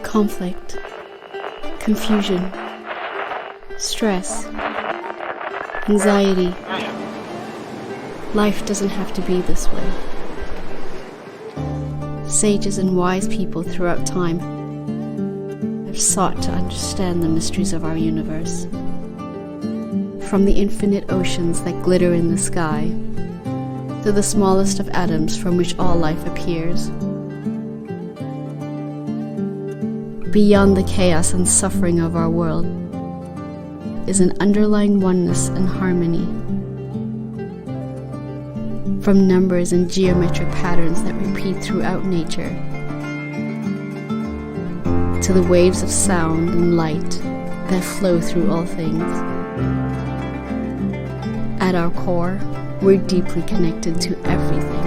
Conflict, confusion, stress, anxiety. Life doesn't have to be this way. Sages and wise people throughout time have sought to understand the mysteries of our universe. From the infinite oceans that glitter in the sky, to the smallest of atoms from which all life appears. Beyond the chaos and suffering of our world is an underlying oneness and harmony. From numbers and geometric patterns that repeat throughout nature, to the waves of sound and light that flow through all things. At our core, we're deeply connected to everything.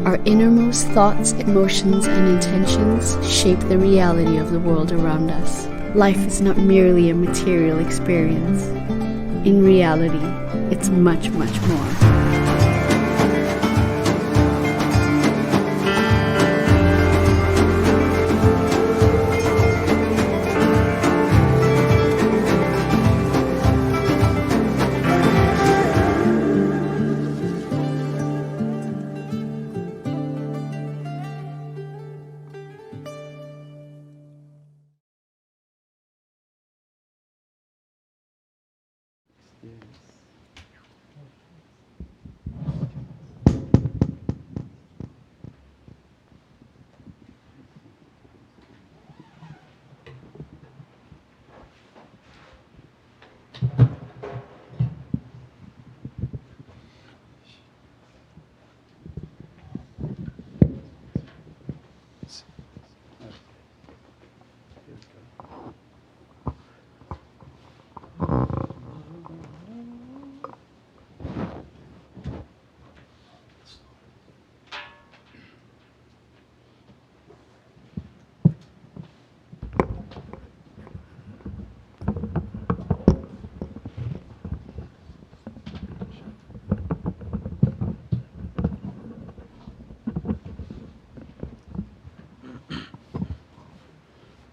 Our innermost thoughts, emotions, and intentions shape the reality of the world around us. Life is not merely a material experience. In reality, it's much, much more.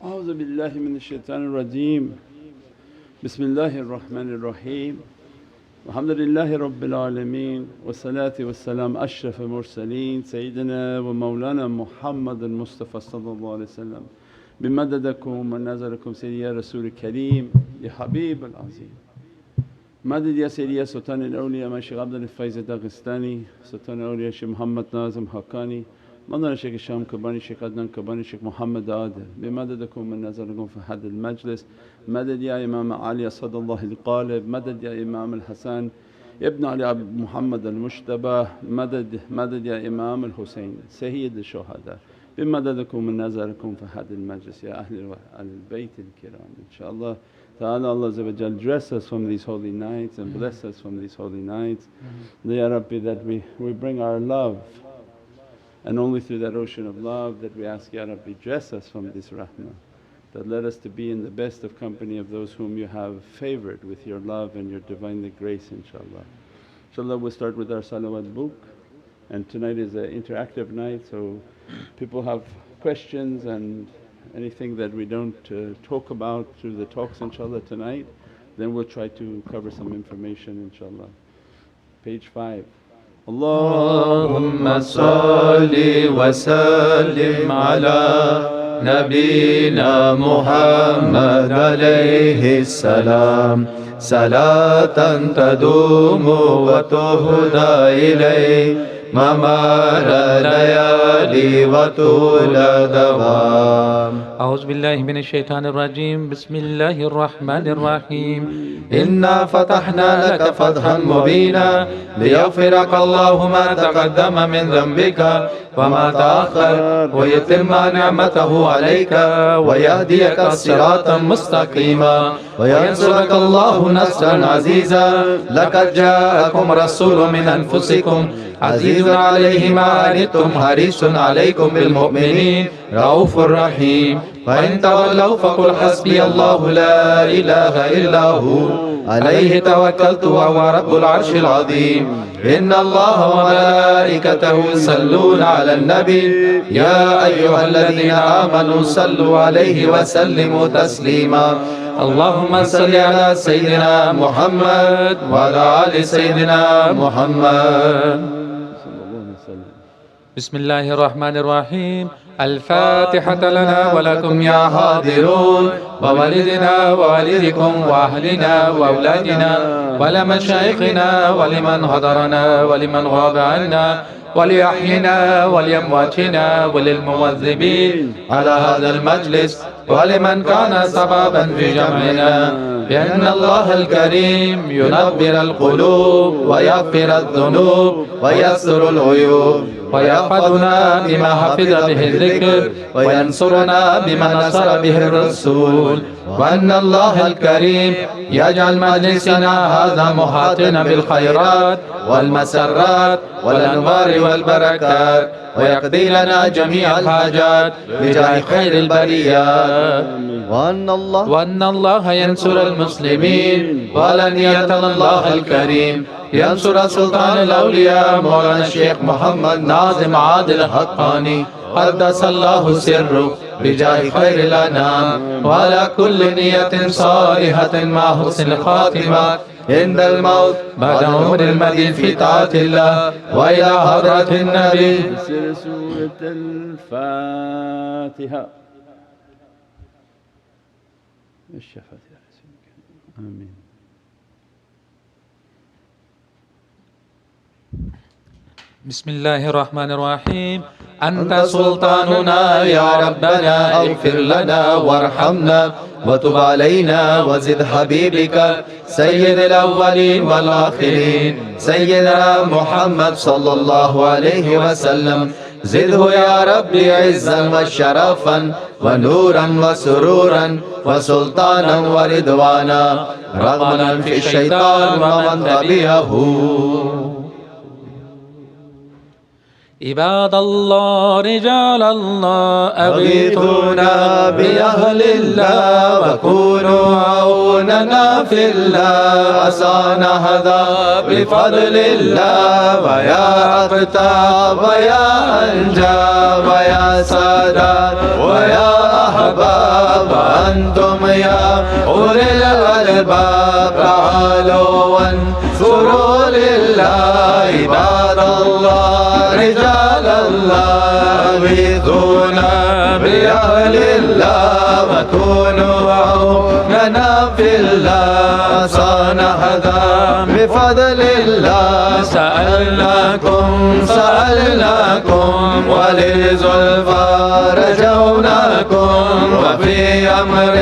أعوذ بالله من الشيطان الرجيم بسم الله الرحمن الرحيم الحمد لله رب العالمين والصلاة والسلام أشرف المرسلين سيدنا ومولانا محمد المصطفى صلى الله عليه وسلم بمددكم ونظركم سيدي يا رسول الكريم يا حبيب العظيم مدد يا سيدي يا سلطان الأولياء ما شيخ عبد الفيض داغستاني سلطان الأولياء شيخ محمد ناظم حقاني مولانا شيخ الشام كباني شيخ عدنان كباني شيخ محمد عادل بمددكم من نظركم في حد المجلس. مدد يا إمام علي أسد الله القالب، مدد يا إمام الحسن ابن علي عبد محمد المجتبى، مدد يا إمام الحسين سيد الشهداء بمددكم من نظركم في حد المجلس يا أهل البيت الكرام. InshaAllah ta'ala Allah Azza wa Jal dress us from these holy nights and bless us from these holy nights. Ya Rabbi, that we bring our love, and only through that ocean of love that we ask, Ya Rabbi, dress us from this rahmah, that let us to be in the best of company of those whom you have favoured with your love and your Divinely grace, inshaAllah. InshaAllah we'll start with our salawat book, and tonight is an interactive night, so people have questions and anything that we don't talk about through the talks inshaAllah tonight, then we'll try to cover some information inshaAllah. Page 5. اللهم صل وسلم على نبينا محمد عليه السلام صلاة تدوم وتهدى إليه ممار الليالي وطول دوام. أعوذ بالله من الشيطان الرجيم. بسم الله الرحمن الرحيم. إنا فتحنا لك فتحا مبينا ليغفرك الله ما تقدم من ذنبك وما تأخر ويتم نعمته عليك ويهديك صراطا مستقيما وينصرك الله نصرا عزيزا. لقد جاءكم رسول من أنفسكم عزيز عليه ما عنتم حريص عليكم بالمؤمنين رؤوف رحيم. فإن تولوا فقل حسبي الله لا إله إلا هو عليه توكلت وهو رب العرش العظيم. إن الله وملائكته يصلون على النبي يا أيها الذين آمنوا صلوا عليه وسلموا تسليما. اللهم صل على سيدنا محمد وعلى آل سيدنا محمد. بسم الله الرحمن الرحيم. الفاتحة لنا ولكم يا حاضرون ووالدنا ووالدكم وأهلنا وأولادنا ولمشايخنا ولمن حضرنا ولمن غاب عنا ولأحينا ولأمواتنا وللموذبين على هذا المجلس ولمن كان سببا في جمعنا، بأن الله الكريم ينبر القلوب ويغفر الذنوب ويستر العيوب ويحفظنا بما حفظ به الذكر وينصرنا بما نصر به الرسول. وأن الله الكريم يجعل مجلسنا هذا محاطنا بالخيرات والمسرات والأنوار والبركات ويقضي لنا جميع الحاجات بجاه خير البريات. وأن الله ينصر المسلمين ولن يتل الله الكريم ينصر سلطان الأولياء مولانا الشيخ محمد ناظم عادل الحقاني قدس الله سره بجاه خير الأنام، وعلى كل نية صالحة مع حسن الخاتمة عند الموت بعد عمر المديد في طاعة الله وإلى حضرة النبي. سورة الفاتحة. آمين. بسم الله الرحمن الرحيم. أنت سلطاننا يا ربنا اغفر لنا وارحمنا وتب علينا وزد حبيبك سيد الأولين والآخرين سيدنا محمد صلى الله عليه وسلم زده يا ربي عزا وشرفا ونورا وسرورا وسلطانا ورضوانا رغما في الشيطان ومن تبعه. عباد الله رجال الله أغيثونا بأهل الله وكونوا عوننا في الله عسانا هذا بفضل الله. ويا أقطاب ويا أنجاب ويا سادات ويا أحباب وأنتم يا أولي الألباب تعالوا وانصروا لله. عباد الله رجال الله أغيثونا بأهل الله وكونوا عوننا في الله سنهدى بفضل الله. سألناكم ولزلفى رجوناكم وفي أمر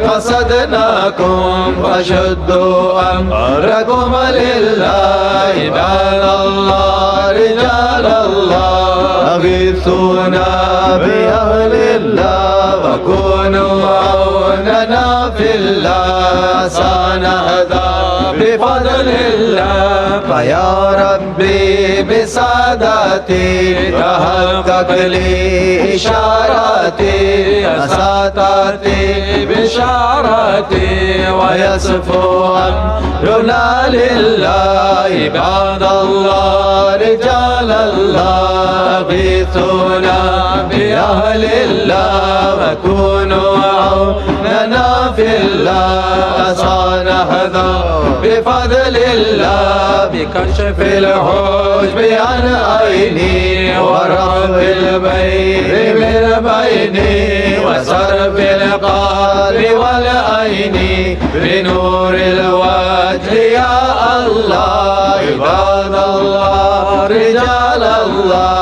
قصدناكم فشدوا أمركم لله. عباد الله رجال الله أغيثونا بأهل الله وكونوا عوننا في الله سنهدى بفضل الله. فيا ربي بساداتي تحقق لي إشاراتي أساتاتي بشاراتي ويصفو أمرنا لله. عباد الله رجال الله أغيثونا بأهل الله وكونوا عوننا في الله سنهدى بفضل الله. بكشف الحجب عن عيني ورفع البين من بيني وصرف القلب والعين بنور الوجه يا الله. عباد الله رجال الله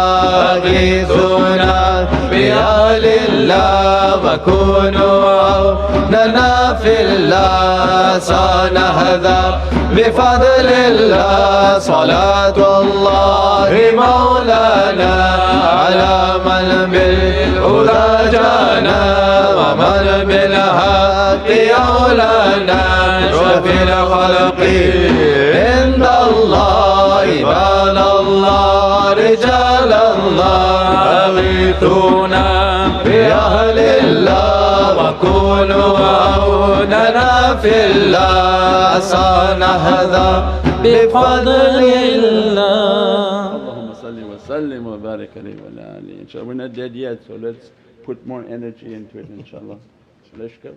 أغيثونا بأهل الله وكونوا عوننا في الله سنهدى بفضل الله. صلاة الله مولانا على من بالهدى جانا ومن بالحق يولانا وفي الخلق عند الله. عباد الله وأتونا بأهل الله وكونوا عوننا في الله أسانا هذا بفضل الله. Allahumma salli wa sallim wa barik alayhi wa ala alihi. Inshallah, we're not dead yet, so let's put more energy into it, inshallah. Let's go.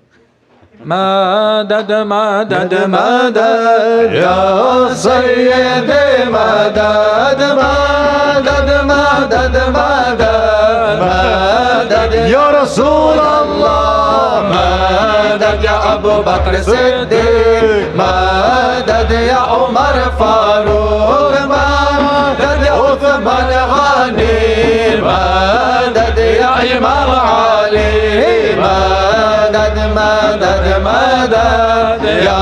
مدد مدد مدد يا سيدي مدد مدد مدد مدد مدد يا رسول الله مدد يا أبو بكر الصديق مدد يا عمر فاروق مدد يا عثمان غني مدد يا إمام علي مدد مدد مدد يا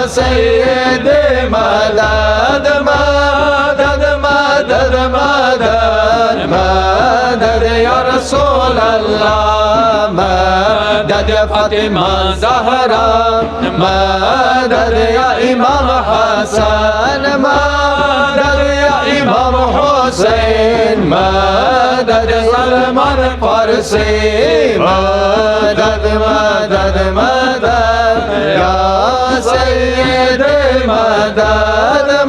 سيدي مدد مدد مدد مدد مدد يا رسول الله مدد يا فاطمة زهرا مدد يا إمام حسن مدد يا إمام حسين مدد سلمان الفارسي مدد مدد مدد يا سيدي مدد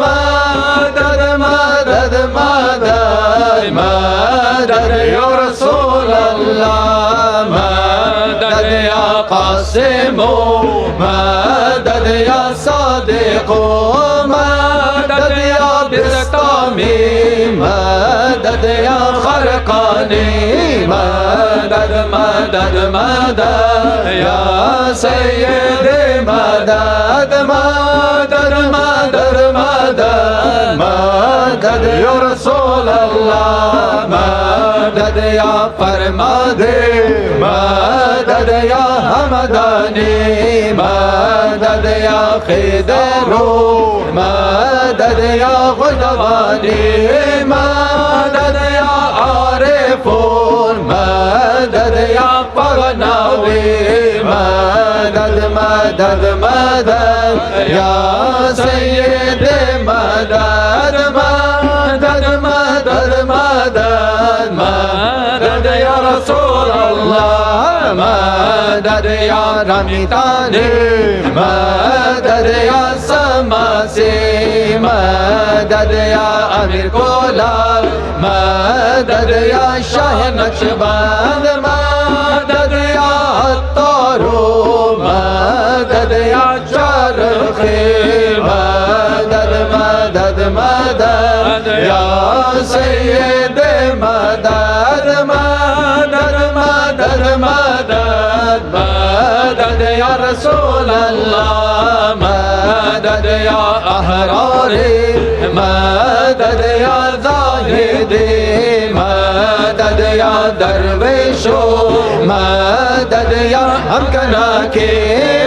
مدد مدد مدد مدد يا رسول الله مدد يا قاسم مدد يا صادق مدد يا بسطامي مدد يا خرقاني مدد مدد مدد يا سيدي مدد مدد مدد مدد مدد يا رسول الله مدد يا فرمادي مدد يا همداني مدد يا خضر مدد يا غدواني مدد يا عارفون مدد يا فرناوي مدد مدد مدد يا سيدي مدد مدد مدد مدد مدد يا رسول الله مدد يا رميتاني مدد يا سماسي مدد يا أمير كولار مدد يا شاه نقشبند مدد يا عطار مدد يا شرخي مدد مدد مدد يا سيدي مدد مدد مدد مدد مدد يا رسول الله مدد يا أحراري مدد يا زاهدي مدد يا درويشو مدد يا أمكناكي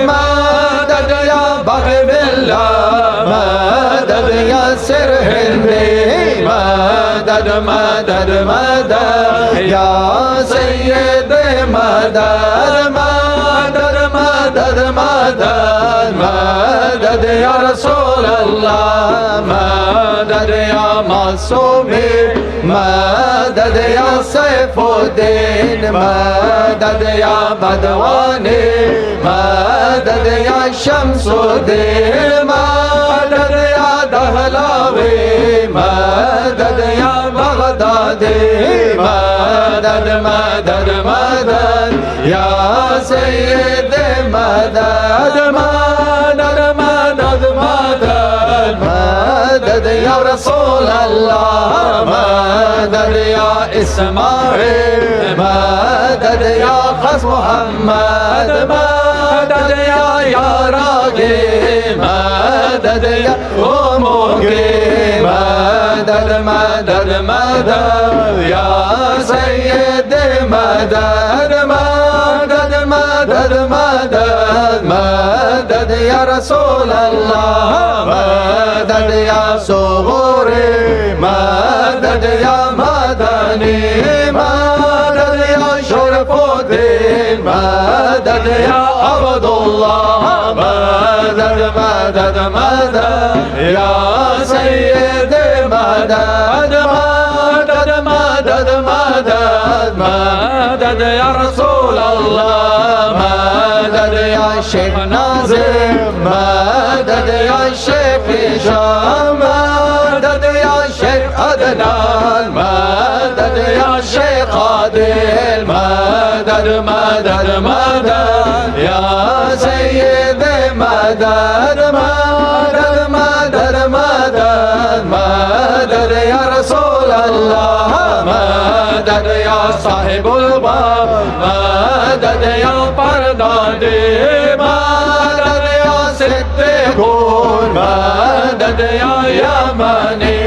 مدد يا بغي بالله مدد يا سر هندي مدد مدد مدد يا سيدي مدد مدد مدد مدد مدد يا رسول الله مدد يا معصومي مدد يا سيف الدين مدد يا بدواني مدد يا شمس الدين مدد يا دهلاوي مدد يا بغدادي مدد مدد مدد يا سيدي مدد مدد مدد مدد مدد يا رسول الله مدد يا إسماعيل مدد يا خص محمد مدد يا راقي مدد يا أموكي مدد مدد مدد يا سيدي مدد مدد مدد مدد مدد يا رسول الله مدد يا صغوري مدد يا مدني مدد يا شرف الدين مدد يا عبد الله مدد مدد مدد يا سيدي مدد مدد مدد مدد مدد مدد يا رسول الله مدد يا شيخ ناظم مدد يا شيخ هشام مدد يا شيخ عدنان مدد يا شيخ عادل مدد مدد مدد يا سيدي مدد مدد مدد مدد مدد يا رسول الله مدد يا صاحب الباب مدد يا بردادي مدد يا صديقون مدد يا يمني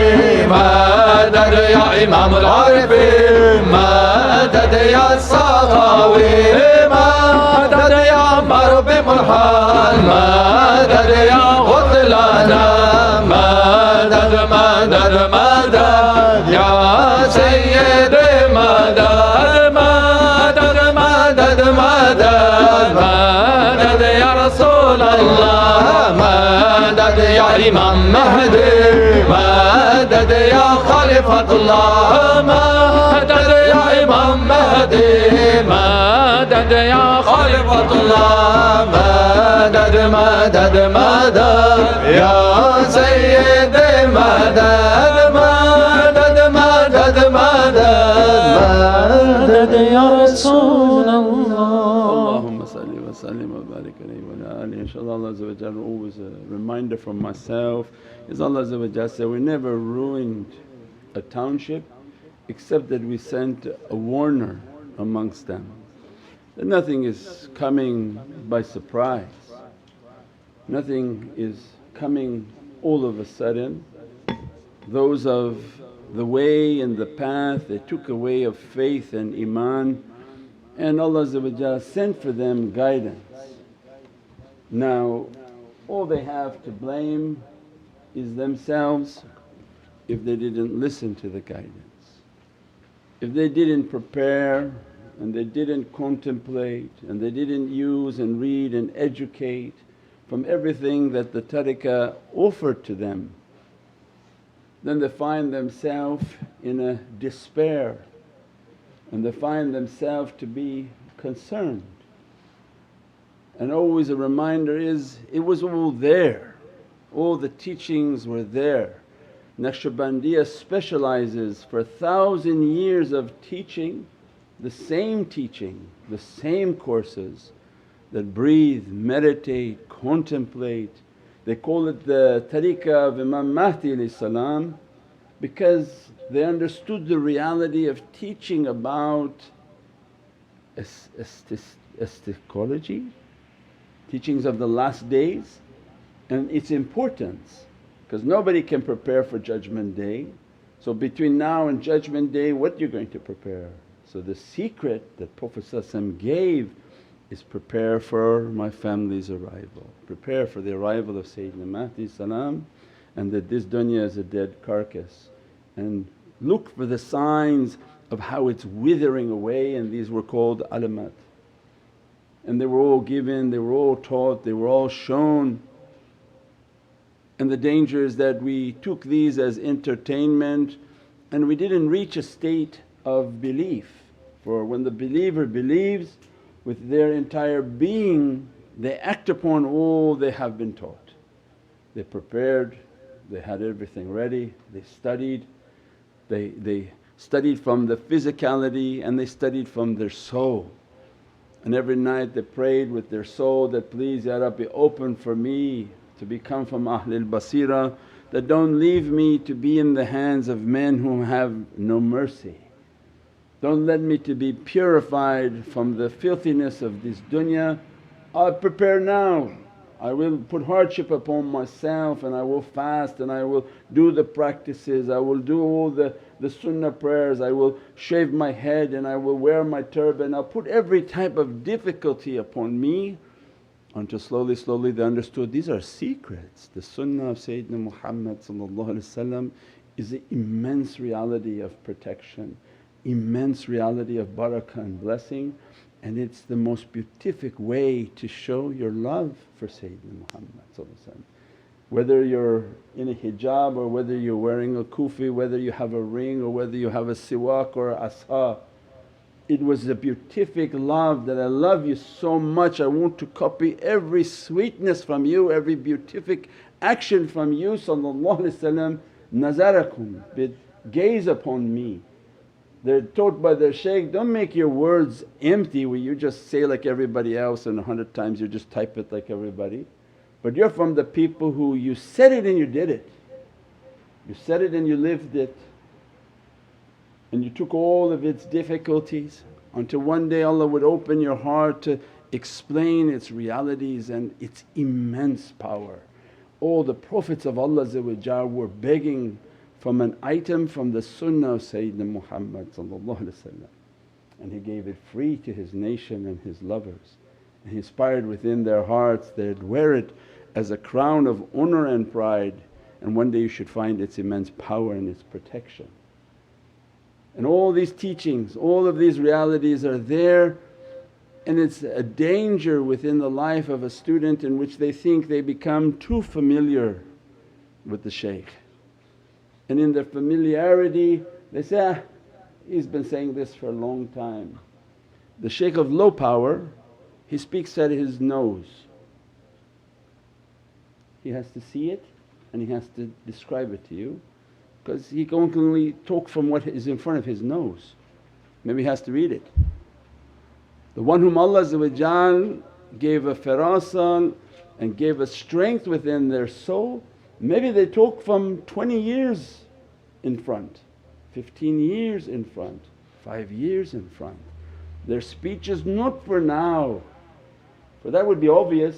مدد يا إمام العارفين مدد يا السخاوي مدد يا مرب مرحال مدد يا غطلانا مدد مدد مدد يا سيدي مدد مدد مدد مدد مدد يا رسول الله مدد يا إمام مهدي مدد يا خليفة الله مدد يا إمام مهدي مدد يا خليفة الله مدد مدد مدد يا سيدي مدد مدد مدد مدد يا رسول الله. Allahumma salli wa sallim wa barik alayhi wa ala alihi. Inshallah Allah Azza wa Jalla, always a reminder from myself is Allah Azza wa Jalla said, we never ruined a township except that we sent a warner amongst them. That nothing is coming by surprise, nothing is coming all of a sudden. Those of the way and the path, they took a way of faith and iman, and Allah Azza wa Jalla sent for them guidance. Now all they have to blame is themselves if they didn't listen to the guidance, if they didn't prepare and they didn't contemplate and they didn't use and read and educate from everything that the tariqah offered to them. Then they find themselves in a despair and they find themselves to be concerned. And always a reminder is, it was all there, all the teachings were there. Naqshbandiya specializes for 1,000 years of teaching, the same courses that breathe, meditate, contemplate. They call it the tariqah of Imam Mahdi salam because they understood the reality of teaching about eschatology, teachings of the last days and its importance, because nobody can prepare for Judgment Day. So between now and Judgment Day what you're going to prepare? So the secret that Prophet gave is prepare for my family's arrival, prepare for the arrival of Sayyidina Mahdi salam, and that this dunya is a dead carcass, and look for the signs of how it's withering away, and these were called alamat. And they were all given, they were all taught, they were all shown. And the danger is that we took these as entertainment and we didn't reach a state of belief. For when the believer believes with their entire being, they act upon all they have been taught. They prepared, they had everything ready, they studied, they studied from the physicality and they studied from their soul. And every night they prayed with their soul that, please Ya Rabbi, open for me to become from Ahlul Basira, that don't leave me to be in the hands of men who have no mercy. Don't let me to be purified from the filthiness of this dunya. I prepare now, I will put hardship upon myself and I will fast and I will do the practices, I will do all the sunnah prayers, I will shave my head and I will wear my turban. I'll put every type of difficulty upon me, until slowly they understood these are secrets. The sunnah of Sayyidina Muhammad is an immense reality of protection, immense reality of barakah and blessing, and it's the most beatific way to show your love for Sayyidina Muhammad. Whether you're in a hijab or whether you're wearing a kufi, whether you have a ring or whether you have a siwak or a asa, it was a beatific love that I love you so much, I want to copy every sweetness from you, every beatific action from you nazarakum, gaze upon me. They're taught by their shaykh, don't make your words empty where you just say like everybody else and 100 times you just type it like everybody. But you're from the people who you said it and you did it. You said it and you lived it, and you took all of its difficulties until one day Allah would open your heart to explain its realities and its immense power. All the Prophets of Allah were begging from an item from the sunnah of Sayyidina Muhammad, and he gave it free to his nation and his lovers. And he inspired within their hearts they'd wear it as a crown of honour and pride, and one day you should find its immense power and its protection. And all these teachings, all of these realities are there, and it's a danger within the life of a student in which they think they become too familiar with the shaykh. And in their familiarity they say, he's been saying this for a long time. The shaykh of low power, he speaks at his nose. He has to see it and he has to describe it to you, because he can only talk from what is in front of his nose. Maybe he has to read it. The one whom Allah gave a firasa and gave a strength within their soul, maybe they talk from 20 years in front, 15 years in front, 5 years in front. Their speech is not for now, for that would be obvious.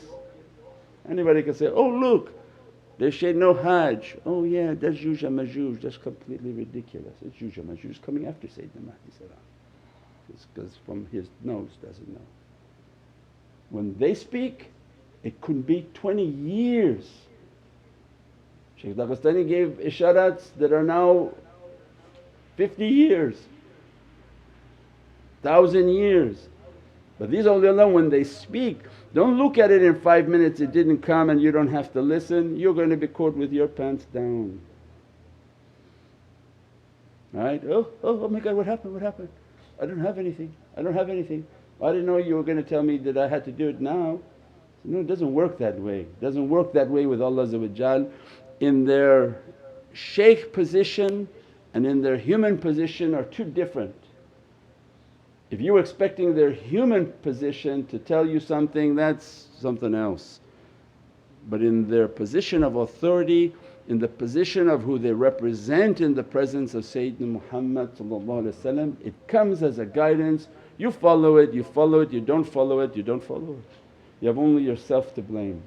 Anybody can say, oh look, they say no Hajj. Oh yeah, that's Juj and Majuj, that's completely ridiculous. It's Juj and Majuj coming after Sayyidina Mahdi salam. It's because from his nose doesn't know. When they speak it could be 20 years. Shaykh Dagestani gave isharats that are now 50 years, 1000 years. But these awliyaullah when they speak, don't look at it in 5 minutes it didn't come and you don't have to listen, you're going to be caught with your pants down. Right? Oh my God, what happened, what happened? I don't have anything, I don't have anything. I didn't know you were going to tell me that I had to do it now. No, it doesn't work that way. It doesn't work that way with Allah. In their shaykh position and in their human position are two different. If you were expecting their human position to tell you something, that's something else. But in their position of authority, in the position of who they represent in the presence of Sayyidina Muhammad, it comes as a guidance. You follow it, you follow it, you don't follow it, you don't follow it. You have only yourself to blame.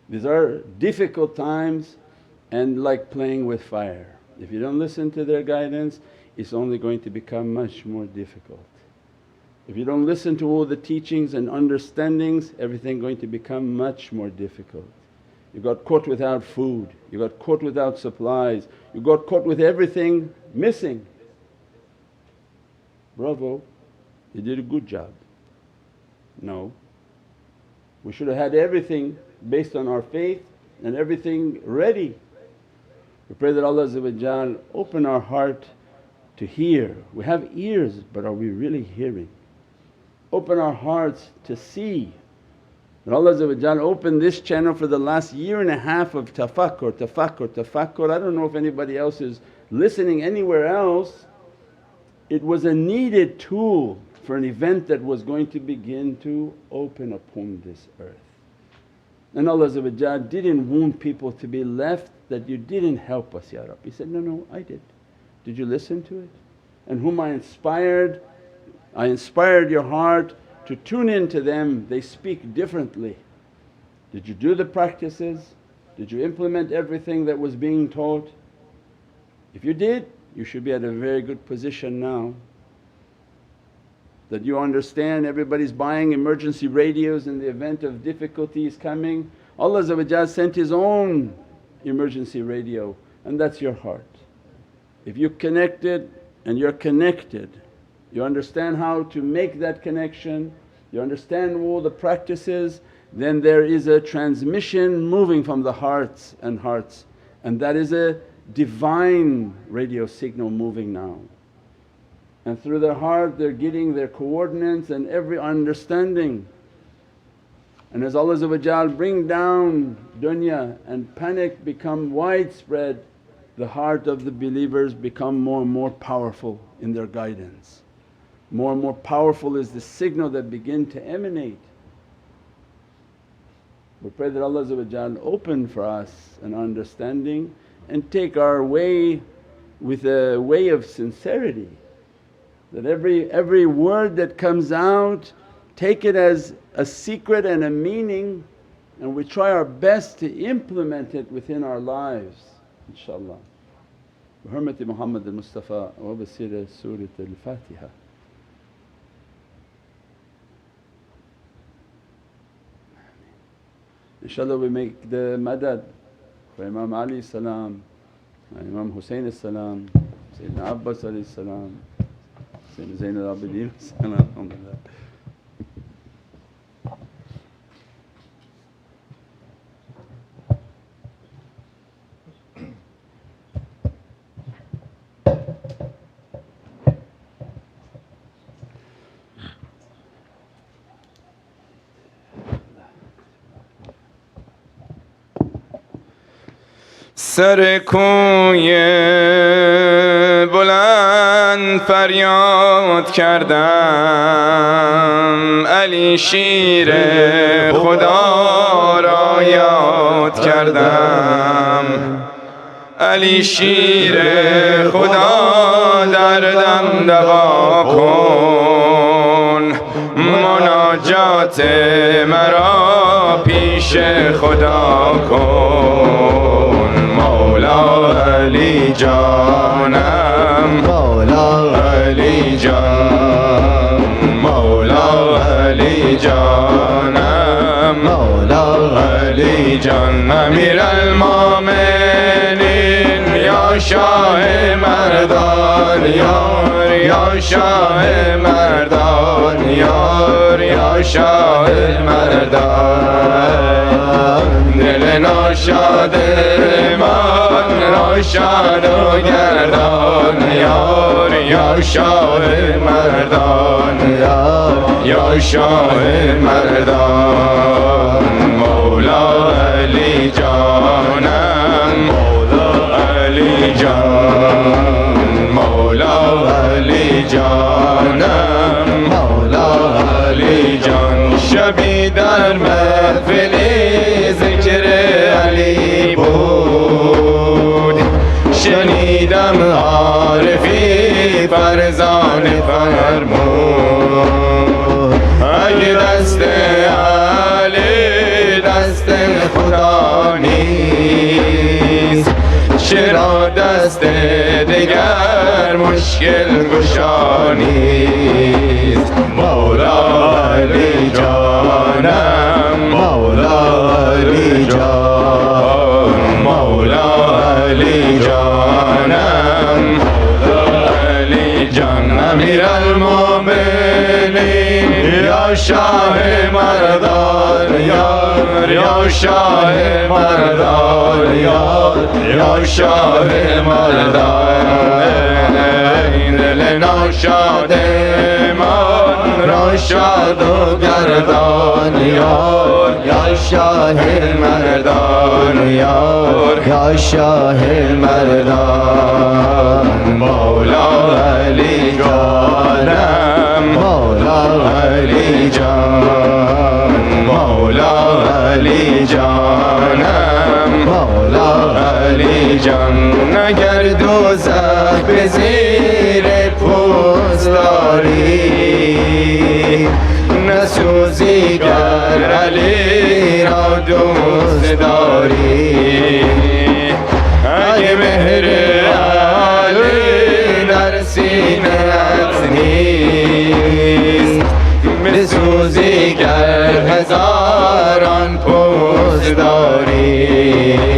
These are difficult times and like playing with fire. If you don't listen to their guidance, it's only going to become much more difficult. If you don't listen to all the teachings and understandings, everything going to become much more difficult. You got caught without food, you got caught without supplies, you got caught with everything missing. Bravo, you did a good job. No, we should have had everything based on our faith and everything ready. We pray that Allah open our heart to hear. We have ears but are we really hearing? Open our hearts to see. That Allah opened this channel for the last year and a half of tafakkur. I don't know if anybody else is listening anywhere else. It was a needed tool for an event that was going to begin to open upon this earth. And Allah didn't want people to be left that, you didn't help us Ya Rabbi. He said, no, I did. Did you listen to it? And whom I inspired your heart to tune into them, they speak differently. Did you do the practices? Did you implement everything that was being taught? If you did, you should be at a very good position now. That you understand everybody's buying emergency radios in the event of difficulties coming. Allah sent His own emergency radio, and that's your heart. If you connected and you're connected, you understand how to make that connection, you understand all the practices, then there is a transmission moving from the hearts, and that is a divine radio signal moving now. and through their heart they're getting their coordinates and every understanding. And as Allah bring down dunya and panic become widespread, the heart of the believers become more and more powerful in their guidance. More and more powerful is the signal that begin to emanate. We pray that Allah open for us an understanding and take our way with a way of sincerity. That every word that comes out, take it as a secret and a meaning, and we try our best to implement it within our lives, inshaAllah. Bi hurmati Muhammad al-Mustafa wa basira Surat al-Fatiha. InshaAllah we make the Madad for Imam Ali salam, Imam Hussein salam, Sayyidina Abbas salam, Sayyidina Zain al-Abidin salam, alhamdulillah. سر کوی بلند فریاد کردم، علی شیر خدا را یاد کردم. علی شیر خدا دردم دوا کن، مناجات مرا پیش خدا کن. مولا علی جانم، مولا علی جان، مولا علی جانم، مولا علی جان. امیر المومنین یا شاه مردان یار، یا شاه مردان یار، یا شاه مردان. دل ناشاد من روشن و گردان یار، یا شاه مردان یار، یا شاه مردان. مولا علی جانم، مولا علی جان، مولا علی جانم، مولا علی جان. شبی در محفلی ذکر علی بود، شنیدم عارفی فرزانه فرمود. اگه دست علی دست خدا نیست، چرا دست دیگر مشکل گشا نیست. مولا علی جانم، مولا علی جان، مولا علی جانم، مولا علی جان. امیر المومنین یا شاه مردان یار، یا شاه مردان یار، یا شاه مردان. دل ناشاد من روشن و گردان یار، یا شاه مردان یار، یا شاه مردان. مولا علی جانم، مولا علی جان، مولا علی جانم، مولا علی جان. اگر دوزخ به زیر پوست داری، نسوزی گر علی را دوست داری. اگه مهر علی در سینه‌ات نیست، بسوزی گر هزاران پوست داری.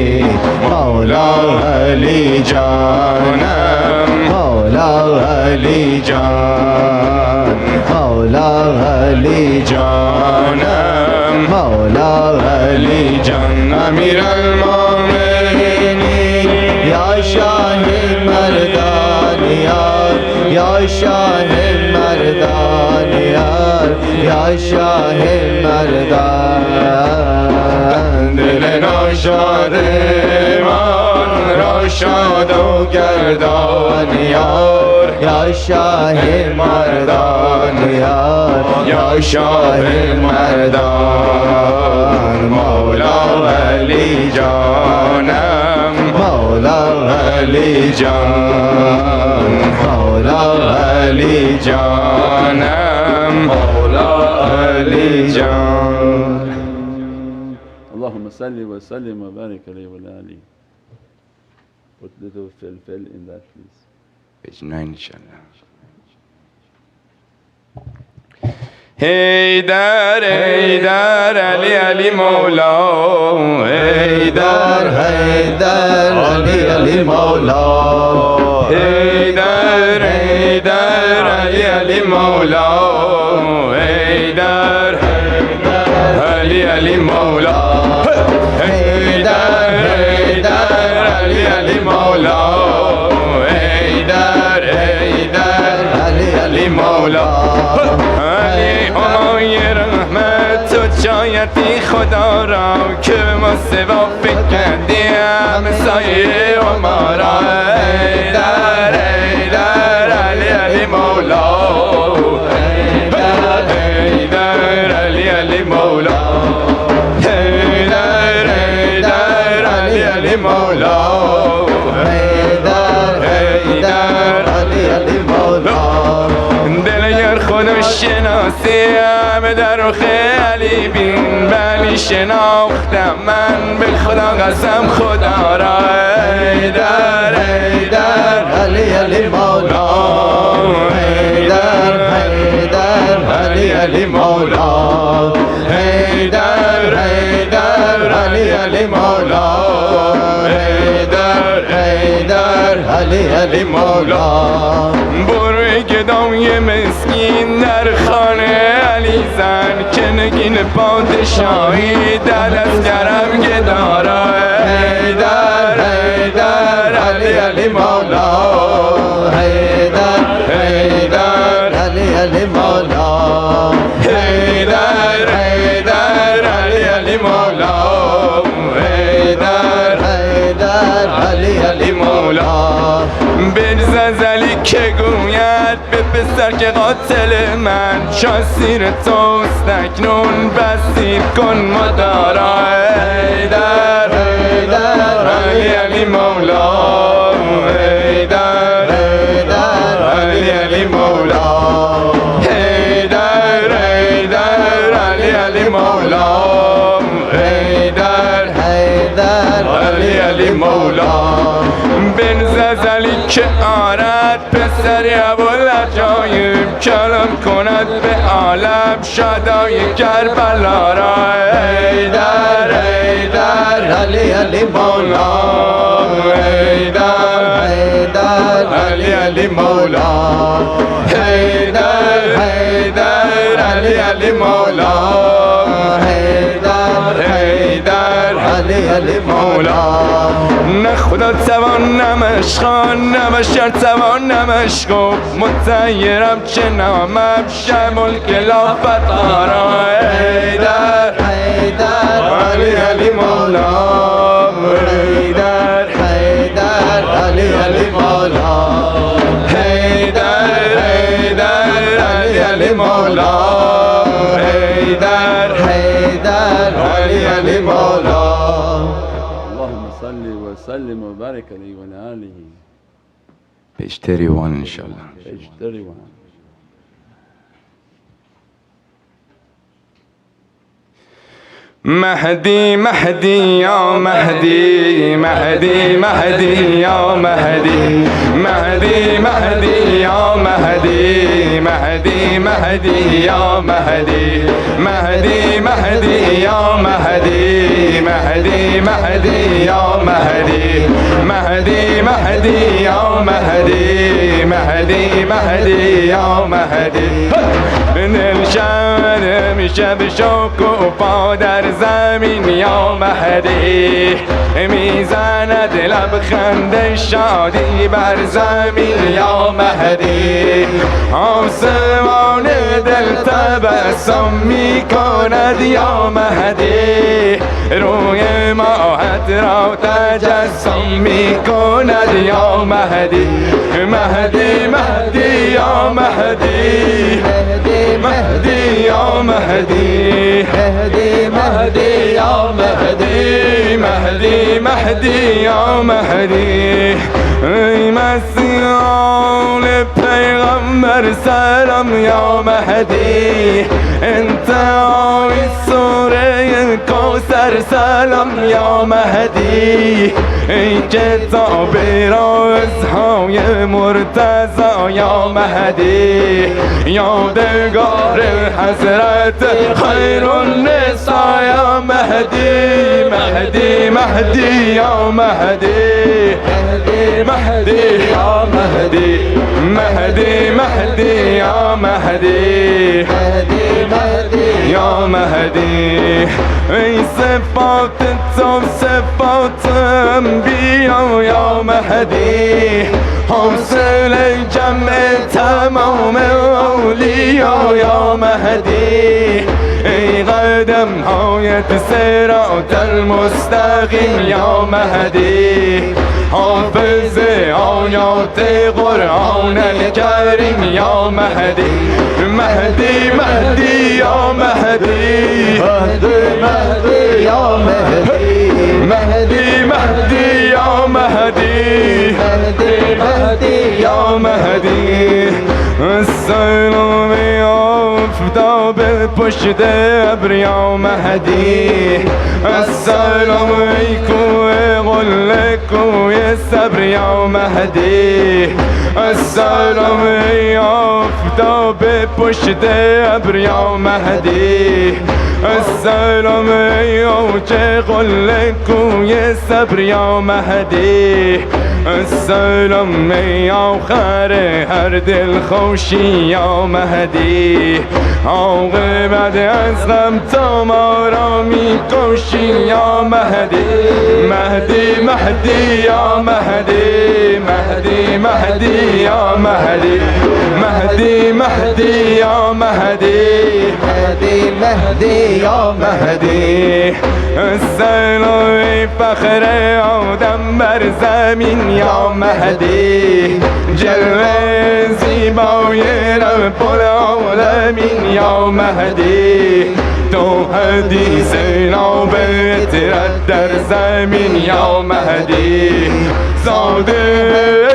مولا علی جانم، مولا علی جان، مولا علی جانم، مولا علی جان. امیر المومنین یا شاه مردان یار، یا شاه یا شاه مردان دل ناشاد من را شاد و گردان یار یا شاه مردان یار یا شاه مردان مولا علی جانم مولا علی جان مولا علی جانم مولا علی جان اللهم صل وسلم وبارك عليه وعلى آله. Put little fill in that please. Page 9 inshallah. Haydar Haydar Ali Ali Mawla Haydar Haydar Ali Ali Mawla Haydar Haydar Ali Ali Mawla Haydar Haydar Ali Ali Mawla Haydar Haydar Ali Ali Mawla Haydar Haydar Ali Ali Mawla جایتی خدا را که ما سوا فکندیم سایه عمارا ایدر ایدر علی علی مولا ایدر ایدر علی علی مولا ایدر ایدر علی علی مولا ایدر ایدر علی علی مولا دل یار خودم شناسیم در رخ علی بین بلی شناختم من به خدا قسم خدا را ایدر ایدر علی علی مولا ایدر ایدر علی علی مولا ایدر ایدر علی علی مولا ایدر ایدر علی علی مولا بروی گدای مسکین در خانه علی زن که نگین پادشاهی در دستگرم گدارا ایدر ایدر علی علی مولا ایدر ایدر علی علی مولا ایدر ایدر علی علی مولا ایدر ایدر علی علی مولا برزنزلی که گوید به پسر که قاتل من شاسیر توست اکنون بسیر کن مدارا ایدر ایدر علی علی مولا ایدر ایدر علی علی مولا ایدر ایدر علی علی مولا ایدر ایدر علی علی مولا بنززلی که آرد پسری ابوالعجایب کلام کند به عالم شادای کربلا را ایدر ایدر علی علی مولا ایدر ایدر علی علی مولا ایدر ایدر علی علی مولا ایدر ایدر علی علی مولا نه خدا توان نمش خان نه بشر توان نمش گفت متحیرم چه نامم شمال کلافت آرا ایدر ایدر علی علی مولا ایدر ایدر علی علی مولا ایدر ایدر علی علی مولا ایدر ایدر علی علی مولا اللهم صل وسلم وبارك عليه وعلى آله. Page 31 inshallah. Page 31. مهدی مهدی یا مهدی مهدی مهدی یا مهدی مهدی مهدی یا مهدی مهدی مهدی یا مهدی مهدی مهدی یا مهدی مهدی مهدی یا مهدي مهدي مهدي يا مهدي مهدي مهدي يا مهدی دلشان میشه به شوق و پا در زمین یا مهدی میزند لبخند شادی بر زمین یا مهدی آسمان دل تبسم میکند یا مهدی روی ماهت را تجسم میکند یا مهدی مهدی مهدی یا مهدی مهدی یا مهدی مهدی مهدی یا مهدی مهدی مهدی یا مهدی ای مسیحان پیغمبر سلام یا مهدی انتهای سوره کوثر سلام یا مهدی ای کتاب رازهای مرتضی یا مهدی یادگار حضرت خیر النساء یا مهدی مهدی مهدی یا مهدی مهدی یا مهدی مهدی مهدی یا مهدی مهدی یا مهدی ای صفات تو صفات انبیا یا مهدی حاصل جمع تمام اولیا یا مهدی ای قدم هایت صراط المستقیم یا مهدی حافظ آیات قرآن الکریم یا مهدی مهدی مهدی یا مهدی مهدی مهدی یا مهدی مهدی مهدی یا مهدی مهدی مهدی یا مهدی السلام آفتاب پشت ابر یا مهدی السلام ای کوه قله کوه صبر یا مهدی السلام ای آفتاب پشت ابر یا مهدی السلام ای اوج قله کوه صبر یا مهدی السلام ای آخر هر دل خوشی یا مهدی عاقبت از غم تو ما را می کشی یا مهدی مهدی مهدی یا مهدی مهدی مهدی یا مهدی مهدی مهدی یا مهدی مهدی مهدی یا مهدی السلام ای فخر آدم بر زمین یا مهدی جلوه زیبای رب العالمین یا مهدی تو حدیث نوبت در زمین یا مهدی ساده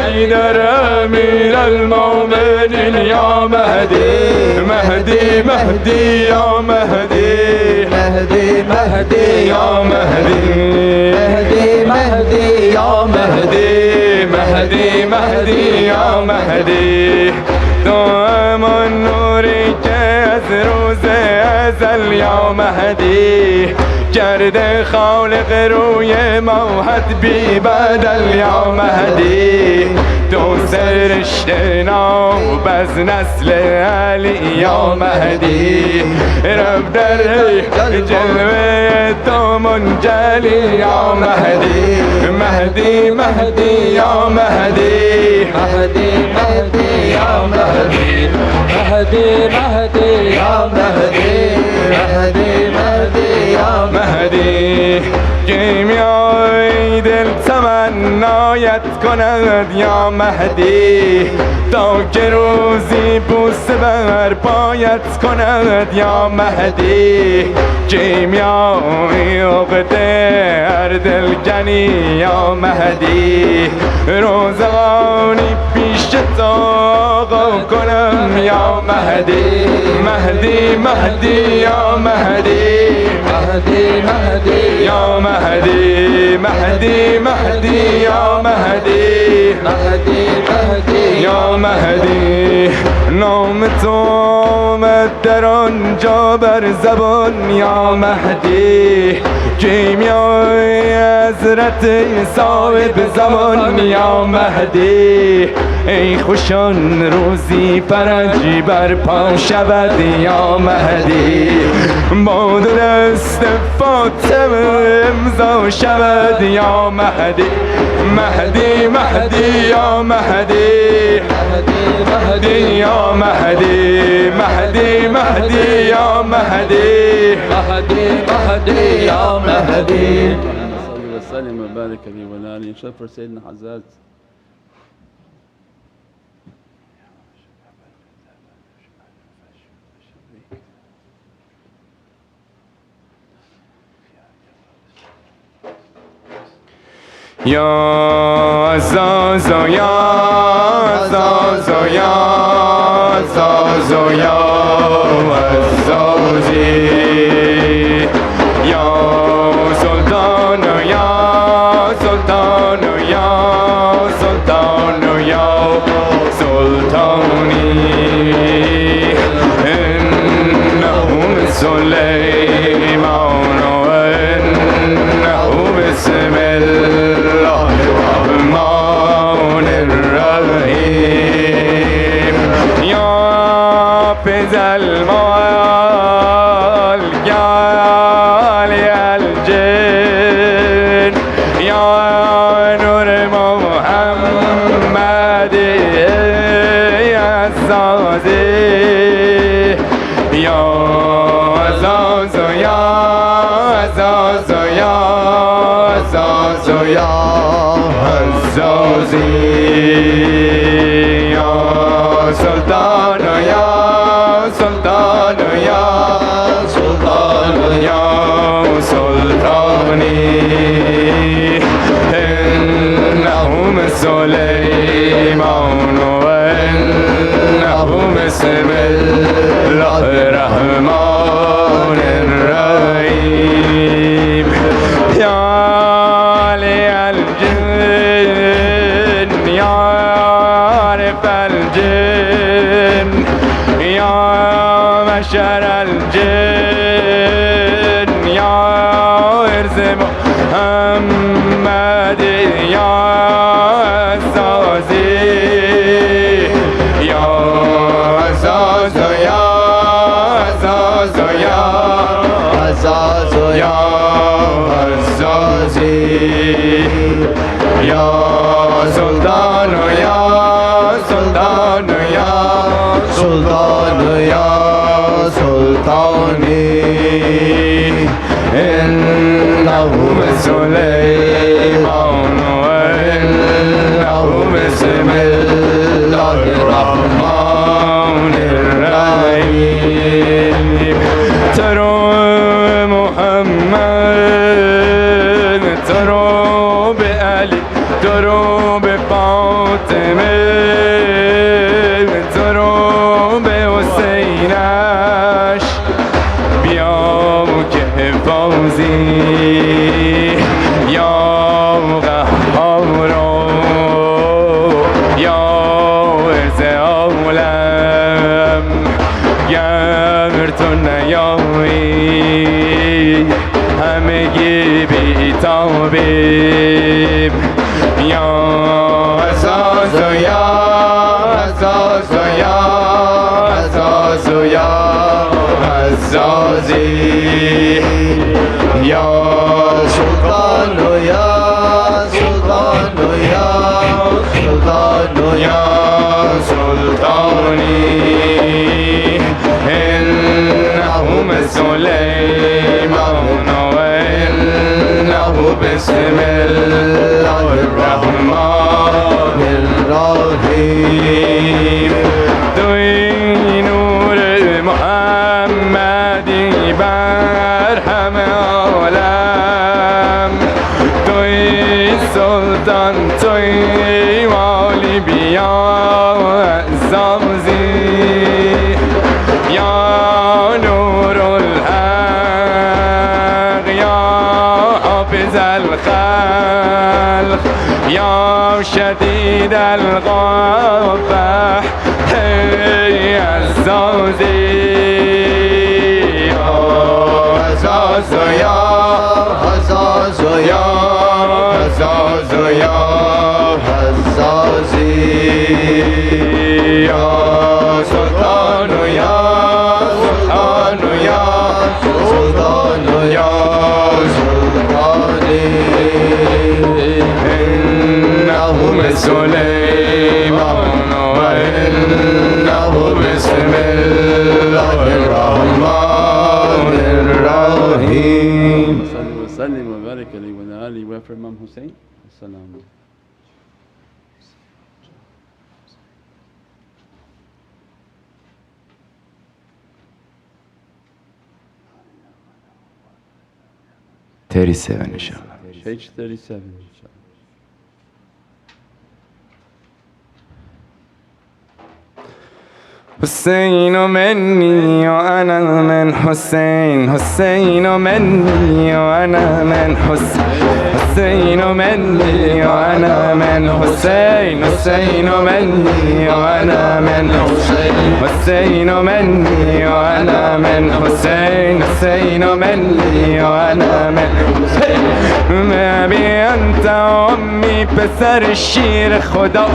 ای در امیر المومنین یا مهدی مهدی مهدی یا مهدی مهدی مهدی یا مهدی مهدی مهدی یا مهدی مهدی مهدی یا مهدی تو همان نوری که از روز ازل یا مهدی کرده خالق روی موحد بی بدل یا مهدی تو سرشته ناب از نسل علی یا مهدی رب در جلوه تو منجلی یا مهدی مهدی مهدی یا مهدی مهدی مهدی یا مهدی مهدی مهدی یا مهدی مهدی مهدی یا مهدی کیمیای دل تمنایت کند یا مهدی تا که روزی بوسه بر پایت کند یا مهدی کیمیای عقده هر دلکنی یا مهدی روزگانی پیش تو آقا کنم یا مهدی مهدی مهدی یا مهدی مهدی مهدی یا مهدی مهدی مهدی یا مهدی مهدی مهدی یا مهدی نام تو آمد در آنجا بر زبان یا مهدی کیمیای حضرت صاحب زمان یا مهدی ای خوشان روزی فرجی برپا شود یا مهدی با دست فاطمه امضا شود یا مهدی مهدی مهدی یا مهدی مهدی یا مهدی مهدی مهدی یا مهدی مهدی مهدي يا مهدي صلى وسلم وبارك عليه وعلى آله شفر سيدنا حضرت يا عزاز يا عزاز يا عزاز يا عزازي يا سلطان يا سلطان يا سلطان يا سلطاني إنه من سليمان وإنه بسم الله الرحمن الرحيم يا حافظ المال يا الجن يا نور محمد يا عزازي يا عزاز يا عزاز يا عزاز يا عزازي يا سلطان يا سلطان يا سلطان يا سلطاني إنه من سليمان وإنه بسم الله الرحمن الرحيم يا علي الجن يا عارف الجن يا بشر الجن يا ورث محمد يا عزازي يا عزاز يا عزاز يا عزاز يا عزازي يا سلطان يا سلطان يا سلطان يا سلطاني إنه من سليمان وإنه بسم الله الرحمن الرحيم ترى محمد ترى بألي ترى بفاطمة ترى بحسينش بیا که فوزی یا قهارا یا ارز عالم گر تو نیایی همگی بیتابیم یا عزاز یا عزاز یا عزاز یا عزازي يا سلطان يا سلطان يا سلطان يا سلطاني إنه من سليمان وإنه بسم الله الرحمن الرحيم توی نور محمدی بر همه عالم توی سلطان توی والی بیا عزازی یا نور الحق یا حافظ الخلق یا شدید القبح ای عزازی یا عزاز یا حزاز و یا حزازی یا سلطان و یا سلطان و یا سلطان و یا سلطانی إنه سليمان وإنه بسم الله الرحمن الرحيم. صلي وسلم وبارك عليه وعلى آله وفر إمام حسين. السلام عليكم. inshallah. Page 37 inshallah. حسين مني وأنا من حسين حسين مني وأنا من حسين مني وأنا من حسين حسين مني وأنا من حسين مني وأنا من حسين حسين مني وأنا من حسين ما بی انت امي پسر شیر خدا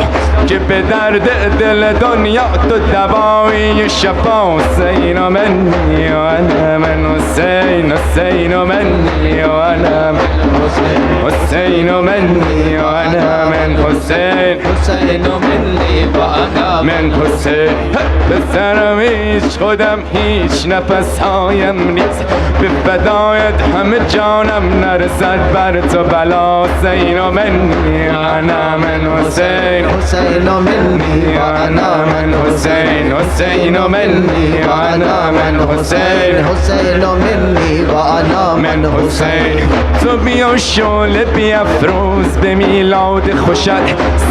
که به درد دل دنیا تو دوایی شفا حسین منی و انا من حسین حسین منی و انا من حسین منی و انا من حسین حسین منی و انا من حسین پسرم هیچ خودم هیچ نفسهایم نیست به فدایت همه جانم نرسد بر تو بلا حسین منی و انا من حسین حسین منی و انا من حسین حسین منی و انا من حسین حسین منی و انا من حسین تو بیا شعله بیفروز به میلاد خوشت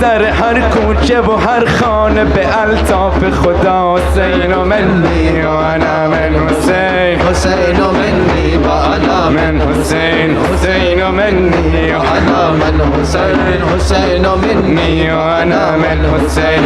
سر هر کوچه و هر خانه به الطاف خدا حسین منی و انا من حسین حسین منی و انا من حسین حسین منی و انا من حسین حسین منی و انا من حسین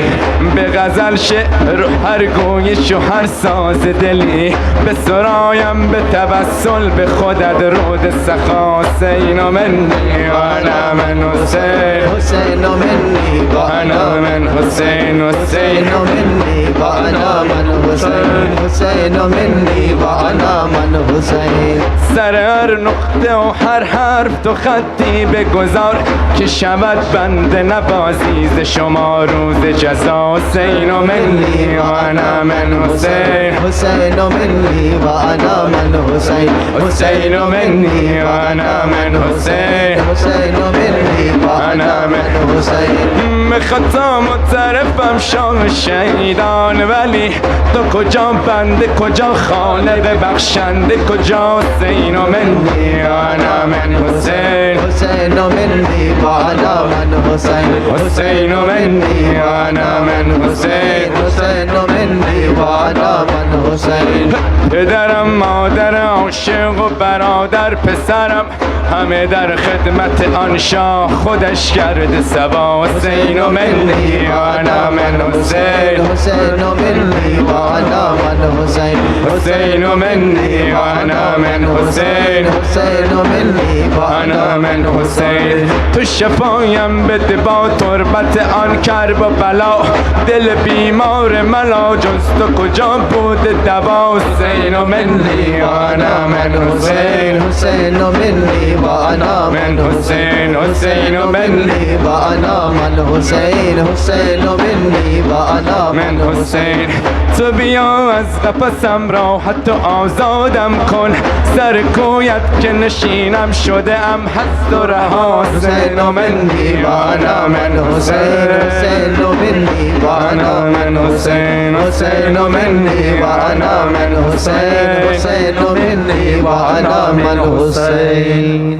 به غزل شعر و هر گویش و هر ساز دلی به سرایم به توسل به خودت رود سخا حسین منی و انا من حسین حسین منی و انا من حسین حسین منی و انا من حسین حسین منی و انا من حسین سر هر نقطه و هر حرف تو خطی بگذار که شود بنده نوازی ز شما روز جزا حسین منی و انا من حسین حسین منی و انا من حسین حسین منی و انا من حسین حسین منی و انا من حسین به خطا معترفم شاه شهیدان ولی تو کجا بنده کجا خانه ببخشنده کجا حسین منی و انا من حسین حسین منی و انا من حسین حسین منی و انا من حسین حسین منی و انا من حسین پدرم مادر عاشق و برادر پسرم همه در خدمت آن شاه خودش کرده سوا حسین منی و انا من حسین حسین منی و انا من حسین حسین منی و انا من حسین حسین منی و انا من حسین تو شفایم بده با تربت آن کرب و بلا دل بیمار ملا جز تو کجا بود دوا حسین منی و انا من حسین حسین منی و انا من حسین حسین منی و انا من حسین حسین منی و انا من حسین تو بیا از قفسم راحت و آزادم کن سر کویت که نشینم شده ام هست و رها حسین منی و انا من حسین حسین منی و انا من حسین حسین منی و انا من حسین حسین منی و انا من حسین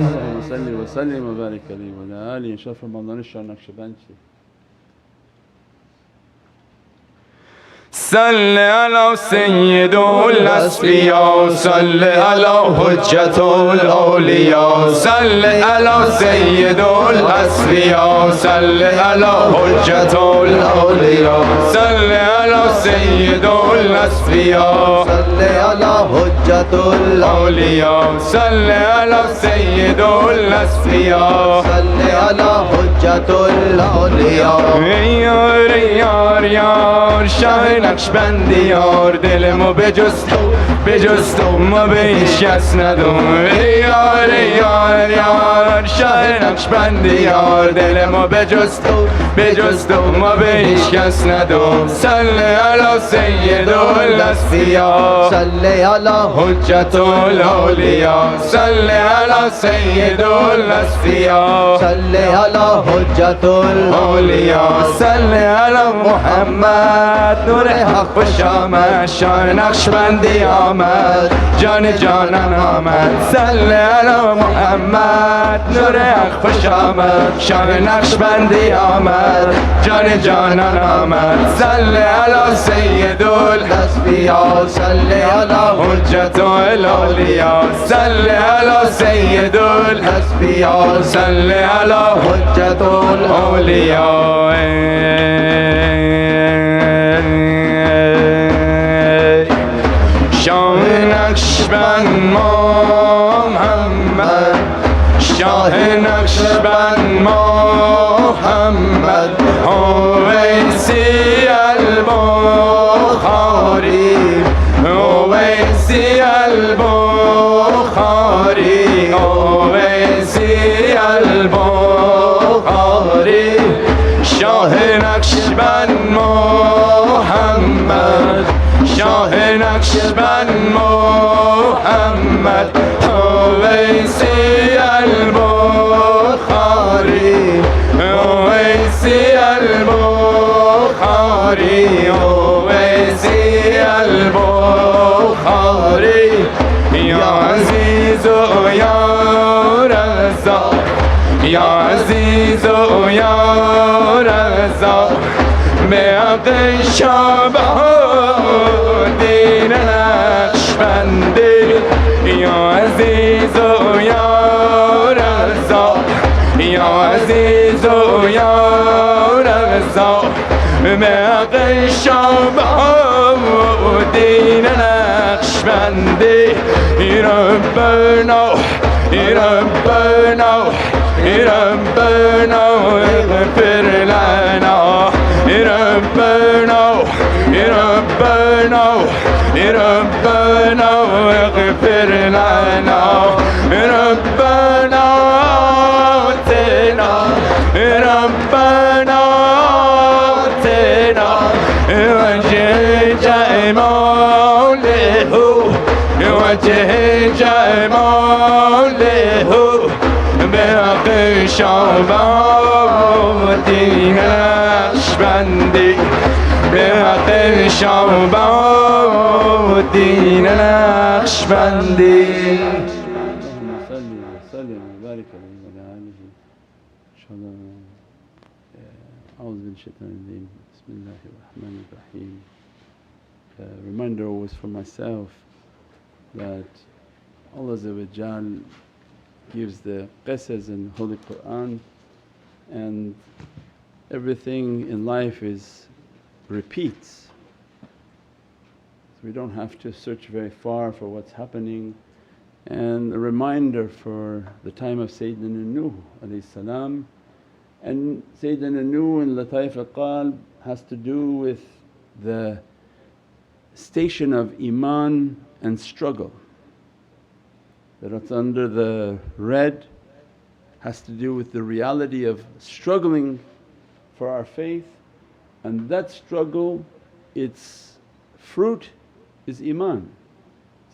صلي وسلم وبارك عليه وعلى آله إن شاء الله في رمضان الشهر نقشبندي صل على سيد الأصفياء صل على حجة الأولياء صل على سيد الأصفياء صل على حجة الأولياء صل على سيد الأصفياء صل على حجة الأولياء صل على سيد الأصفياء صل على حجة الأولياء یار یار یار شاه نقشبندی یار دلمو بجز تو ما به هیچ کس ندم یار یار یار شاه نقشبندی یار دلمو بجز تو ما به هیچ کس ندم صل علی سید الاصفیاء صل علی حجت الاولیاء صل علی سید الاصفیاء صل علی حجت الاولیاء صل علی محمد نور حق خوش آمد شاه نقشبندی آمد جان جانان آمد صل علی محمد نور حق خوش آمد شاه نقشبندی آمد جان جانان آمد صل علی سید الاصفیاء صل علی حجت الاولیاء صل علی سید الاصفیاء صل علی حجت الاولیاء شاه نقشبند محمد شاه نقشبند محمد اویسی البخاری اویسی البخاری اویسی البخاری شاه نقشبند محمد شاه نقشبند محمد اویسی البخاری اویسی البخاری اویسی البخاری یا عزیز و یا رضا یا عزیز و یا رضا به حق شهبادین نقشبندی یا عزیز و یا رضا یا عزیز و یا رضا به حق شهبادین نقشبندی ربنا ربنا ربنا اغفر لنا ربنا ربنا ربنا اغفر لنا ربنا آتنا ربنا آتنا وجه جماله وجه جماله بحق شهبادین نقشبندی بحق شهبادین نقشبندی صلي وسلم وبارك عليه وعلى آله إن شاء الله. أعوذ بالله من الشيطان الرجيم بسم الله الرحمن الرحيم. A reminder always for myself that Allah Azza wa Jal gives the qisas in Holy Qur'an, and everything in life is repeats. So we don't have to search very far for what's happening. And a reminder for the time of Sayyidina Nuh alayhi salam, and Sayyidina Nuh in Lataif al-Qalb has to do with the station of Iman and struggle. That it's under the red has to do with the reality of struggling for our faith, and that struggle, its fruit is Iman.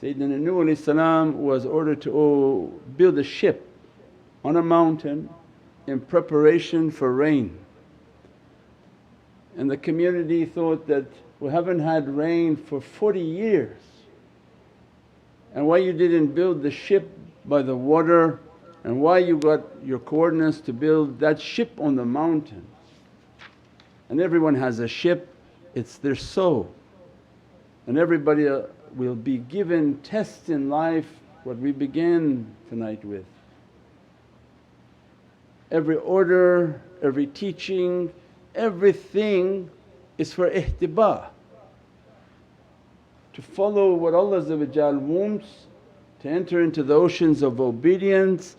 Sayyidina Nuh alayhi salam was ordered to build a ship on a mountain in preparation for rain, and the community thought that we haven't had rain for 40 years, and why you didn't build the ship by the water, and why you got your coordinates to build that ship on the mountain. And everyone has a ship, it's their soul. And everybody will be given tests in life, what we began tonight with. Every order, every teaching, everything is for ihtibā, to follow what Allah wants, to enter into the oceans of obedience.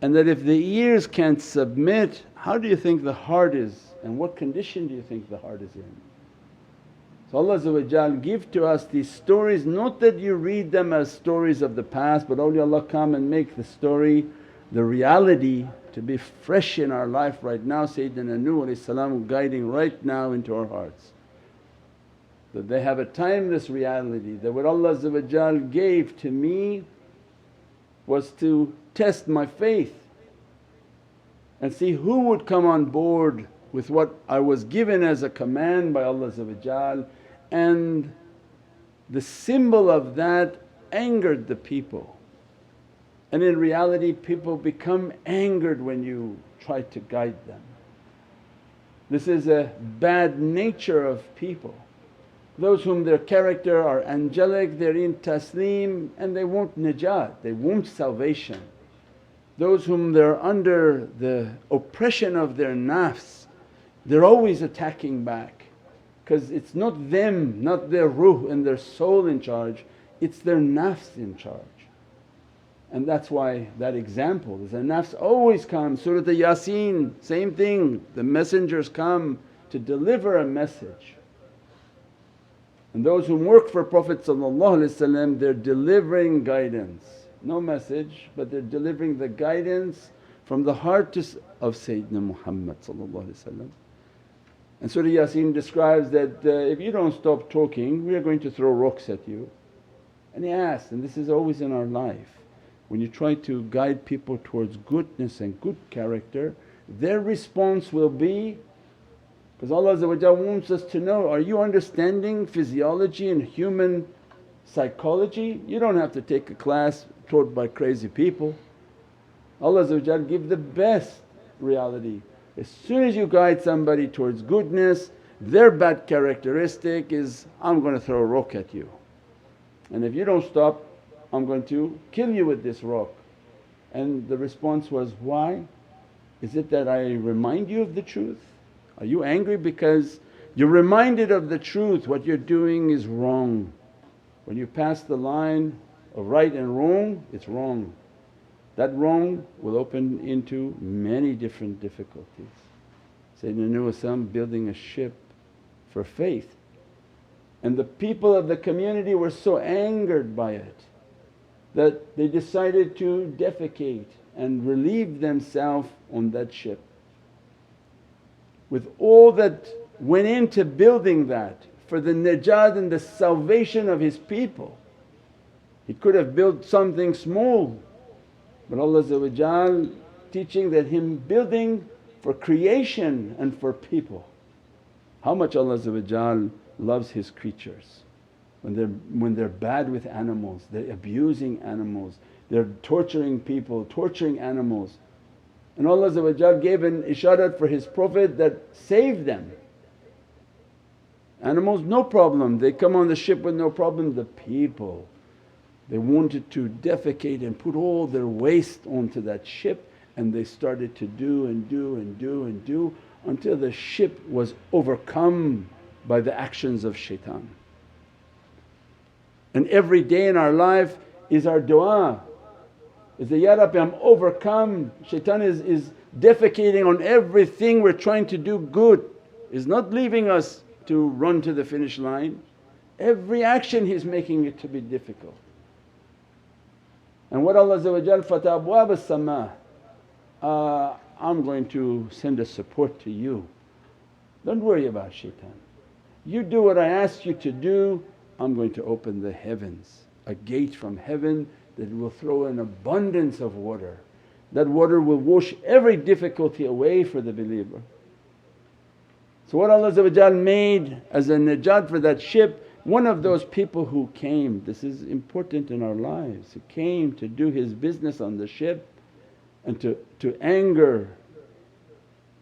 And that if the ears can't submit, how do you think the heart is, and what condition do you think the heart is in? So Allah give to us these stories, not that you read them as stories of the past, but awliyaullah come and make the story, the reality to be fresh in our life right now. Sayyidina Nuh guiding right now into our hearts. That they have a timeless reality, that what Allah gave to me was to test my faith and see who would come on board with what I was given as a command by Allah. And the symbol of that angered the people. And in reality people become angered when you try to guide them. This is a bad nature of people. Those whom their character are angelic, they're in taslim and they want najat, they want salvation. Those whom they're under the oppression of their nafs, they're always attacking back, because it's not them, not their ruh and their soul in charge, it's their nafs in charge. And that's why that example is the nafs always comes. Surah Yasin, same thing, the messengers come to deliver a message. And those who work for Prophet they're delivering guidance, no message but they're delivering the guidance from the heart of Sayyidina Muhammad. And Surah Yasin describes that, if you don't stop talking we are going to throw rocks at you. And he asked, and this is always in our life, when you try to guide people towards goodness and good character, their response will be, because Allah wants us to know, are you understanding physiology and human psychology? You don't have to take a class taught by crazy people. Allah give the best reality. As soon as you guide somebody towards goodness, their bad characteristic is, I'm going to throw a rock at you, and if you don't stop I'm going to kill you with this rock. And the response was, why? Is it that I remind you of the truth? Are you angry because you're reminded of the truth, what you're doing is wrong. When you pass the line of right and wrong, it's wrong. That wrong will open into many different difficulties. Sayyidina Nuh building a ship for faith, and the people of the community were so angered by it that they decided to defecate and relieve themselves on that ship. With all that went into building that for the najat and the salvation of his people, he could have built something small, but Allah teaching that him building for creation and for people. How much Allah loves His creatures. When they're bad with animals, they're abusing animals, they're torturing people, torturing animals. And Allah gave an isharat for His Prophet that save them. Animals no problem, they come on the ship with no problem. The people, they wanted to defecate and put all their waste onto that ship, and they started to do and do and do and do until the ship was overcome by the actions of shaitan. And every day in our life is our du'a, is that, Ya Rabbi, I'm overcome. Shaitan is defecating on everything we're trying to do good, is not leaving us to run to the finish line. Every action he's making it to be difficult. And what Allah Fata abwab as-sama, I'm going to send a support to you. Don't worry about shaitan. You do what I ask you to do, I'm going to open the heavens, a gate from heaven that will throw an abundance of water. That water will wash every difficulty away for the believer. So what Allah made as a najat for that ship, one of those people who came, this is important in our lives, who came to do his business on the ship and to anger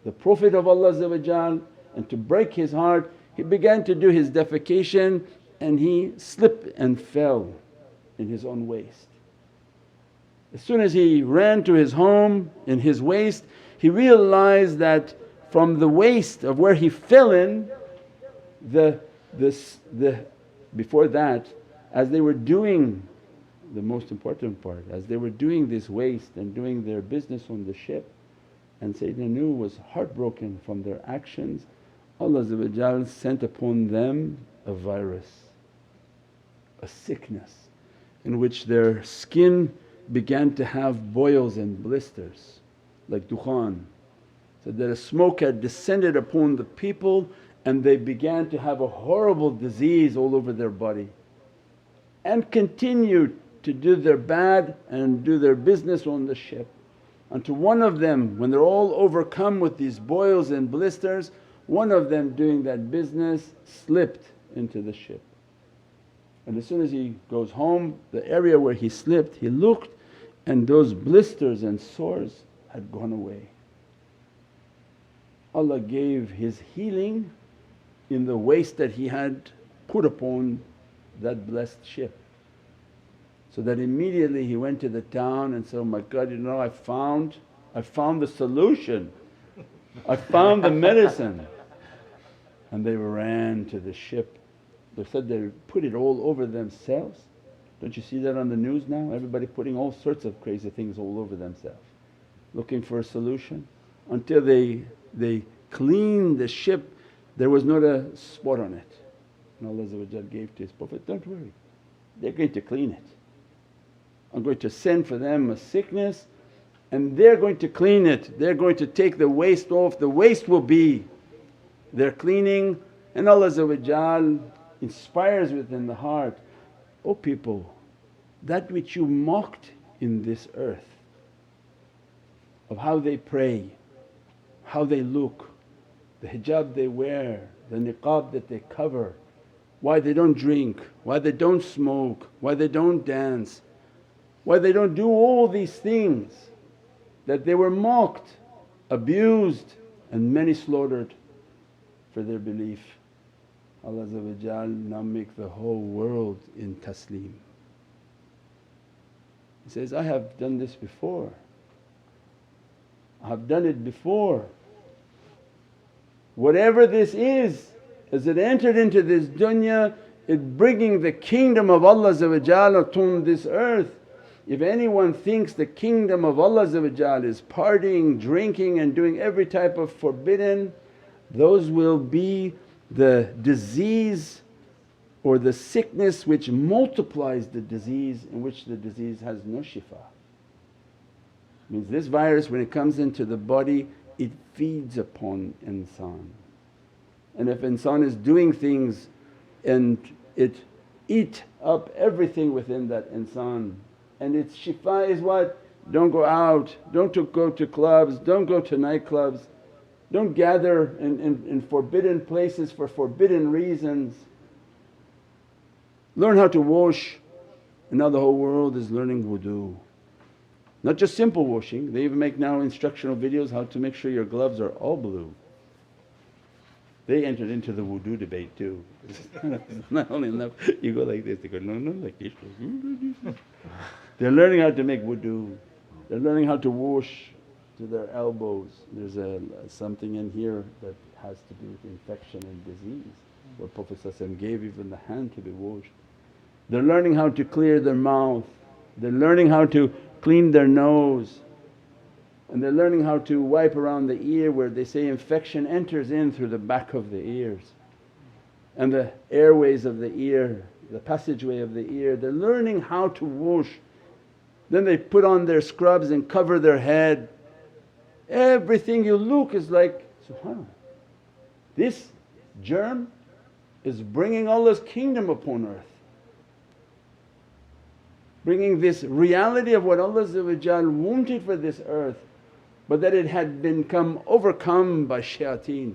the Prophet of Allah and to break his heart, he began to do his defecation, and he slipped and fell in his own waste. As soon as he ran to his home in his waste, he realized that from the waste of where he fell in, before that, as they were doing the most important part, as they were doing this waste and doing their business on the ship, and Sayyidina Nuh was heartbroken from their actions, Allah sent upon them a virus, a sickness in which their skin began to have boils and blisters like dukhan. So that a smoke had descended upon the people and they began to have a horrible disease all over their body and continued to do their bad and do their business on the ship, until one of them, when they're all overcome with these boils and blisters, one of them doing that business slipped into the ship. And as soon as he goes home, the area where he slipped, he looked and those blisters and sores had gone away. Allah gave his healing in the waste that he had put upon that blessed ship. So that immediately he went to the town and said, "Oh my God, I found the solution, I found the medicine." And they ran to the ship. They said they put it all over themselves. Don't you see that on the news now? Everybody putting all sorts of crazy things all over themselves, looking for a solution. Until they cleaned the ship, there was not a spot on it. And Allah gave to His Prophet, "Don't worry, they're going to clean it. I'm going to send for them a sickness and they're going to clean it, they're going to take the waste off, the waste will be their cleaning." And Allah inspires within the heart, "O people, that which you mocked in this earth of how they pray, how they look, the hijab they wear, the niqab that they cover, why they don't drink, why they don't smoke, why they don't dance, why they don't do all these things, that they were mocked, abused and many slaughtered for their belief." Allah now make the whole world in taslim. He says, "I have done this before, I have done it before. Whatever this is, as it entered into this dunya, it bringing the kingdom of Allah upon this earth. If anyone thinks the kingdom of Allah is partying, drinking and doing every type of forbidden, those will be the disease or the sickness which multiplies the disease, in which the disease has no shifa." Means this virus when it comes into the body, it feeds upon insan. And if insan is doing things and it eat up everything within that insan, and its shifa is what? Don't go out, don't go to clubs, don't go to nightclubs, don't gather in forbidden places for forbidden reasons. Learn how to wash, and now the whole world is learning wudu. Not just simple washing, they even make now instructional videos how to make sure your gloves are all blue. They entered into the wudu debate too. It's not only enough you go like this, they go, "No, like this." They're learning how to make wudu, they're learning how to wash to their elbows. There's something in here that has to do with infection and disease, where Prophet gave even the hand to be washed. They're learning how to clear their mouth, they're learning how to clean their nose, and they're learning how to wipe around the ear, where they say infection enters in through the back of the ears and the airways of the ear, the passageway of the ear. They're learning how to wash. Then they put on their scrubs and cover their head. Everything you look is like, subhanAllah, this germ is bringing Allah's kingdom upon earth, bringing this reality of what Allah wanted for this earth, but that it had become overcome by shayateen.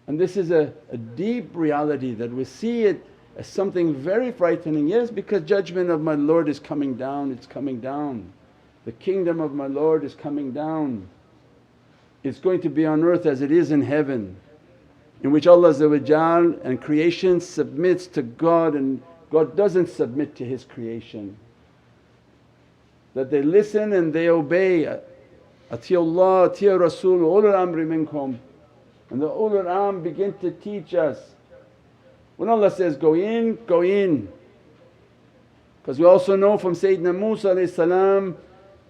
And this is a deep reality that we see it as something very frightening. Yes, because judgment of my Lord is coming down, it's coming down. The kingdom of my Lord is coming down. It's going to be on earth as it is in heaven. in which Allah and creation submits to God and God doesn't submit to His creation. That they listen and they obey, Atiyullah, Atiya Rasul, ulul amri minkum. And the ulul amr begin to teach us. When Allah says, go in, go in. Because we also know from Sayyidina Musa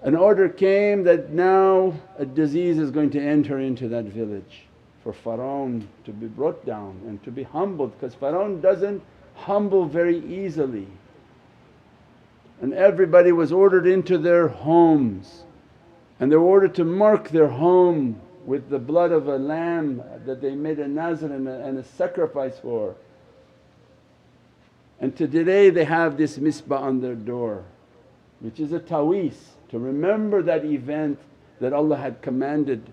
an order came that now a disease is going to enter into that village, for Pharaoh to be brought down and to be humbled, because Pharaoh doesn't humble very easily. And everybody was ordered into their homes and they were ordered to mark their home with the blood of a lamb that they made a nazr and a sacrifice for. And to today they have this misbah on their door, which is a ta'weez to remember that event that Allah had commanded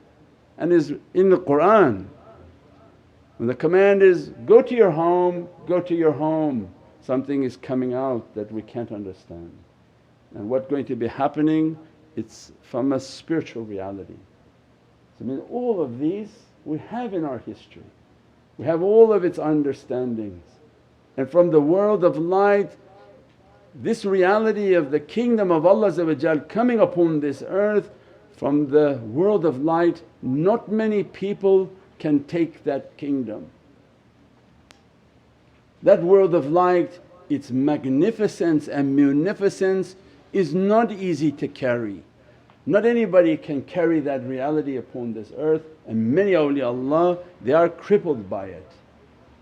and is in the Qur'an. When the command is, go to your home, go to your home, something is coming out that we can't understand. And what's going to be happening, it's from a spiritual reality. So I mean all of these we have in our history, we have all of its understandings. And from the world of light, this reality of the kingdom of Allah coming upon this earth, from the world of light not many people can take that kingdom. That world of light, its magnificence and munificence is not easy to carry. Not anybody can carry that reality upon this earth, and many awliyaullah they are crippled by it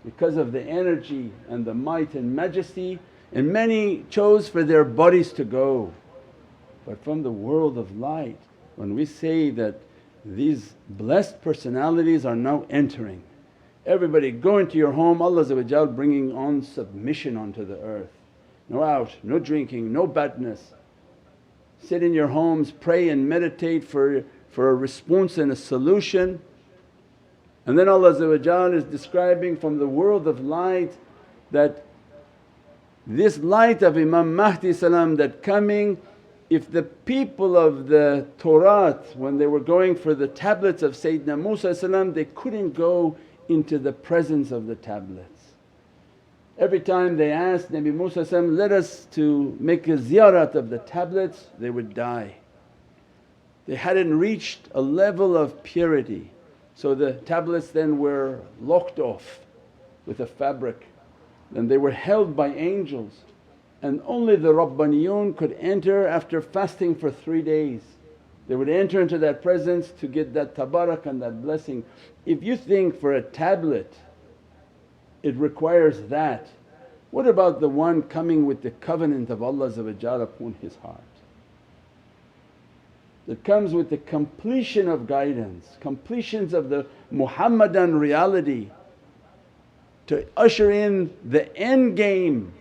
because of the energy and the might and majesty, and many chose for their bodies to go. But from the world of light, when we say that these blessed personalities are now entering, everybody go into your home, Allah bringing on submission onto the earth. No out, no drinking, no badness. Sit in your homes, pray and meditate for a response and a solution. And then Allah is describing from the world of light that this light of Imam Mahdi that coming, if the people of the Torah when they were going for the tablets of Sayyidina Musa they couldn't go into the presence of the tablets. Every time they asked Nabi Musa, let us to make a ziyarat of the tablets, they would die. They hadn't reached a level of purity. So the tablets then were locked off with a fabric, and they were held by angels, and only the Rabbaniyun could enter after fasting for 3 days. They would enter into that presence to get that tabarak and that blessing. If you think for a tablet it requires that, what about the one coming with the covenant of Allah upon his heart? That comes with the completion of guidance, completions of the Muhammadan reality to usher in the end game.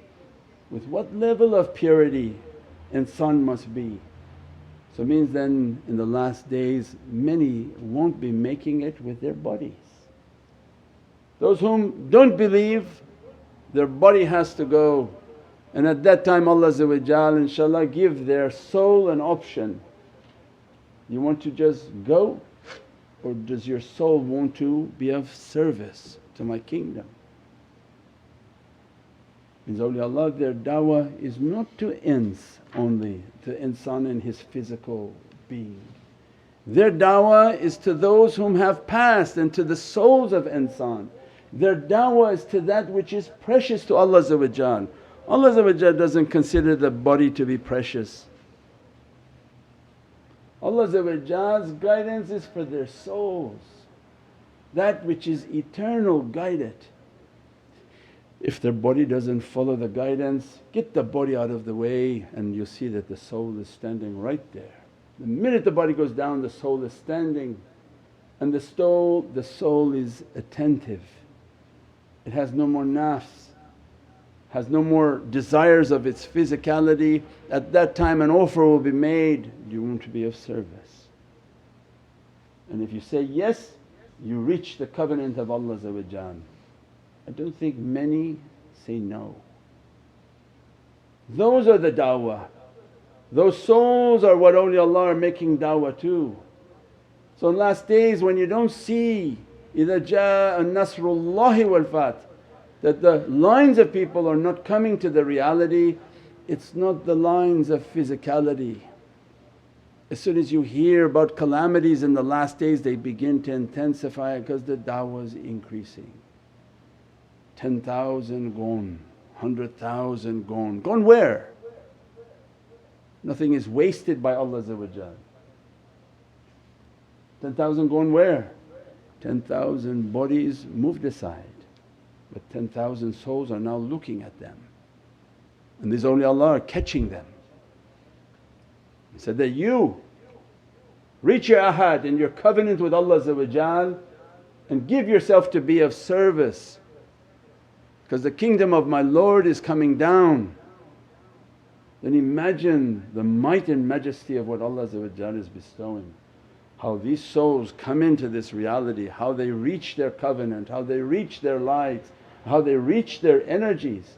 With what level of purity insan must be. So it means then in the last days many won't be making it with their bodies. Those whom don't believe, their body has to go, and at that time Allah inshaAllah give their soul an option. You want to just go, or does your soul want to be of service to my kingdom? Means awliyaullah their da'wah is not to ins only, to insan and his physical being. Their da'wah is to those whom have passed and to the souls of insan. Their da'wah is to that which is precious to Allah. Allah doesn't consider the body to be precious. Allah's guidance is for their souls, that which is eternal, guide it. If their body doesn't follow the guidance, get the body out of the way and you'll see that the soul is standing right there. The minute the body goes down, the soul is standing, and the soul is attentive. It has no more nafs, has no more desires of its physicality. At that time an offer will be made, do you want to be of service? And if you say yes, you reach the covenant of Allah. I don't think many say no. Those are the da'wah, those souls are what awliyaullah are making da'wah to. So in last days when you don't see إِذَا جَاءَ نَصْرُ اللَّهِ وَالْفَتْحُ. That the lines of people are not coming to the reality, it's not the lines of physicality. As soon as you hear about calamities in the last days, they begin to intensify because the da'wah is increasing. 10,000 gone, 100,000 gone. Gone where? Nothing is wasted by Allah. 10,000 gone where? 10,000 bodies moved aside, but 10,000 souls are now looking at them, and these awliya Allah are catching them. He said that you reach your ahad and your covenant with Allah and give yourself to be of service, because the kingdom of my Lord is coming down. Then imagine the might and majesty of what Allah is bestowing. How these souls come into this reality, how they reach their covenant, how they reach their light, how they reach their energies.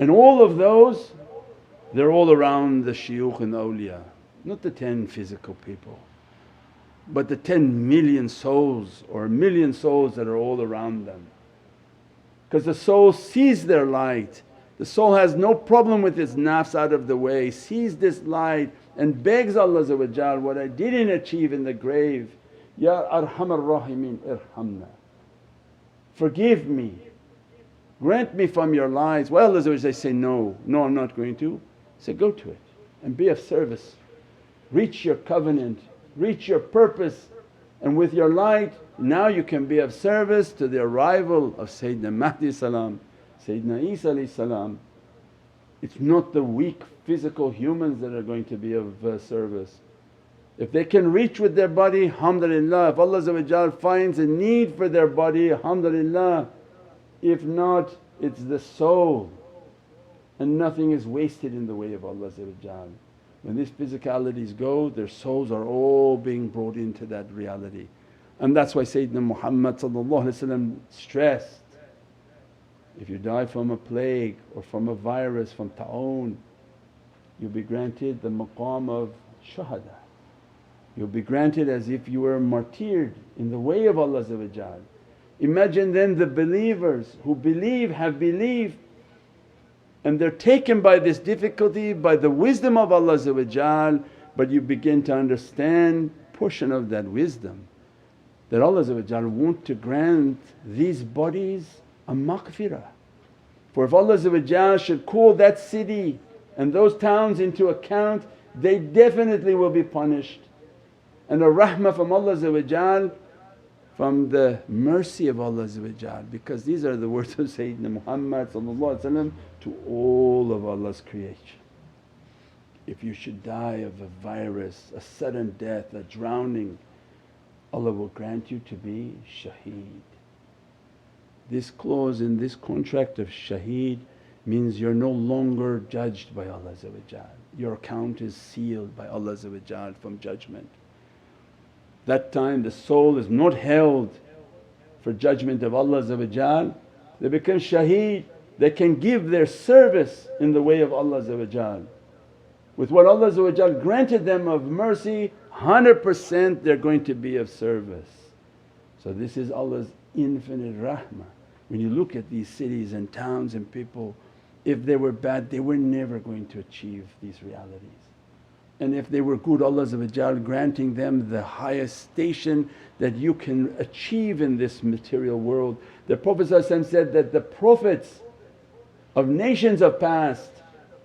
And all of those, they're all around the shuyukh and the awliya, not the 10 physical people, but the 10 million souls or 1,000,000 souls that are all around them. Because the soul sees their light, the soul has no problem with its nafs out of the way, sees this light and begs Allah, what I didn't achieve in the grave, Ya Arhamar Rahimin irhamna, forgive me, grant me from your lights. Well, Allah they say, no, I'm not going to. Say, go to it and be of service, reach your covenant, reach your purpose, and with your light now you can be of service to the arrival of Sayyidina Mahdi salam, Sayyidina Isa salam. It's not the weak physical humans that are going to be of service. If they can reach with their body, alhamdulillah. If Allah finds a need for their body, alhamdulillah. If not, it's the soul, and nothing is wasted in the way of Allah. When these physicalities go, their souls are all being brought into that reality. And that's why Sayyidina Muhammad stressed, if you die from a plague or from a virus, from ta'oon, you'll be granted the maqam of shuhada. You'll be granted as if you were martyred in the way of Allah. Imagine then the believers who believe, have believed, and they're taken by this difficulty by the wisdom of Allah, but you begin to understand portion of that wisdom, that Allah want to grant these bodies a maghfirah. For if Allah should call that city and those towns into account, they definitely will be punished. And a rahmah from Allah, from the mercy of Allah, because these are the words of Sayyidina Muhammad to all of Allah's creation. If you should die of a virus, a sudden death, a drowning, Allah will grant you to be shaheed. This clause in this contract of shaheed means you're no longer judged by Allah. Your account is sealed by Allah from judgment. That time the soul is not held for judgment of Allah. They become shaheed, they can give their service in the way of Allah. With what Allah granted them of mercy, 100% they're going to be of service. So this is Allah's infinite rahmah. When you look at these cities and towns and people, if they were bad they were never going to achieve these realities. And if they were good, Allah granting them the highest station that you can achieve in this material world. The Prophet said that the Prophets of nations of past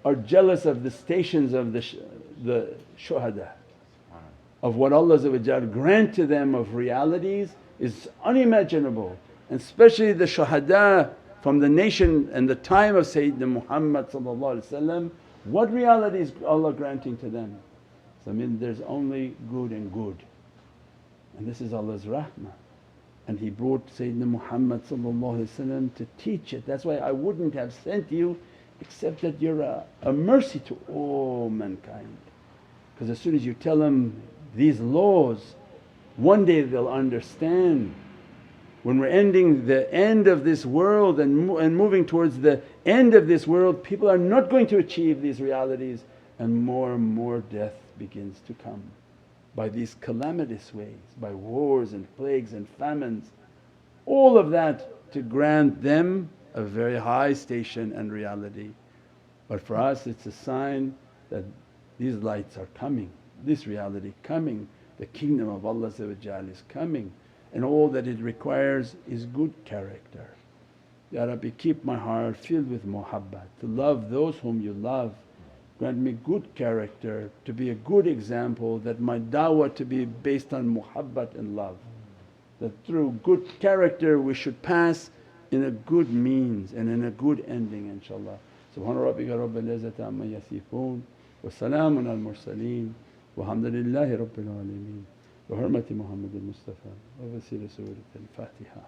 are jealous of the stations of the shuhada, of what Allah grant to them of realities is unimaginable. And especially the shuhada from the nation and the time of Sayyidina Muhammad, what realities Allah granting to them? So there's only good and good, and this is Allah's rahmah. And He brought Sayyidina Muhammad to teach it. That's why I wouldn't have sent you except that you're a mercy to all mankind. Because as soon as you tell them these laws, one day they'll understand. When we're ending the end of this world and moving towards the end of this world, people are not going to achieve these realities, and more death begins to come. by these calamitous ways, by wars and plagues and famines, all of that to grant them a very high station and reality. But for us it's a sign that these lights are coming, this reality coming, the kingdom of Allah is coming, and all that it requires is good character. Ya Rabbi, keep my heart filled with muhabbat, to love those whom you love. Grant me good character, to be a good example, that my da'wah to be based on muhabbat and love. That through good character we should pass in a good means and in a good ending, inshaAllah. Subhana rabbika rabbil izzati amma yasifoon wa salaamun al mursaleen walhamdulillahi rabbil alameen bi hurmati Muhammad al-Mustafa wa wasila Surat al-Fatiha.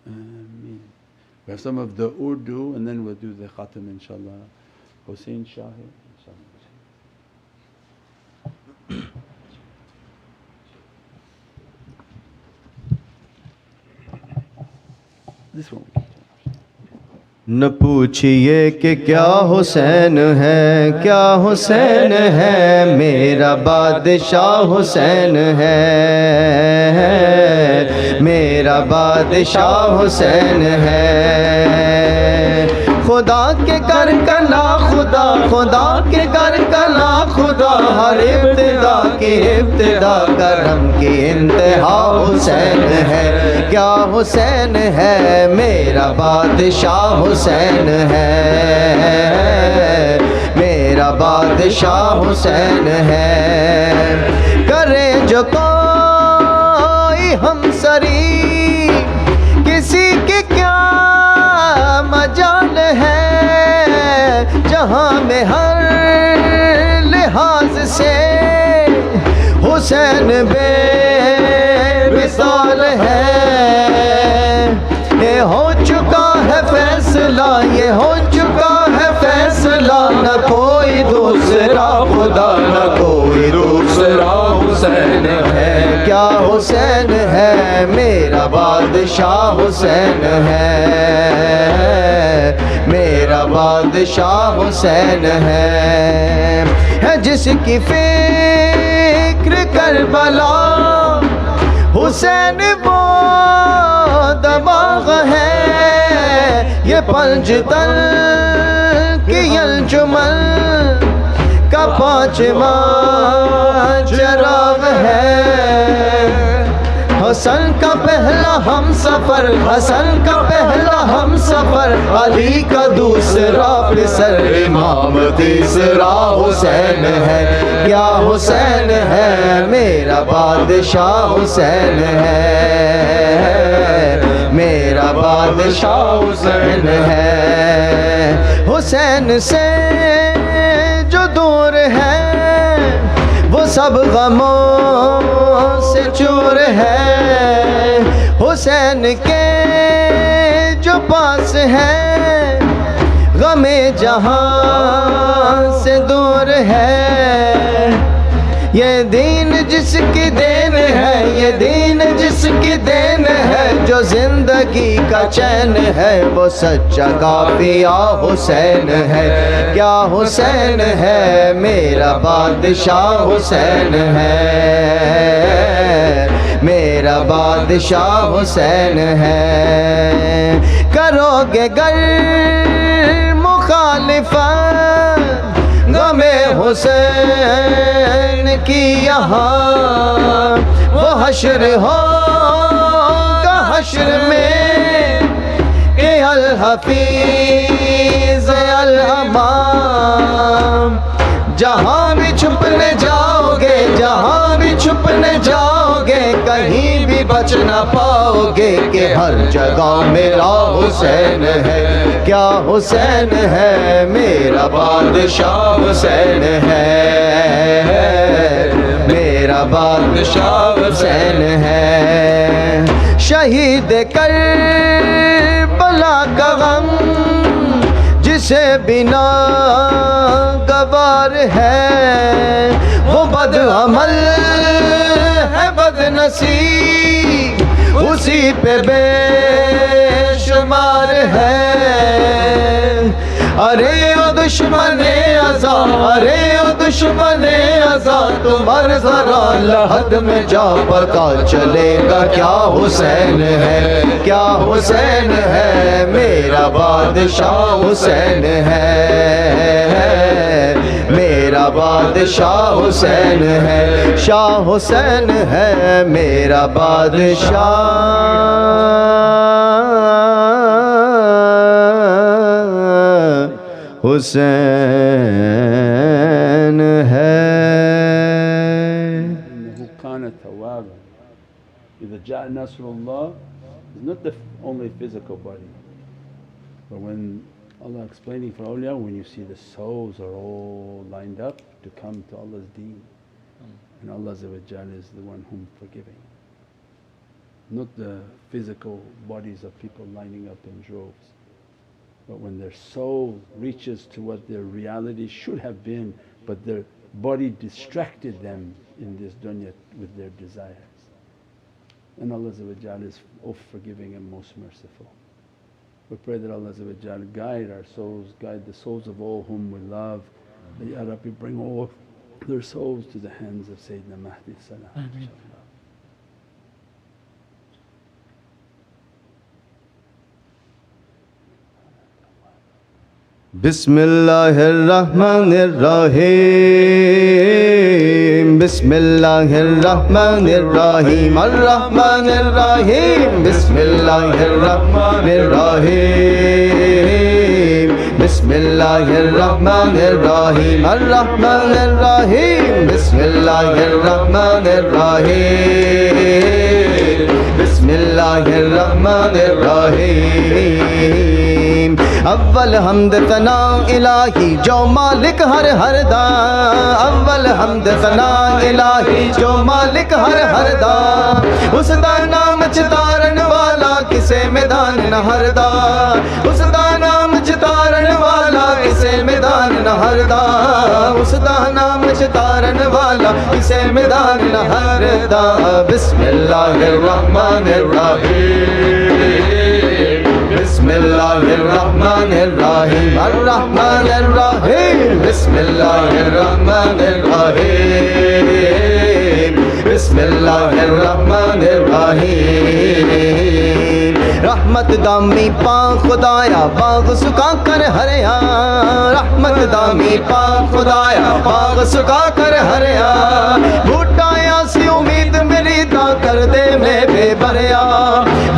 Ameen. We have some of the Urdu and then we'll do the khatam inshaAllah. Hussain Shahid inshaAllah. This one we can turn. न पूछिए कि क्या हुसैन है, क्या हुसैन है, मेरा बादशाह हुसैन है, मेरा बादशाह हुसैन है। खुदा के कर कला खुदा, खुदा के कर कला खुदा, हर इब्तिदा की इब्तिदा करम की इंतहा हुसैन है। क्या हुसैन है, मेरा बादशाह हुसैन है, मेरा बादशाह हुसैन है। करे जो कोई हमसरी, किसी के क्या मजाल है, जहाँ में हर लिहाज से हुसैन बेमिसाल है। ये हो चुका है फैसला, ये हो चुका है फैसला, न कोई दूसरा खुदा, न कोई दूसरा हुसैन है। क्या हुसैन है, मेरा बादशाह हुसैन है, मेरा बादशाह हुसैन है। जिसकी फिक्र करबला, हुसैन वो दमाग है। ये पंजतन की अंजुमन का पांचवा चिराग है। हसन का पहला हम सफ़र, हसन का पहला हम सफ़र, अली का दूसरा फिसर, इमाम तीसरा हुसैन है। क्या हुसैन है, मेरा बादशाह हुसैन है, मेरा बादशाह हुसैन है। हुसैन से जो दूर है वो सब गमों से चूर है। हुसैन के जो पास है गमे जहां से दूर है। ये दीन जिसकी देन है, ये दीन जिसकी देन है, जो जिंदगी का चैन है, वो सच्चा काफिया हुसैन है। क्या हुसैन है, मेरा बादशाह हुसैन है, मेरा बादशाह हुसैन है। करोगे गर मुखालिफत गमे हुसैन की यहाँ, वो हश्र होगा हश्र में के अल हफीज अल अमाम। जहाँ भी छुपने जाओगे, जहाँ भी छुपने जाओगे, कहीं भी बच न पाओगे, कि हर जगह मेरा हुसैन है। क्या हुसैन है, मेरा बादशाह हुसैन है, मेरा बादशाह हुसैन है। शहीद करबला का गम जिसे बिना गवार है, वो बदअमल है बदनसीब, उसी पे बेशुमार है। अरे ओ दुश्मने अज़ा, अरे ओ दुश्मने अज़ा, तू मर ज़रा लहद में जा, पता चलेगा क्या हुसैन है, क्या हुसैन है, मेरा बादशाह हुसैन है, मेरा बादशाह हुसैन है, शाह हुसैन है, मेरा बादशाह हुसैन है। إنه كان توابا. إذا جاء نصر الله is not the only physical body, but when Allah explaining for awliya, when you see the souls are all lined up to come to Allah's deen, and Allah is the one whom forgiving, not the physical bodies of people lining up in droves. But when their soul reaches to what their reality should have been, but their body distracted them in this dunya with their desires. And Allah is most forgiving and most merciful. We pray that Allah guide our souls, guide the souls of all whom we love, that Ya Rabbi bring all their souls to the hands of Sayyidina Mahdi salam. बिस्मिल्लाहिर्रहमानिर्रहीम, बिस्मिल्लाहिर्रहमानिर्रहीम, अर्रहमानिर्रहीम, बिस्मिल्लाहिर्रहमानिर्रहीम, बिस्मिल्लाहिर्रहमानिर्रहीम, अर्रहमानिर्रहीम, बिस्मिल्लाहिर्रहमानिर्रहीम, बिस्मिल्लाहिर्रहमानिर्रहीम। अव्वल हम्द सना इलाही जो मालिक हर हर दा, अव्वल हम्द सना इलाही जो मालिक हर हर दा, उस दा नाम चितारन वाला किसे मैदान न हरदा, उस दा नाम चितारन वाला किसे मैदान न हरदा, उस दा नाम चितारन वाला किसे मैदान न हरदा। बिस्मिल्लाहिर्रहमानिर्रहीम, बिस्मिल्लाहिर्रहमानिर्रहीम, अर्रहमानिर्रहीम, बिस्मिल्लाहिर्रहमानिर्रहीम, बिस्मिल्लाहिर्रहमानिर्रहीम। रहमत दामी पा खुदाया बाग सुखा कर हरया, रहमत दामी पा खुदाया बाग सुखा कर हरया, बूटाया सी उम्मीद मेरी दा कर दे मैं बेबरिया,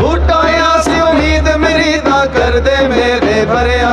बूटाया सी उम्मीद मेरी दा कर दे मेरे बरिया,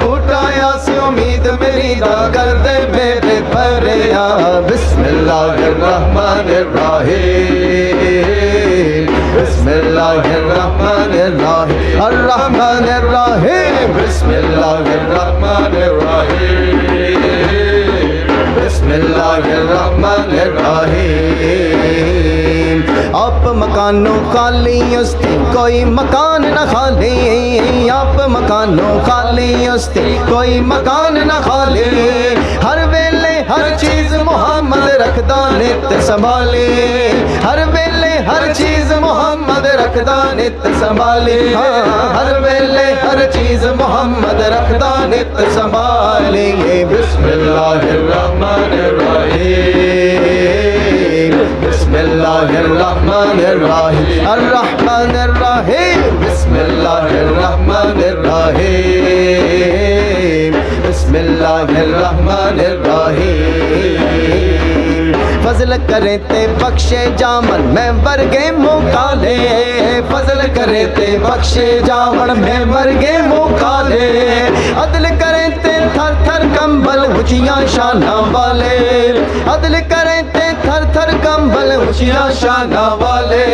बूटाया सी उम्मीद मेरी दा कर दे मेरे बरिया। बिस्मिल्लाहिर्रहमानिर्रहीम, बिस्मिल्लाहिर्रहमानिर्रहीम, अर्रहमानिर्रहीम, बिस्मिल्लाहिर्रहमानिर्रहीम, बिस्मिल्लाहिर्रहमानिर्रहीम। आप मकानों खाली उस्ती कोई मकान न खाली, आप मकानों खाली उस्ती कोई मकान न खाली, हर वेले हर चीज मोहम्मद रखदा नित संभाले, हर वेले हर चीज मोहम्मद रखदा नित संभाले, हर वेले हर चीज मोहम्मद रखदा नित संभाले। बिस्मिल्लाहिर्रहमानिर्रहीम, बिस्मिल्लाहिर्रहमानिर्रहीम, अर्रहमानिर्रहीम, बिस्मिल्लाहिर्रहमानिर्रहीम, बिस्मिल्लाहिर्रहमानिर्रहीम। फजल करे ते बख्शे जामन मैं वर्गे मुकाले, फजल करे ते बख्शे जामन मैं वर्गे मुकाले, अदल करे ते थर थर कंबल ऊंचियां शाना वाले, अदल करे ते थर थर कंबल ऊंचियां शाना वाले,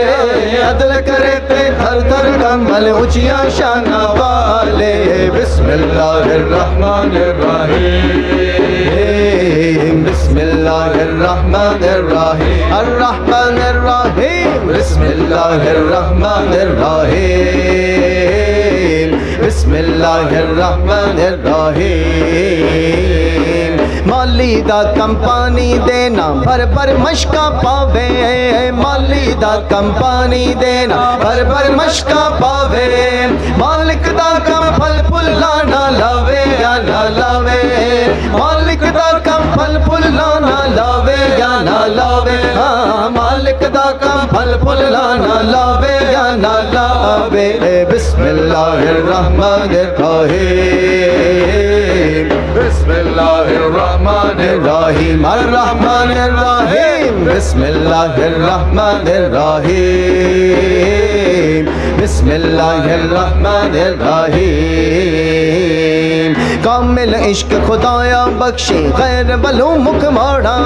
अदल करे ते थर थर कंबल ऊंचियां शाना वाले। बिस्मिल्लाहिर्रहमानिर्रहीम, बिस्मिल्लाहिर्रहमानिर्रहीम, अर्रहमानिर्रहीम, बिस्मिल्लाहिर्रहमानिर्रहीम, बिस्मिल्लाहिर्रहमानिर्रहीम। माली दा कंपानी देना भर भर मशका पावे, माली दा कंपानी देना भर भर मशका पावे, मालिक दा कम फल फुल्ला ना लावे या ना लावे, फल फुल लाना लावे या ना लावे हाँ मालिक दा काम फल फुल लाना लावे या ना लावे बिस्मिल्लाहिर्रहमानिर्रहीम बिस्मिल्लाहिर्रहमानिर्रहीम अर्रहमानिर्रहीम बिस्मिल्लाहिर्रहमानिर्रहीम बिस्मिल्लाहिर्रहमानिर्रहीम कामिल इश्क खुदाया बख्शी गैर बलू मुख मोड़ा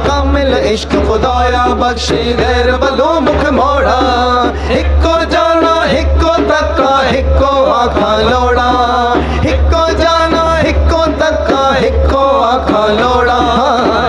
कामिल इश्क खुदाया बख्शी गैर बलू मुख मोड़ा हिक्को जाना हिक्को तक्का हिक्को आखा लोड़ा हिक्को जाना हिक्को तक्का हिक्को आखा लोड़ा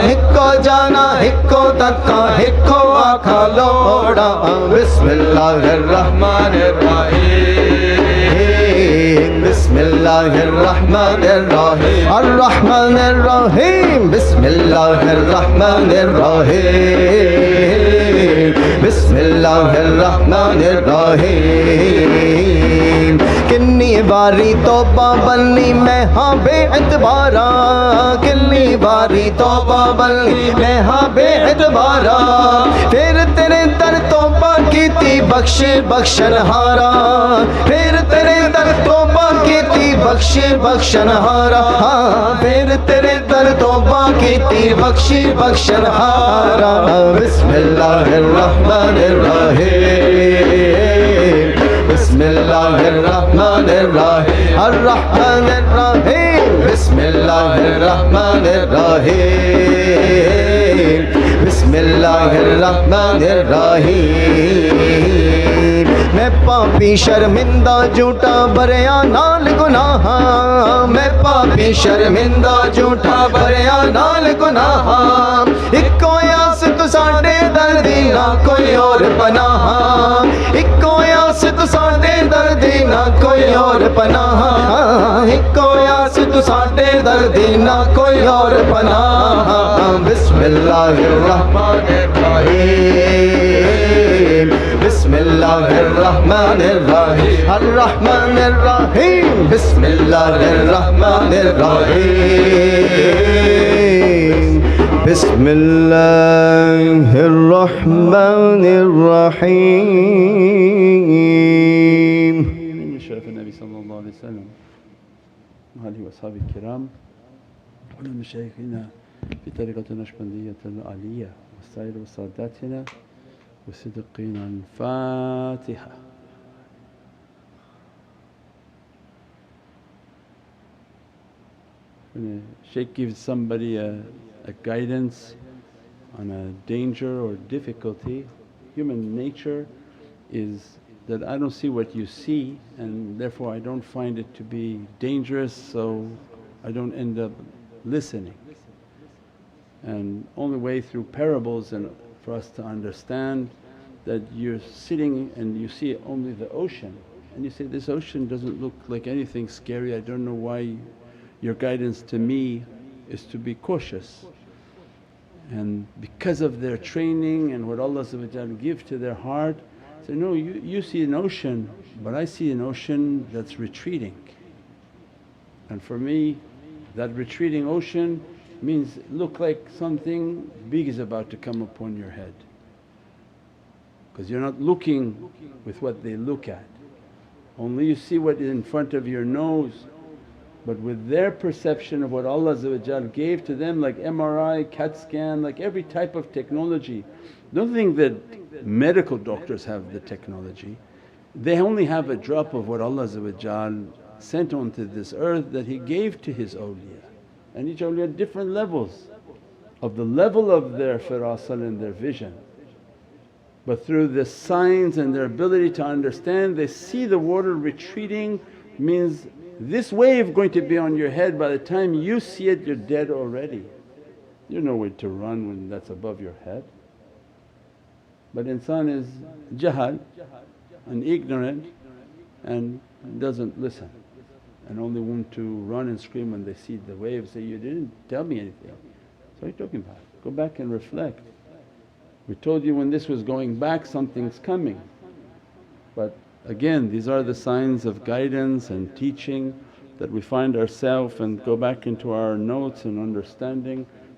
हिक्को जाना हिक्को तक्का हिक्को आखा लोड़ा बिस्मिल्लाहिर्रहमानिर्रहीम बिस्मिल्लाहिर्रहमानिर्रहीम अर्रहमानिर्रहीम बिस्मिल्लाहिर्रहमानिर्रहीम बिस्मिल्लाहिर्रहमानिर्रहीम किन्नी बारी तौबा बल्ली मैं हाँ बेअतबारा किन्नी बारी तौबा बल्ली मैं हाँ बेअतबारा फिर तेरे दर तौबा कीती बख्शे बख्शन हारा फिर तेरे दर तौबा कीती बख्शे बख्शन हारा हाँ फिर तेरे दर तौबा कीती बख्शे बख्शन हारा बिस्मिल्लाहिर्रहमानिर्रहीम बिस्मिल्लाहिर्रहमानिर्रहीम अर्रहमानिर्रहीम बिस्मिल्लाहिर्रहमानिर्रहीम बिस्मिल्लाहिर्रहमानिर्रहीम मैं पापी शर्मिंदा झूठा बरया नाल गुनाह मैं पापी शर्मिंदा झूठा बरया नाल गुनाह इक्को आस तू साडे दर्दी ना कोई और पनाह इक्को आस तू साडे दर्दी ना कोई और पनाह इक्को आस तू साडे दर्दी ना कोई और पनाह बिस्मिल्लाहिर्रहमानिर्रहीम बिस्मिल्लाहिर्रहमानिर्रहीम अर्रहमानिर्रहीम बिस्मिल्लाहिर्रहमानिर्रहीम बिस्मिल्लाहिर्रहमानिर्रहीम शरफ नबी सल्लल्लाहु अलैहि वसल्लम आलिहि व अस्हाबी किराम व मशाइखिना في طريقة النقشبندية العالية والسائر وساداتنا وصدقين الفاتحة. When a shaykh gives somebody a guidance on a danger or difficulty, human nature is that I don't see what you see and therefore I don't find it to be dangerous, so I don't end up listening. And only way through parables and for us to understand that you're sitting and you see only the ocean and you say, this ocean doesn't look like anything scary, I don't know why your guidance to me is to be cautious. And because of their training and what Allah give to their heart, say, no, you see an ocean but I see an ocean that's retreating. And for me that retreating ocean means look like something big is about to come upon your head, because you're not looking with what they look at, only you see what is in front of your nose. But with their perception of what Allah gave to them, like MRI, CAT scan, like every type of technology, don't think that medical doctors have the technology, they only have a drop of what Allah sent onto this earth that He gave to His awliya. And each awliya at different levels of the level of their firasat and their vision. But through the signs and their ability to understand, they see the water retreating means this wave going to be on your head, by the time you see it you're dead already. There's no way to run when that's above your head. But insan is jahal and ignorant and doesn't listen and only want to run and scream when they see the wave, say, you didn't tell me anything. So what are you talking about? Go back and reflect. We told you when this was going back something's coming. But again, these are the signs of guidance and teaching that we find ourselves and go back into our notes and understanding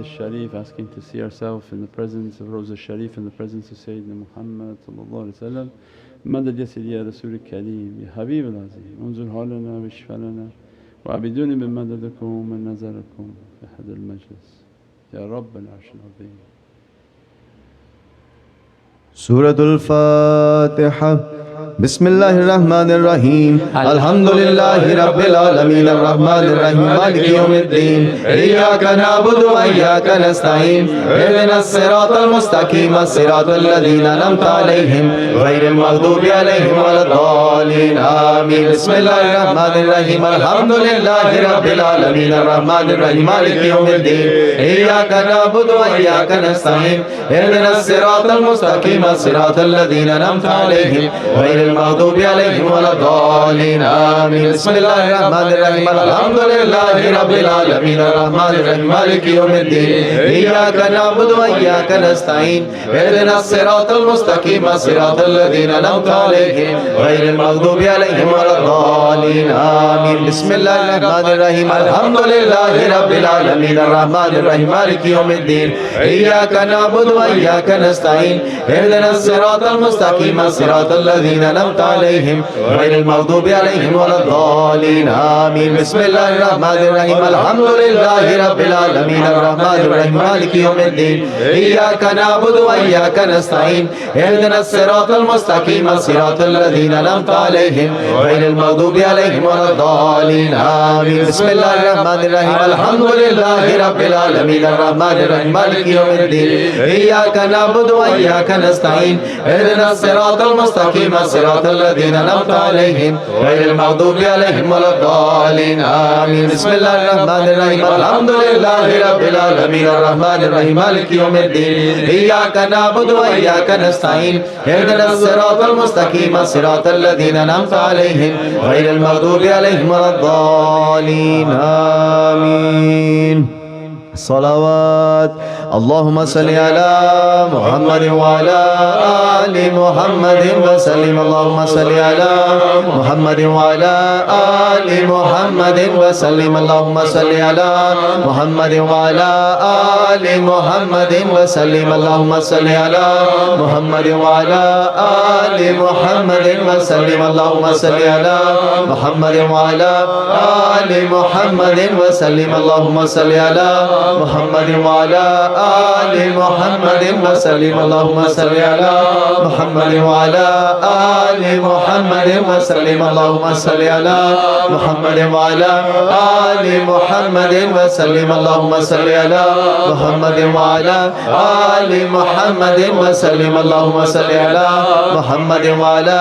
al-Sharif, asking to see ourselves in the presence of Rawza Sharif, in the presence of Sayyidina Muhammad sallallahu alaihi wasallam. Madad ya Sayyidi ya Rasul al-Kareem ya Habib al-Azim, unzur halana wa ishfa lana wa abiduni bi madadakum wa nazarakum fi hadha al-majlis ya Rabb al-Arsh al-Azim. Suratul Fatiha. بسم الله الرحمن الرحيم الحمد لله رب العالمين الرحمن الرحيم مالك يوم الدين إياك نعبد وإياك نستعين اهدنا الصراط المستقيم صراط الذين أنعمت عليهم غير المغضوب عليهم ولا الضالين آمين. بسم الله الرحمن الرحيم الحمد لله رب العالمين الرحمن الرحيم مالك يوم الدين إياك نعبد وإياك نستعين اهدنا الصراط المستقيم صراط الذين أنعمت عليهم غير المغضوب عليهم ولا الضالين آمين. بسم الله الرحمن الرحيم الحمد لله رب العالمين الرحمن الرحيم مالك يوم الدين إياك نعبد وإياك نستعين اهدنا الصراط المستقيم صراط الذين أنعمت عليهم غير المغضوب عليهم ولا الضالين آمين. بسم الله الرحمن الرحيم الحمد لله رب العالمين الرحمن الرحيم مالك يوم الدين إياك نعبد وإياك نستعين اهدنا الصراط المستقيم صراط الذين أنعمت عليهم غير المغضوب عليهم ولا الضالين آمين. بسم الله الرحمن الرحيم الحمد لله رب العالمين الرحمن الرحيم مالك يوم الدين إياك نعبد وإياك نستعين اهدنا الصراط المستقيم صراط الذين أنعمت عليهم غير المغضوب عليهم ولا الضالين آمين. بسم الله الرحمن الرحيم الحمد لله رب العالمين الرحمن الرحيم مالك يوم الدين إياك نعبد وإياك نستعين اهدنا الصراط المستقيم صراط الذين أنعمت عليهم غير المغضوب عليهم ولا الضالين آمين. بسم الله الرحمن الرحيم الحمد لله رب العالمين الرحمن الرحيم مالك يوم الدين إياك نعبد وإياك نستعين اهدنا الصراط المستقيم صراط الذين أنعمت عليهم غير المغضوب عليهم ولا الضالين آمين. صلوات اللهم صل على محمد وعلى آل محمد وسلم. اللهم صل على محمد وعلى آل محمد وسلم. اللهم صل على محمد وعلى آل محمد وسلم. اللهم صل على محمد وعلى آل محمد وسلم. اللهم صل على محمد وعلى آل محمد وسلم. اللهم صل على محمد وعلى آل محمد وسلم. اللهم صل على محمد وعلى آل محمد وسلم. اللهم صل على محمد وعلى آل محمد وسلم. اللهم صل على محمد وعلى آل محمد وسلم. اللهم صل على محمد وعلى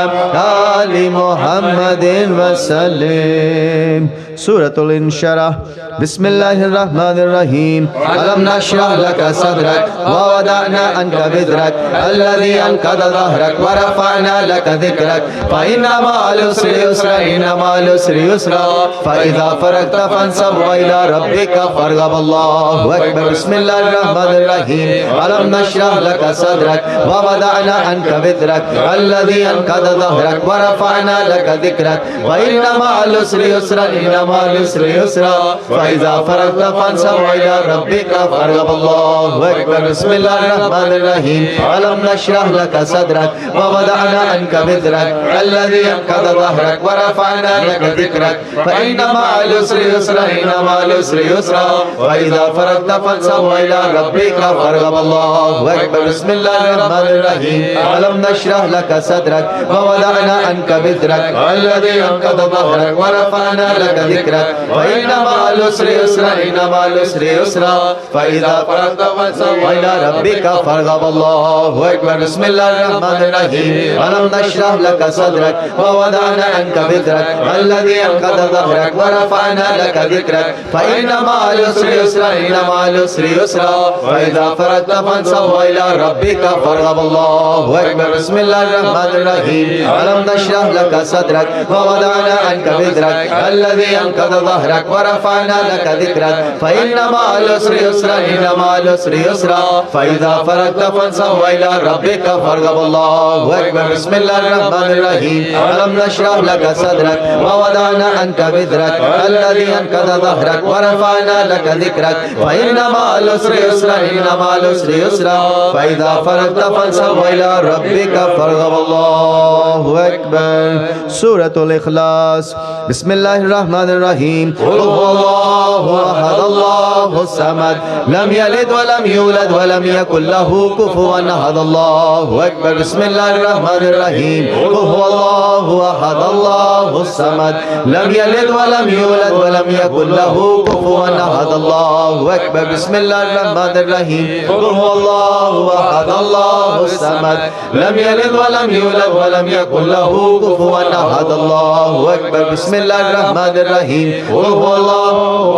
آل محمد وسلم. سورة الانشراح. بسم الله الرحمن الرحيم ألم نشرح لك صدرك ووضعنا عنك وزرك الذي أنقض ظهرك ورفعنا لك ذكرك فإن مع العسر يسرا إن مع العسر يسرا فإذا فرغت فانصب وإلى ربك فارغب. الله أكبر. بسم الله الرحمن الرحيم ألم نشرح لك صدرك ووضعنا عنك وزرك الذي أنقض ظهرك ورفعنا لك ذكرك فإن مع العسر يسرا إن مع العسر يسرا فإذا فرغت فانصب وإلى ربك فارغب. الله أكبر. بسم الله الرحمن الرحيم ألم نشرح لك صدرك ووضعنا عنك وزرك الذي أنقض ظهرك ورفعنا لك ذكرك فإن مع العسر يسرا إن مع العسر يسرا فإذا فرغت فانصب وإلى ربك فارغب. الله أكبر. بسم الله الرحمن الرحيم ألم نشرح لك صدرك ووضعنا عنك وزرك الذي أنقض ظهرك ورفعنا لك ذكرك فإن مع العسر يسرا إن مع العسر يسرا فإذا فرغت فانصب وإلى ربك فارغب. الله أكبر. بسم الله الرحمن الرحيم ألم نشرح لك صدرك ووضعنا عنك وزرك الذي أنقض ظهرك ورفعنا لك ذكرك فإن مع العسر يسرا إن مع العسر يسرا فإذا فرغت فانصب وإلى ربك فارغب. الله أكبر. بسم الله الرحمن الرحيم ألم نشرح لك صدرك ووضعنا عنك وزرك الذي أنقض ظهرك ورفعنا لك ذكرك فإن مع العسر يسرا إن مع العسر العسر يسرا فإذا فرغت فانصب وإلى ربك فارغب. الله أكبر. بسم الله الرحمن الرحيم. ألم نشرح لك صدرك ووضعنا عنك وزرك الذي أنقض ظهرك ورفعنا لك ذكرك فإن مع العسر يسرا إن مع العسر يسرا فإذا فرغت فانصب وإلى ربك فارغب. الله أكبر. سورة الإخلاص. بسم الله الرحمن الرحيم. قل هو الله أحد الله الصمد لم يلد ولم يولد ولم يكن له كفوا أحد. الله أكبر. بسم الله الرحمن الرحيم. قل هو الله أحد الله الصمد لم يلد ولم يولد ولم يكن له كفوا أحد. الله أكبر. بسم الله الرحمن الرحيم. قل هو الله أحد الله الصمد لم يلد ولم يولد ولم يكن له كفوا أحد. الله أكبر. بسم الله الرحمن الرحيم. قل هو الله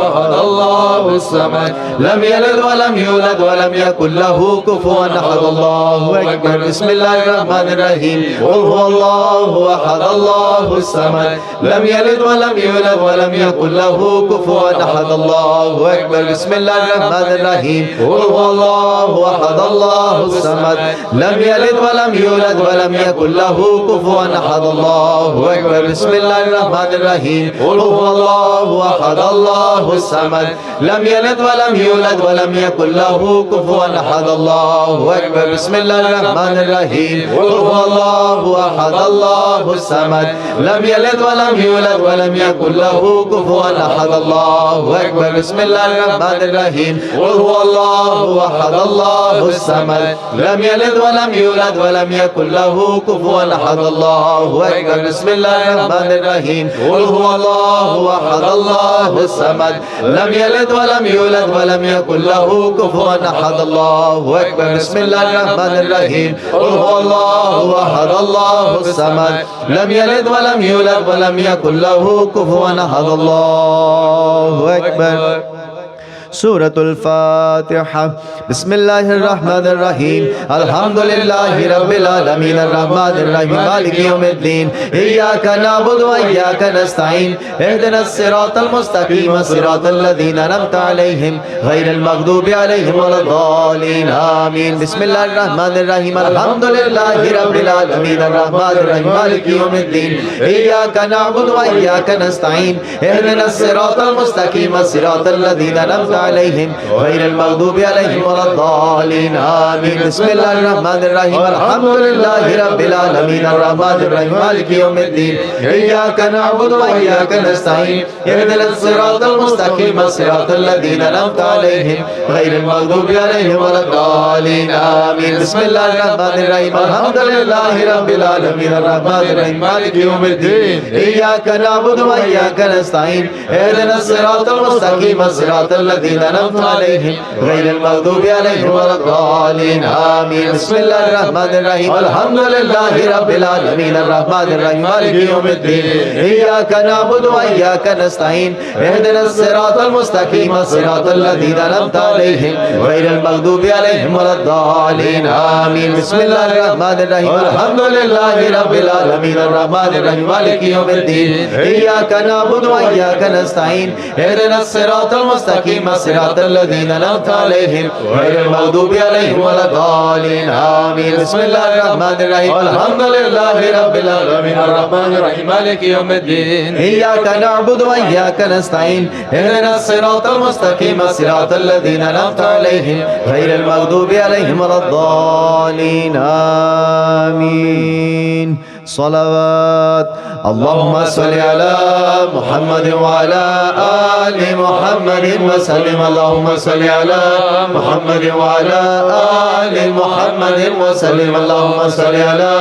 أحد الله الصمد لم يلد ولم يولد ولم يكن له كفوا أحد. الله أكبر. بسم الله الرحمن الرحيم. قل هو الله أحد الله الصمد لم يلد ولم يولد ولم يكن له كفوا أحد. الله أكبر. بسم الله الرحمن الرحيم. قل هو الله أحد الله الصمد لم يلد ولم يولد ولم يكن له كفوا أحد. الله أكبر. بسم الله الرحمن الرحيم. قل هو الله أحد الله الصمد لم يلد ولم يولد ولم يكن له كفوا أحد. الله أكبر. بسم الله الرحمن الرحيم. قل هو الله أحد الله الصمد لم يلد ولم يولد ولم يكن له كفوا أحد. الله أكبر. بسم الله الرحمن الرحيم. قل هو الله أحد الله الصمد لم يلد ولم يولد ولم يكن له كفوا أحد. الله أكبر. بسم الله الرحمن الرحيم. قل هو الله أحد الله الصمد لم يلد ولم يولد ولم يكن له كفوا أحد. الله أكبر. بسم الله الرحمن الرحيم. قل هو الله أحد الله الصمد لم يلد ولم يولد ولم يكن له كفوا أحد. الله أكبر. سورة الفاتحة. بسم الله الرحمن الرحيم. الحمد لله رب العالمين الرحمن الرحيم مالك يوم الدين إياك نعبد وإياك نستعين اهدنا الصراط المستقيم صراط الذين أنعمت عليهم غير المغضوب عليهم ولا الضالين آمين. بسم الله الرحمن الرحيم. الحمد لله رب العالمين الرحمن الرحيم مالك يوم الدين إياك نعبد وإياك نستعين اهدنا الصراط المستقيم صراط الذين أنعمت عليهم غير المغضوب عليهم ولا الضالين آمين. بسم الله الرحمن الرحيم. الحمد لله رب العالمين الرحمن الرحيم مالك يوم الدين إياك نعبد وإياك نستعين اهدنا الصراط المستقيم صراط الذين أنعمت عليهم غير المغضوب عليهم ولا الضالين آمين. بسم الله الرحمن الرحيم. الحمد لله رب العالمين الرحمن الرحيم مالك يوم الدين إياك نعبد وإياك نستعين اهدنا الصراط المستقيم صراط الذين أنعمت عليهم غير المغضوب عليهم ولا الضالين آمين. بسم الله الرحمن الرحيم. الحمد لله رب العالمين الرحمن الرحيم مالك يوم الدين إياك نعبد وإياك نستعين اهدنا الصراط المستقيم صراط الذين أنعمت عليهم غير المغضوب عليهم ولا الضالين آمين. بسم الله الرحمن الرحيم. الحمد لله رب العالمين الرحمن الرحيم مالك يوم الدين إياك نعبد وإياك نستعين اهدنا الصراط المستقيم صراط الذين أنعمت عليهم غير المغضوب عليهم ولا الضالين آمين. بسم الله الرحمن الرحيم. الحمد لله رب العالمين الرحمن الرحيم مالك يوم الدين إياك نعبد وإياك نستعين اهدنا الصراط المستقيم صراط الذين أنعمت عليهم غير المغضوب عليهم ولا الضالين آمين. صلوات. اللهم صل على محمد وعلى آل محمد وسلم. اللهم صل على محمد وعلى آل محمد وسلم. اللهم صل على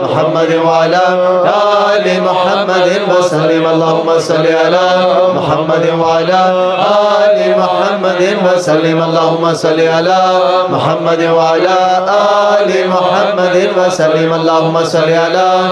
محمد وعلى آل محمد وسلم. اللهم صل على محمد وعلى آل محمد وسلم. اللهم صل على محمد وعلى آل محمد وسلم. اللهم صل على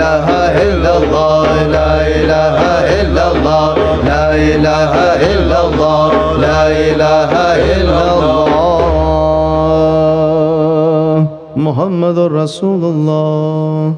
إله إلا الله لا إله إلا الله لا إله إلا الله لا إله إلا الله محمد رسول الله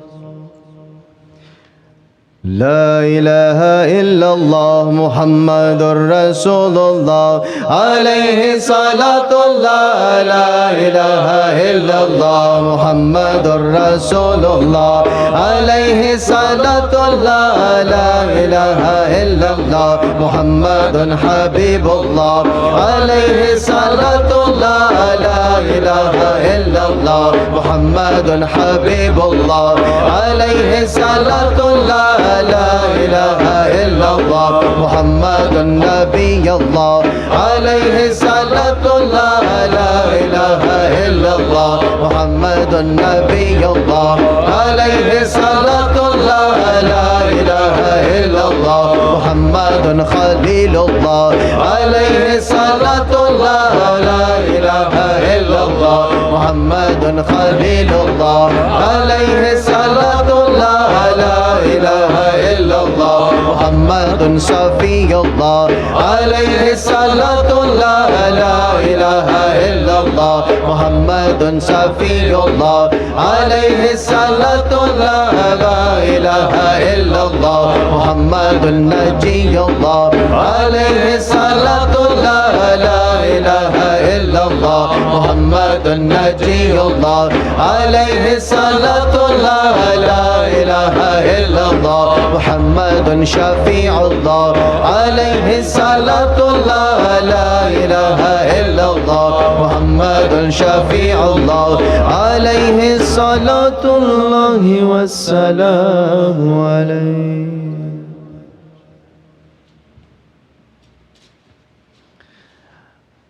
لا إله إلا الله محمد رسول الله عليه صلاة الله لا إله إلا الله محمد رسول الله عليه صلاة الله لا إله إلا الله محمد حبيب الله عليه صلاة الله لا إله إلا الله محمد حبيب الله عليه صلاة الله لا إله إلا الله محمد نبي الله عليه صلاة الله لا إله إلا الله محمد نبي الله عليه صلاة الله لا إله إلا الله محمد خليل الله عليه صلاة الله لا إله إلا الله محمد خليل الله عليه صلاة الله لا إله إلا الله محمد صفي الله عليه صلاة الله لا إله إلا الله محمد صفي الله عليه صلاة الله لا إله إلا الله محمد نجي الله عليه صلاة الله لا إله إلا الله محمد نجي الله عليه صلاة الله لا إله إلا الله محمد شفيع الله عليه صلاة الله لا إله إلا الله محمد شفيع الله عليه صلاة الله والسلام عليه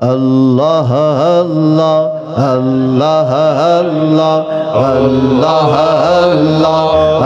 الله الله الله الله الله الله الله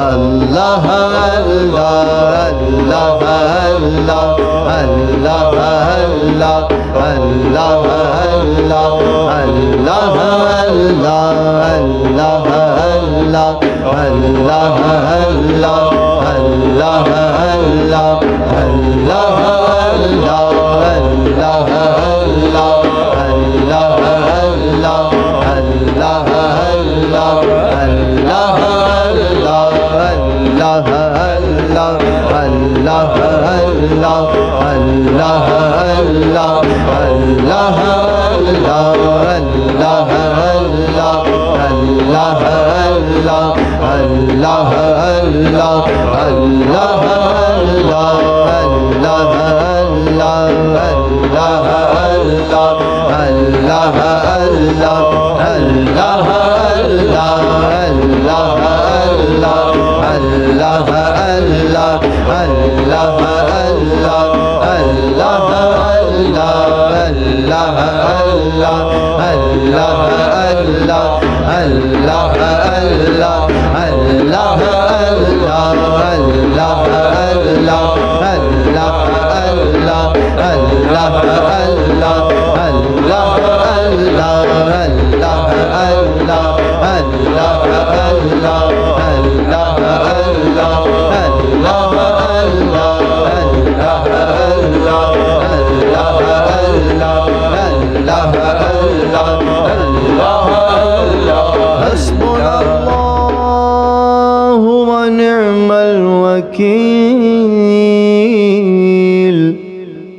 حسبنا الله ونعم الوكيل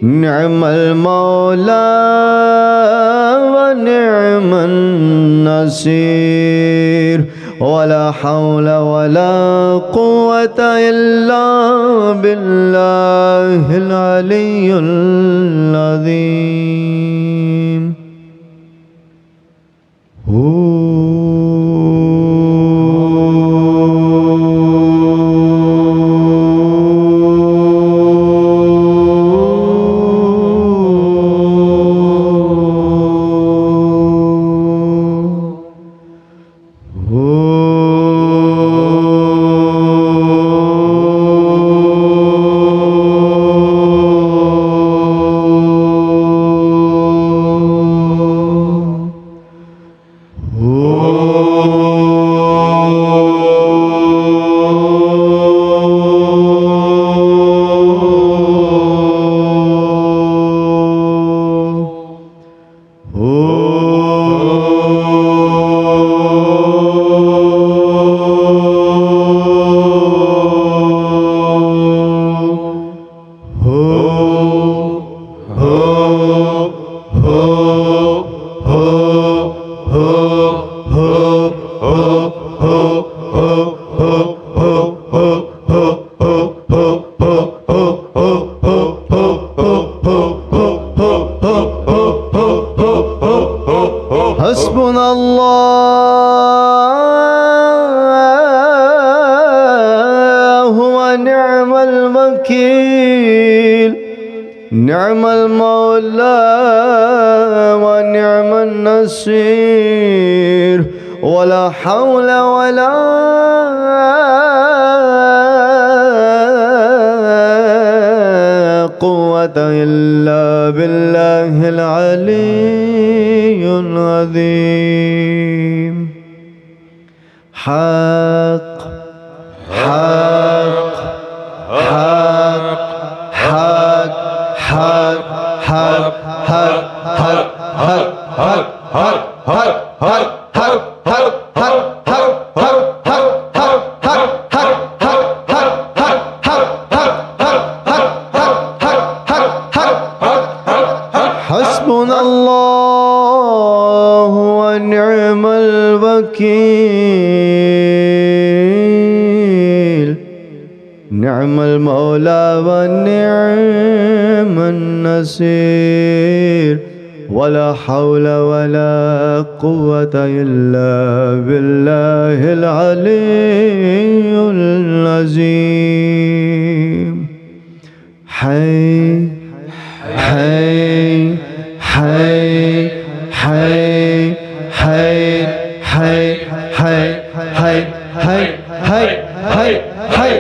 نعم المولى ونعم النصير ولا حول ولا قوة إلا بالله العلي العظيم نعم المولى ونعم النصير ولا حول ولا قوة إلا بالله العلي العظيم. حق حق حق حق حق حق حق حق حق حسبنا الله ونعم الوكيل نعم المولى ونعم النصير ولا حول ولا قوة إلا بالله العلي العظيم. حي حي حي حي حي حي حي حي حي حي حي حي حي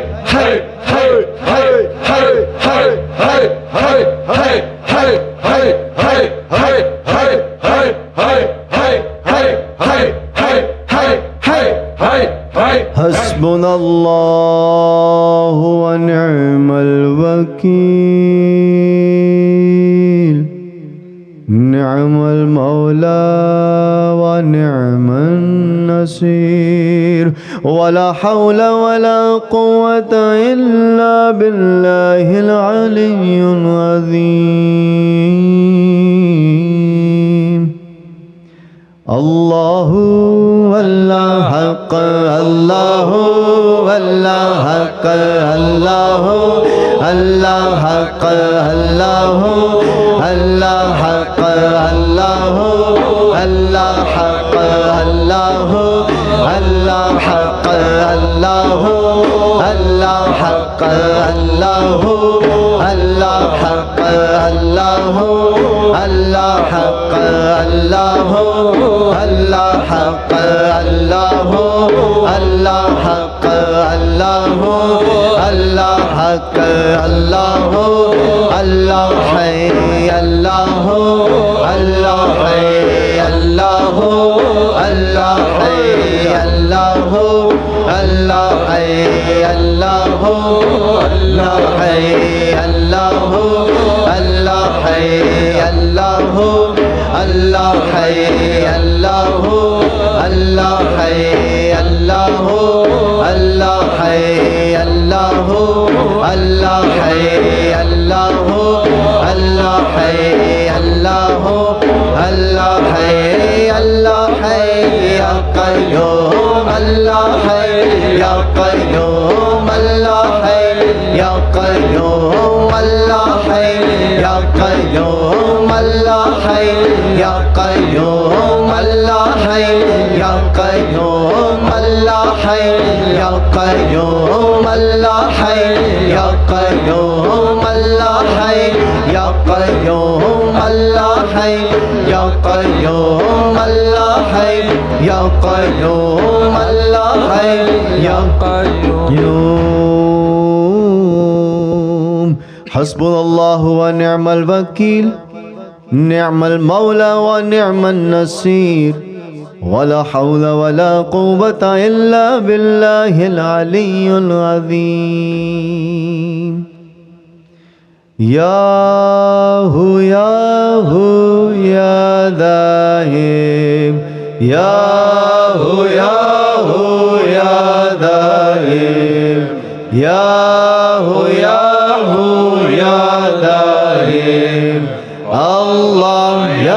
حسبنا الله ونعم الوكيل نعم المولى ونعم النصير ولا حول ولا قوة إلا بالله العلي العظيم. الله الله حق الله الله حق الله الله حق الله الله حق الله الله حق الله الله حق الله الله حق الله الله حق الله الله حق الله الله حق الله الله حق الله الله حق الله الله حي الله الله حي الله الله حي الله الله حي الله الله حي الله الله حي الله الله حي الله الله حي الله الله حي الله الله حي الله الله حي الله الله حي الله حي يا قيوم الله حي يا قيوم الله حي يا قيوم الله حي يا قيوم الله حي يا قيوم الله حي يا قيوم الله حي يا قيوم الله حي يا قيوم الله حي يا قيوم الله حي يا قيوم الله حي يا قيوم الله حي يا قيوم. حسبنا الله ونعم الوكيل نعم المولى ونعم النصير ولا حول ولا قوة إلا بالله العلي العظيم. يا هو يا هو يا دائم يا هو يا هو يا دائم يا هو يا هو يا دائم الله يا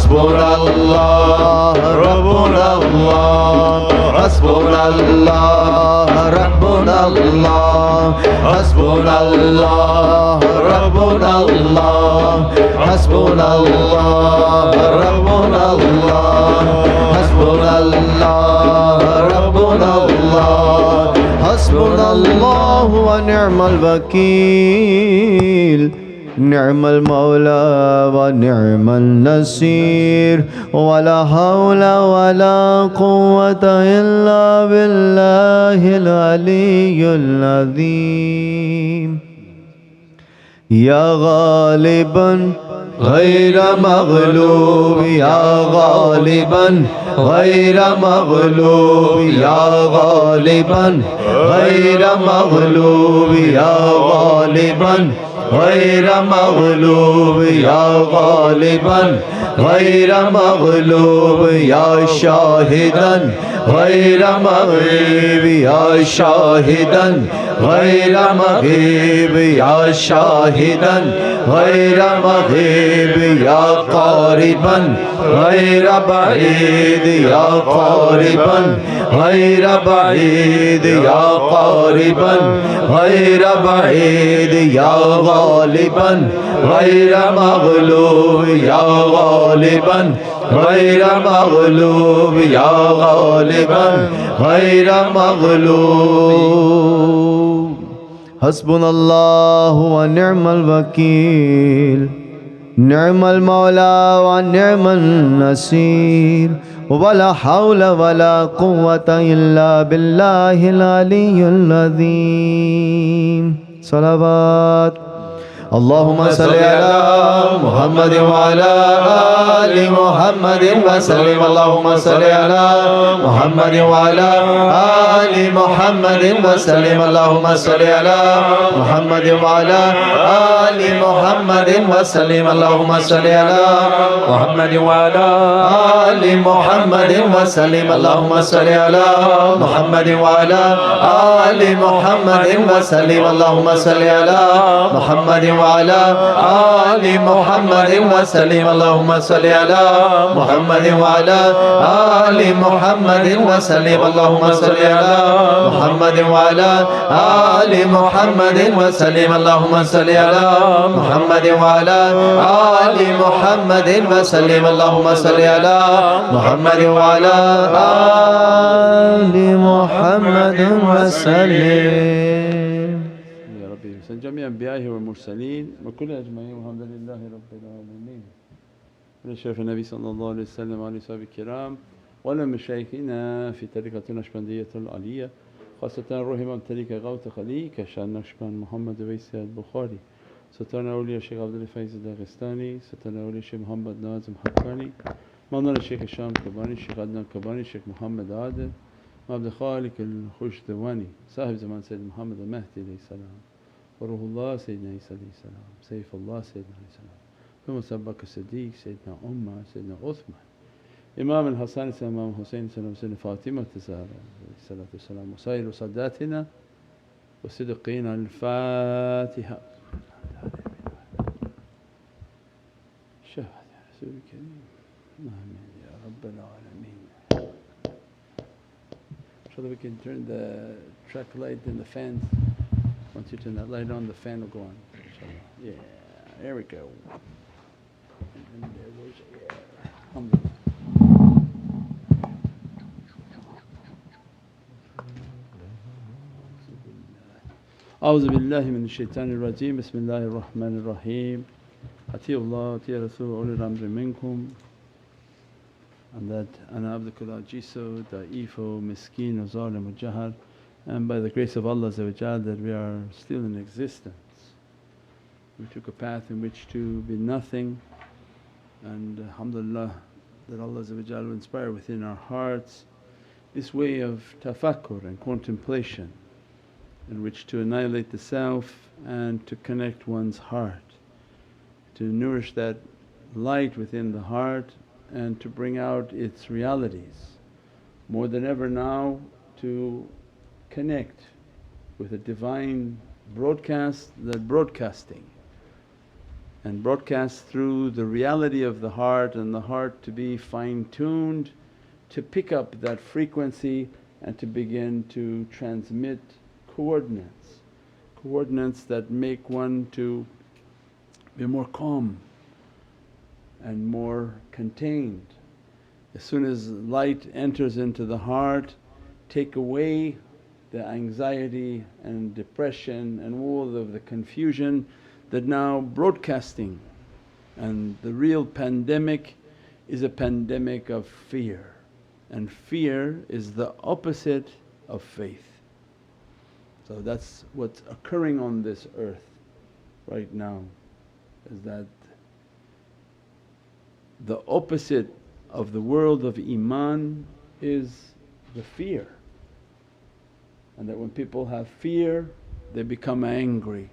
حسبنا الله ربنا الله حسبنا الله ربنا الله حسبنا الله ربنا الله حسبنا الله ربنا الله حسبنا الله ربنا الله حسبنا الله ونعم الوكيل نعم المولى ونعم النصير ولا حول ولا قوة إلا بالله العلي العظيم يا غالبا غير مغلوب يا غالبا غير مغلوب يا غالبا غير مغلوب يا غالبا غير مغلوب يا غالبا غير مغلوب يا شاهدا غير مغيب يا شاهدا غير مغيب يا شاهدا غير مغيب يا قاربا غير بعيد يا قاربا غير بعيد يا قاربا غير بعيد يا غالبا غير مغلوب يا غالبا غير مغلوب يا غالبا غير مغلوب حسبنا الله ونعم الوكيل نعم المولى ونعم النصير ولا حول ولا قوة إلا بالله العلي العظيم صلوات اللهم صل على محمد وعلى آل محمد وسلم اللهم صل على محمد وعلى آل محمد وسلم اللهم صل على محمد وعلى آل محمد وسلم اللهم صل على محمد وعلى آل محمد وسلم اللهم صل على محمد وعلى آل محمد وسلم اللهم صل على محمد وعلى آل محمد وسلم اللهم صل على محمد وعلى آل محمد وسلم اللهم صل على محمد وعلى آل محمد وسلم اللهم صل على محمد وعلى آل محمد وسلم اللهم صل على محمد وعلى آل محمد وسلم جميع أنبيائه والمرسلين وكل أجمعين والحمد لله رب العالمين. ولشرف النبي صلى الله عليه وسلم وعلى أصحابه الكرام ولمشايخنا في طريقة النقشبندية العلية خاصة روح إمام طريقة غوث خلي كشان نقشبند محمد ويسي البخاري ستانا أولي الشيخ عبد الفايز الداغستاني ستانا أولي الشيخ محمد ناظم حقاني مولانا الشيخ هشام كباني الشيخ عدنان كباني الشيخ محمد عادل عبد الخالق الخوش دواني صاحب زمان سيد محمد المهدي عليه السلام وروح الله سيدنا عيسى عليه السلام سيف الله سيدنا عليه السلام ثم سبق الصديق سيدنا عمر سيدنا عثمان إمام الحسن سيدنا إمام حسين سيدنا فاطمة عليه الصلاة والسلام وسائر ساداتنا والصديقين. الفاتحة. شهد يا رسول الكريم آمين يا رب العالمين. So that we can turn the track light and the fans. Once you turn that light on, the fan will go on. Yeah, there we go. And then there goes air. Alhamdulillah. أعوذ بالله من الشيطان الرجيم. بسم الله الرحمن الرحيم. أطيعوا الله وأطيعوا الرسول وأولي الأمر منكم. And that Ana Abdukul Ajiso, Da'ifo, Miskeen, Zalim, Jahar. And by the grace of Allah that we are still in existence. We took a path in which to be nothing, and alhamdulillah that Allah will inspire within our hearts this way of tafakkur and contemplation, in which to annihilate the self and to connect one's heart, to nourish that light within the heart and to bring out its realities. More than ever now to connect with a divine broadcast, that broadcasting and broadcast through the reality of the heart, and the heart to be fine-tuned to pick up that frequency and to begin to transmit coordinates that make one to be more calm and more contained. As soon as light enters into the heart, take away the anxiety and depression and all of the confusion that now broadcasting. And the real pandemic is a pandemic of fear, and fear is the opposite of faith. So that's what's occurring on this earth right now, is that the opposite of the world of Iman is the fear, and that when people have fear they become angry,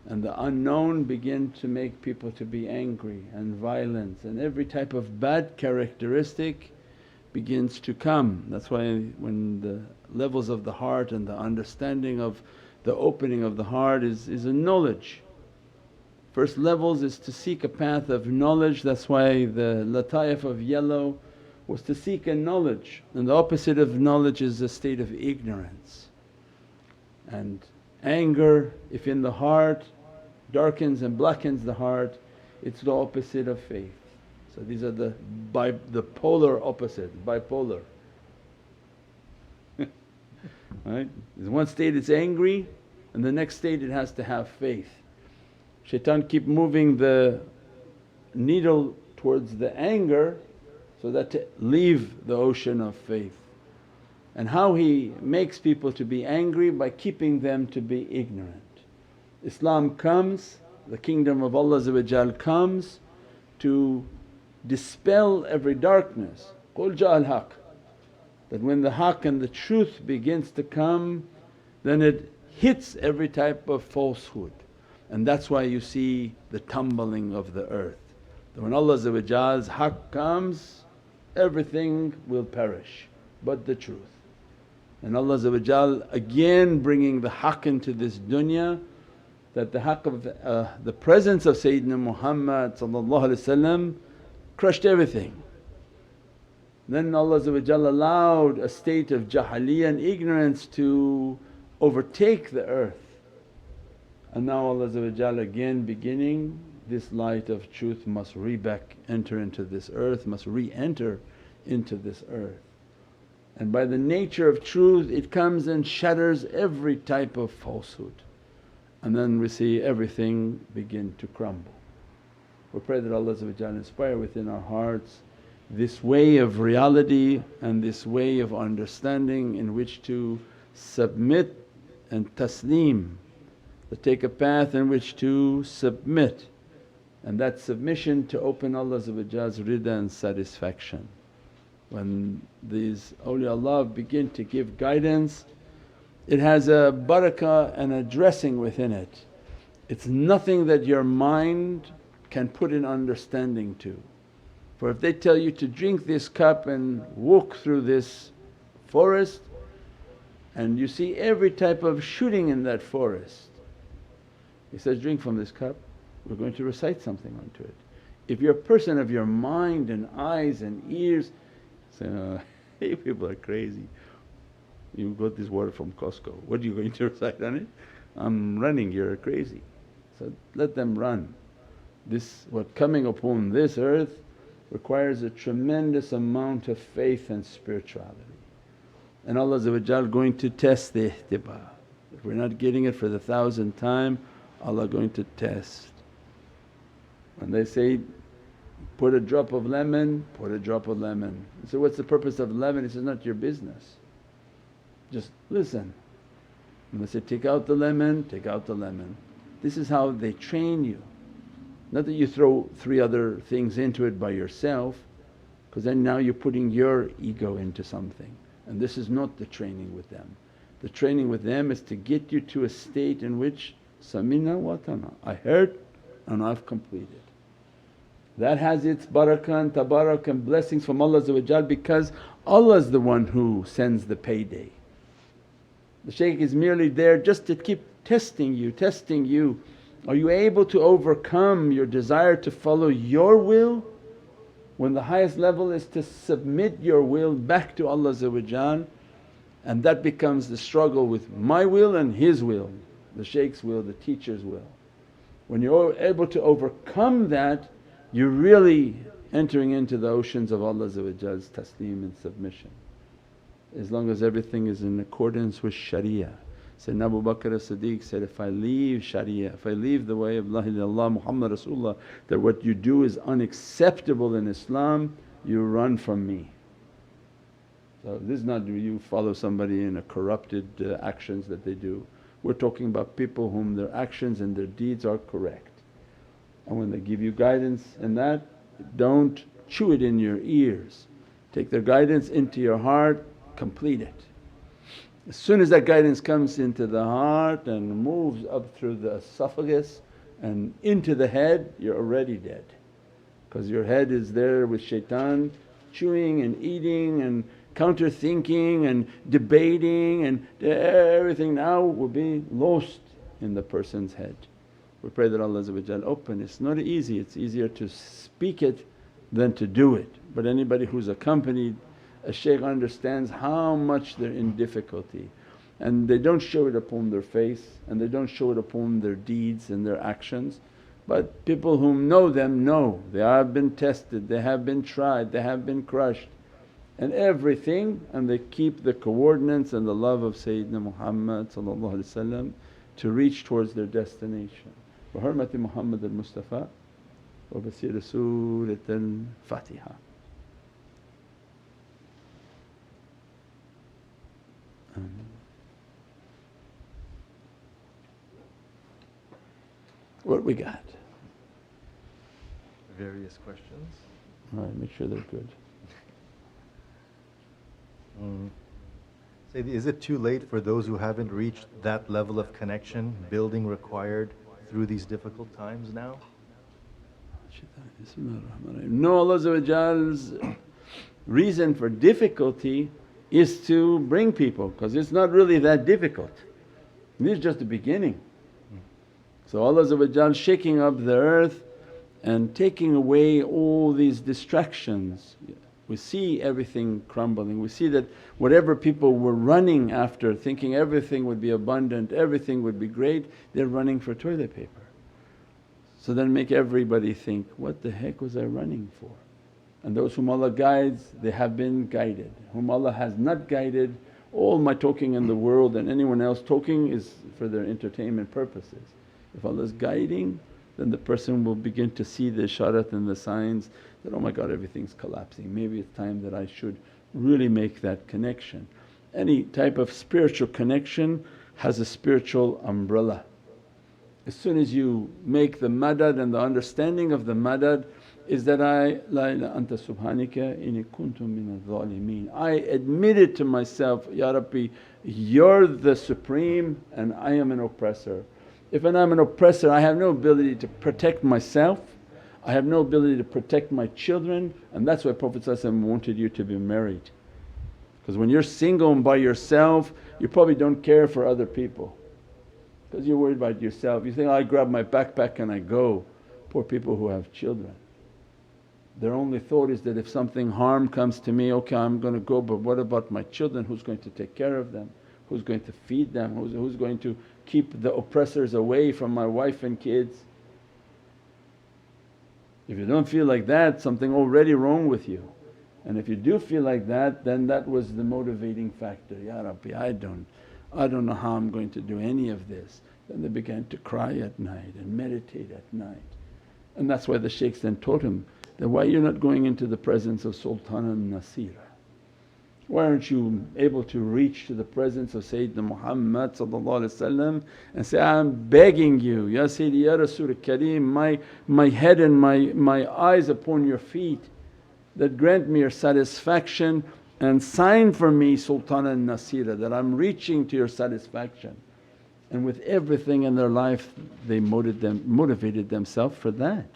and the unknown begin to make people to be angry and violence, and every type of bad characteristic begins to come. That's why when the levels of the heart and the understanding of the opening of the heart is a knowledge. First levels is to seek a path of knowledge, that's why the lataif of yellow was to seek a knowledge, and the opposite of knowledge is a state of ignorance. And anger, if in the heart darkens and blackens the heart, it's the opposite of faith. So these are the polar opposite, bipolar. Right? There's one state it's angry, and the next state it has to have faith. Shaitan keep moving the needle towards the anger so that to leave the ocean of faith. And how he makes people to be angry? By keeping them to be ignorant. Islam comes, the kingdom of Allah comes to dispel every darkness. Qul ja'al haqq, that when the haqq and the truth begins to come, then it hits every type of falsehood. And that's why you see the tumbling of the earth, that when Allah's haqq comes everything will perish but the truth. And Allah again bringing the haqq into this dunya, that the haqq of the presence of Sayyidina Muhammad crushed everything. Then Allah allowed a state of jahiliyyah and ignorance to overtake the earth, and now Allah again beginning, this light of truth must enter into this earth, must re-enter into this earth. And by the nature of truth it comes and shatters every type of falsehood, and then we see everything begin to crumble. We pray that Allah inspire within our hearts this way of reality and this way of understanding in which to submit and taslim, to take a path in which to submit, and that submission to open Allah's rida and satisfaction. When these awliyaullah begin to give guidance, it has a barakah and a dressing within it. It's nothing that your mind can put in understanding to. For if they tell you to drink this cup and walk through this forest, and you see every type of shooting in that forest, he says, drink from this cup, we're going to recite something onto it. If you're a person of your mind and eyes and ears, say, hey, people are crazy. You got this water from Costco, what are you going to recite on it? I'm running, you're crazy. So let them run. This what coming upon this earth requires a tremendous amount of faith and spirituality. And Allah going to test the ihtiba. If we're not getting it for the 1000th time, Allah going to test. When they say, put a drop of lemon, put a drop of lemon. You say, what's the purpose of lemon? He says, not your business, just listen. When they say, take out the lemon, take out the lemon. This is how they train you. Not that you throw 3 other things into it by yourself, because then now you're putting your ego into something, and this is not the training with them. The training with them is to get you to a state in which samina wa ata'na, I heard and I've completed. That has its barakah and tabarak and blessings from Allah because Allah is the one who sends the payday. The shaykh is merely there just to keep testing you Are you able to overcome your desire to follow your will when the highest level is to submit your will back to Allah, and that becomes the struggle with my will and His will, the shaykh's will, the teacher's will. When you're able to overcome that, you're really entering into the oceans of Allah's taslim and submission. As long as everything is in accordance with Sharia. Sayyidina Abu Bakr as-Siddiq said, if I leave Sharia, if I leave the way of La ilaha illallah Muhammad Rasulullah, that what you do is unacceptable in Islam, you run from me. So this is not you follow somebody in a corrupted actions that they do. We're talking about people whom their actions and their deeds are correct. And when they give you guidance in that, don't chew it in your ears. Take their guidance into your heart, complete it. As soon as that guidance comes into the heart and moves up through the esophagus and into the head, you're already dead. Because your head is there with shaitan chewing and eating and counter thinking and debating, and everything now will be lost in the person's head. We pray that Allah open. It's not easy, it's easier to speak it than to do it. But anybody who's accompanied a shaykh understands how much they're in difficulty, and they don't show it upon their face and they don't show it upon their deeds and their actions. But people whom know them know, they have been tested, they have been tried, they have been crushed and everything, and they keep the coordinates and the love of Sayyidina Muhammad to reach towards their destination. Bi hurmati Muhammad al-Mustafa wa basir Surat al-Fatiha. What we got? Various questions. All right, make sure they're good. Say, is it too late for those who haven't reached that level of connection, building required through these difficult times now? No, Allah's reason for difficulty is to bring people, because it's not really that difficult. This is just the beginning. So Allah shaking up the earth and taking away all these distractions. We see everything crumbling, we see that whatever people were running after thinking everything would be abundant, everything would be great, they're running for toilet paper. So then make everybody think, what the heck was I running for? And those whom Allah guides, they have been guided. Whom Allah has not guided, all my talking in the world and anyone else talking is for their entertainment purposes. If Allah is guiding, then the person will begin to see the isharat and the signs that, oh my God, everything's collapsing, maybe it's time that I should really make that connection. Any type of spiritual connection has a spiritual umbrella. As soon as you make the madad, and the understanding of the madad is that la ilaha anta subhanaka inni kuntu minaz zalimeen. I admitted to myself, Ya Rabbi, you're the supreme and I am an oppressor. If I'm an oppressor, I have no ability to protect myself, I have no ability to protect my children, and that's why Prophet wanted you to be married. Because when you're single and by yourself, you probably don't care for other people because you're worried about yourself. You think, I grab my backpack and I go. Poor people who have children. Their only thought is that if something harm comes to me, okay, I'm going to go, but what about my children? Who's going to take care of them? Who's going to feed them? Who's going to keep the oppressors away from my wife and kids? If you don't feel like that, something already wrong with you. And if you do feel like that, then that was the motivating factor, Ya Rabbi, I don't know how I'm going to do any of this. Then they began to cry at night and meditate at night. And that's why the shaykhs then taught him that, why you're not going into the presence of Sultana Nasira? Why aren't you able to reach to the presence of Sayyidina Muhammad and say, I'm begging you, Ya Sayyidi Ya Rasul Kareem, my head and my eyes upon your feet, that grant me your satisfaction and sign for me Sultana Nasira, that I'm reaching to your satisfaction. And with everything in their life they motivated themselves for that.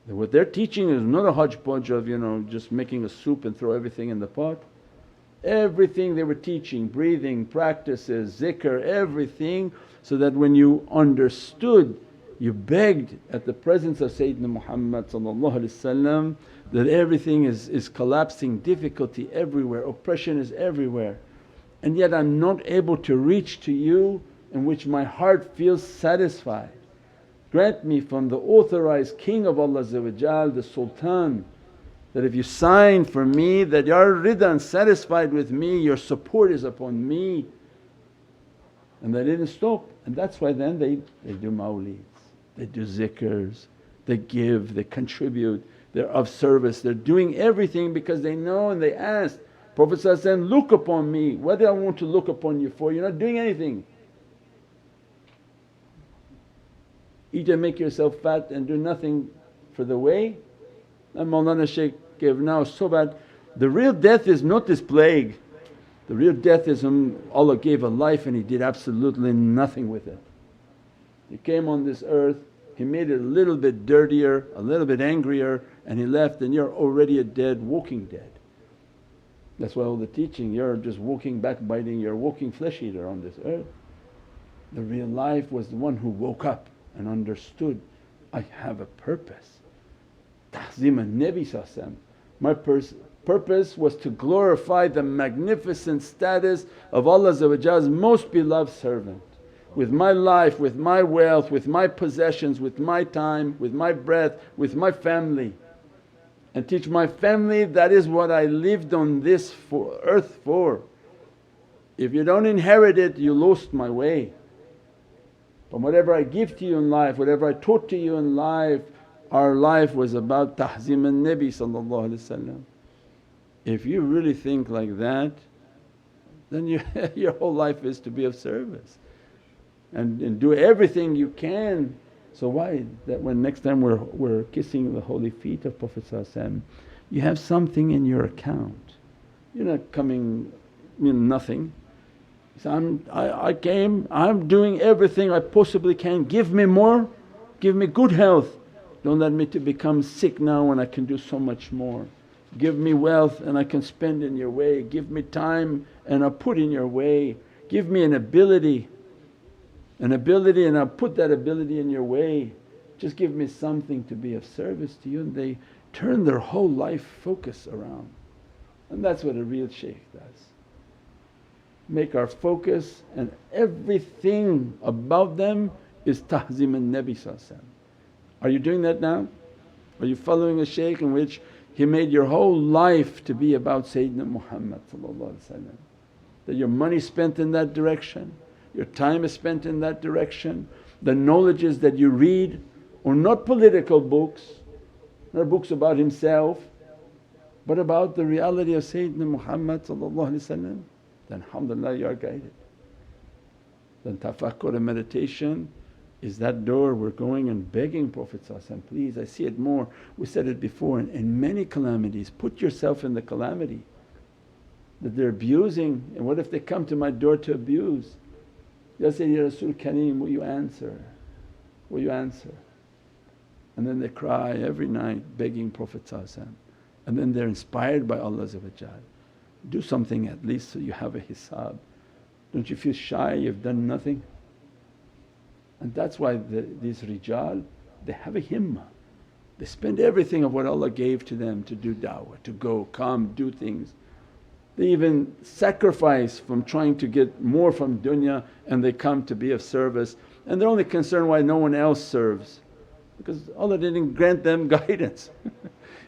That what they're teaching is not a hodgepodge of just making a soup and throw everything in the pot. Everything they were teaching, breathing, practices, zikr, everything, so that when you understood You begged at the presence of Sayyidina Muhammad that everything is collapsing, difficulty everywhere, oppression is everywhere, and yet I'm not able to reach to you in which my heart feels satisfied. Grant me from the authorized King of Allah the Sultan, that if you sign for me that Ya Rida and satisfied with me, your support is upon me. And they didn't stop, and that's why then they do mawlids, they do zikrs, they give, they contribute, they're of service, they're doing everything because they know and they ask, Prophet look upon me, what do I want to look upon you for? You're not doing anything. Eat and make yourself fat and do nothing for the way. And Mawlana Shaykh gave now so bad. The real death is not this plague, the real death is when Allah gave a life and He did absolutely nothing with it. He came on this earth, He made it a little bit dirtier, a little bit angrier, and He left, and you're already a dead, walking dead. That's why all the teaching, you're just walking backbiting, you're a walking flesh eater on this earth. The real life was the one who woke up and understood, I have a purpose. Tahzeem al-Nabi. My purpose was to glorify the magnificent status of Allah's most beloved servant. With my life, with my wealth, with my possessions, with my time, with my breath, with my family, and teach my family that is what I lived on this earth for. If you don't inherit it, you lost my way. From whatever I give to you in life, whatever I taught to you in life, our life was about tahzeem al-Nabi. If you really think like that, then your whole life is to be of service and do everything you can. So why that when next time we're kissing the holy feet of Prophet you have something in your account. You're not coming nothing. So I came, I'm doing everything I possibly can, give me more, give me good health. Don't let me to become sick now when I can do so much more. Give me wealth and I can spend in your way, give me time and I'll put in your way. Give me an ability and I'll put that ability in your way. Just give me something to be of service to you, and they turn their whole life focus around. And that's what a real shaykh does. Make our focus and everything about them is tahzeem al-Nabi. Are you doing that now? Are you following a shaykh in which he made your whole life to be about Sayyidina Muhammad, that your money spent in that direction, your time is spent in that direction, the knowledges that you read, or not political books, not books about himself but about the reality of Sayyidina Muhammad, then alhamdulillah you are guided. Then tafakkur and meditation is that door we're going and begging Prophet, please, I see it more. We said it before, in many calamities, put yourself in the calamity that they're abusing, and what if they come to my door to abuse? Ya Sayyidi Rasul Kareem, will you answer? Will you answer? And then they cry every night begging Prophet, and then they're inspired by Allah. Do something at least so you have a hisab. Don't you feel shy you've done nothing? And that's why these rijal, they have a himmah. They spend everything of what Allah gave to them to do da'wah, to go, come, do things. They even sacrifice from trying to get more from dunya, and they come to be of service, and they're only concerned why no one else serves, because Allah didn't grant them guidance.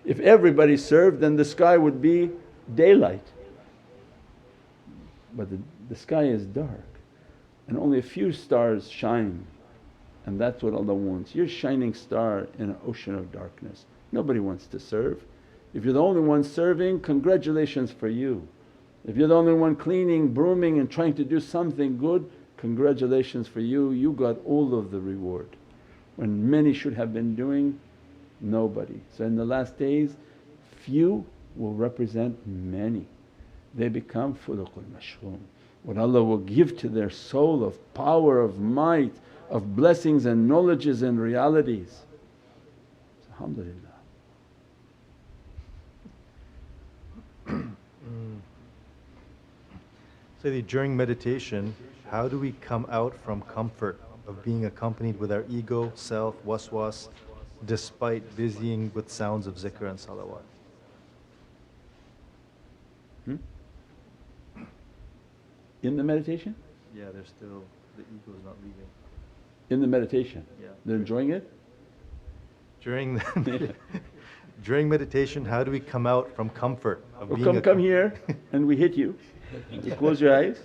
If everybody served then the sky would be daylight, but the sky is dark and only a few stars shine, and that's what Allah wants. You're a shining star in an ocean of darkness, nobody wants to serve. If you're the only one serving, congratulations for you. If you're the only one cleaning, brooming and trying to do something good, congratulations for you, you got all of the reward. When many should have been doing, nobody. So in the last days, few will represent many. They become fuluqul mash'um. What Allah will give to their soul of power, of might, of blessings and knowledges and realities. Alhamdulillah. Sayyidi, during meditation, how do we come out from comfort of being accompanied with our ego, self, waswas, despite busying with sounds of zikr and salawat? In the meditation? Yeah, there's still, the ego is not leaving. In the meditation? Yeah. They're enjoying it? During during meditation, how do we come out from comfort of being Come here and we hit you. You close your eyes.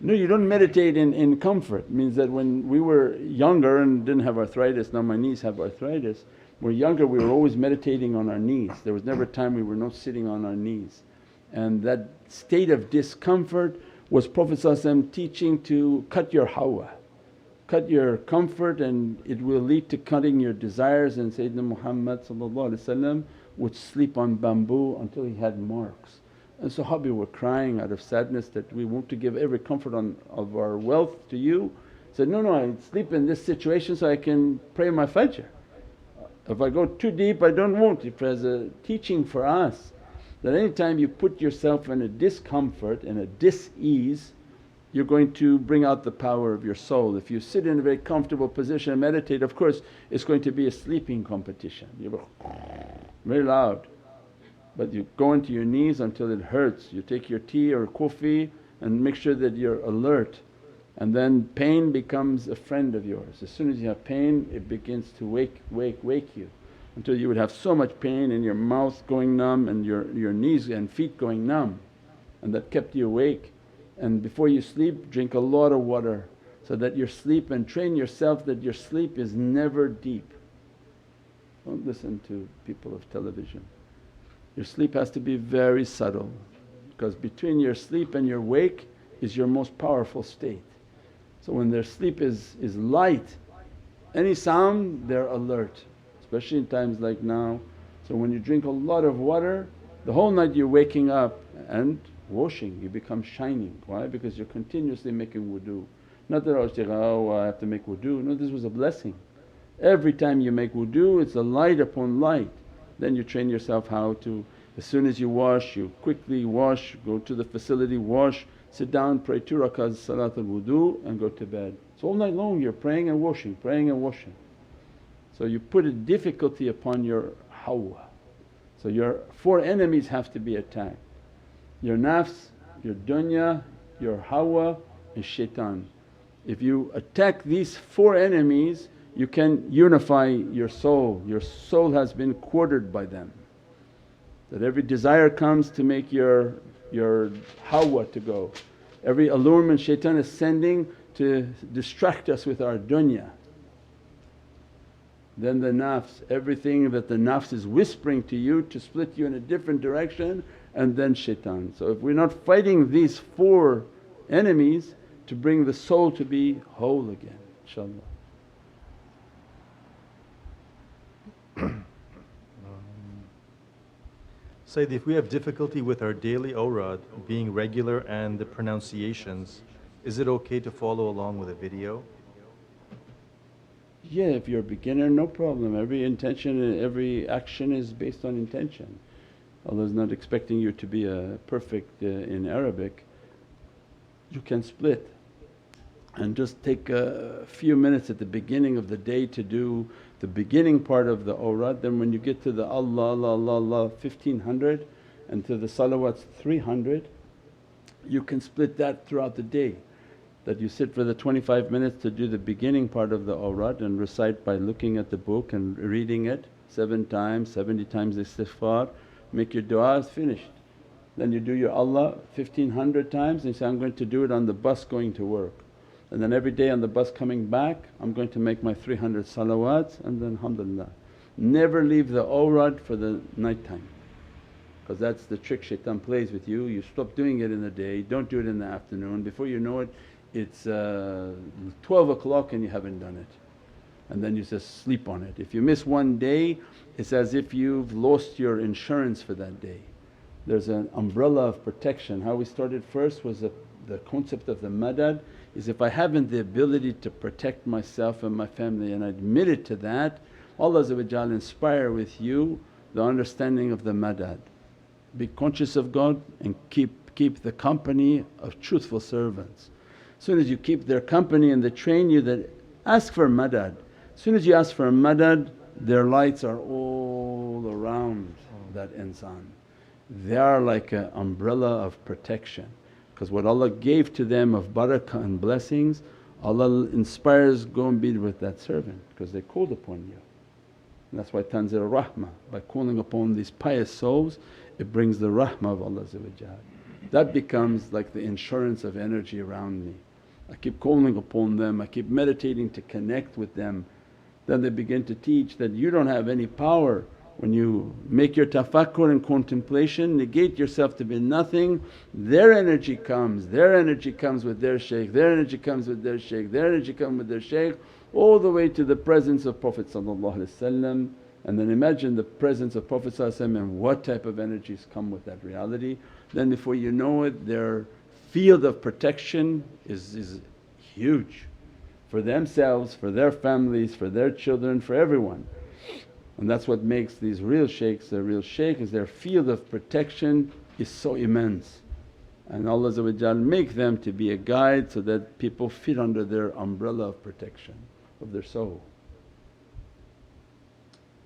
No, you don't meditate in comfort. It means that when we were younger and didn't have arthritis, now my knees have arthritis. When we were younger, we were always meditating on our knees. There was never a time we were not sitting on our knees. And that state of discomfort was Prophet teaching to cut your hawa, cut your comfort, and it will lead to cutting your desires. And Sayyidina Muhammad would sleep on bamboo until he had marks. And Sahabi were crying out of sadness that, we want to give every comfort of our wealth to you. Said, no, I sleep in this situation so I can pray my fajr. If I go too deep I don't want. It as a teaching for us that anytime you put yourself in a discomfort and a dis-ease, you're going to bring out the power of your soul. If you sit in a very comfortable position and meditate, of course it's going to be a sleeping competition. You go very loud, but you go into your knees until it hurts. You take your tea or coffee and make sure that you're alert, and then pain becomes a friend of yours. As soon as you have pain it begins to wake you until you would have so much pain in your mouth going numb and your knees and feet going numb, and that kept you awake. And before you sleep drink a lot of water so that your sleep, and train yourself that your sleep is never deep. Don't listen to people of television. Your sleep has to be very subtle, because between your sleep and your wake is your most powerful state. So when their sleep is light, any sound they're alert, especially in times like now. So when you drink a lot of water, the whole night you're waking up and washing, you become shining. Why? Because you're continuously making wudu. Not that, oh I have to make wudu, no, this was a blessing. Every time you make wudu it's a light upon light. Then you train yourself how to, as soon as you wash you quickly wash, go to the facility, wash, sit down, pray 2 rakahs salatul wudu and go to bed. So all night long you're praying and washing, praying and washing. So you put a difficulty upon your hawa. So your 4 enemies have to be attacked: your nafs, your dunya, your hawa and shaitan. If you attack these 4 enemies you can unify your soul. Your soul has been quartered by them. That every desire comes to make your hawa to go. Every allurement shaitan is sending to distract us with our dunya. Then the nafs, everything that the nafs is whispering to you to split you in a different direction, and then shaitan. So if we're not fighting these 4 enemies to bring the soul to be whole again, inshaAllah. Sayyid, if we have difficulty with our daily awrad being regular and the pronunciations, is it okay to follow along with a video? Yeah, if you're a beginner no problem. Every intention and every action is based on intention. Allah's not expecting you to be a perfect in Arabic. You can split and just take a few minutes at the beginning of the day to do the beginning part of the awrad. Then when you get to the Allah, Allah, Allah, Allah 1500 and to the salawats 300, you can split that throughout the day. That you sit for the 25 minutes to do the beginning part of the awrad and recite by looking at the book and reading it 7 times, 70 times istighfar, make your du'as, finished. Then you do your Allah 1500 times and you say, I'm going to do it on the bus going to work. And then every day on the bus coming back I'm going to make my 300 salawats, and then alhamdulillah. Never leave the awrad for the night time, because that's the trick shaitan plays with you. You stop doing it in the day, don't do it in the afternoon. Before you know it it's 12 o'clock and you haven't done it, and then you just sleep on it. If you miss one day it's as if you've lost your insurance for that day. There's an umbrella of protection. How we started first was the concept of the madad is, if I haven't the ability to protect myself and my family and I admitted to that, Allah inspire with you the understanding of the madad. Be conscious of God and keep the company of truthful servants. soon as you keep their company and they train you, that ask for madad. As soon as you ask for madad, their lights are all around that insan. They are like an umbrella of protection, because what Allah gave to them of barakah and blessings, Allah inspires, go and be with that servant because they called upon you. And that's why tanzil rahmah, by calling upon these pious souls it brings the rahmah of Allah. That becomes like the insurance of energy around me. I keep calling upon them, I keep meditating to connect with them. Then they begin to teach that you don't have any power. When you make your tafakkur and contemplation, negate yourself to be nothing, their energy comes with their shaykh, their energy comes with their shaykh, their energy comes with their shaykh, all the way to the presence of Prophet. And then imagine the presence of Prophet and what type of energies come with that reality. Then before you know it, their field of protection is huge for themselves, for their families, for their children, for everyone. And that's what makes these real shaykhs, the real shaykh is their field of protection is so immense. And Allah make them to be a guide so that people fit under their umbrella of protection of their soul.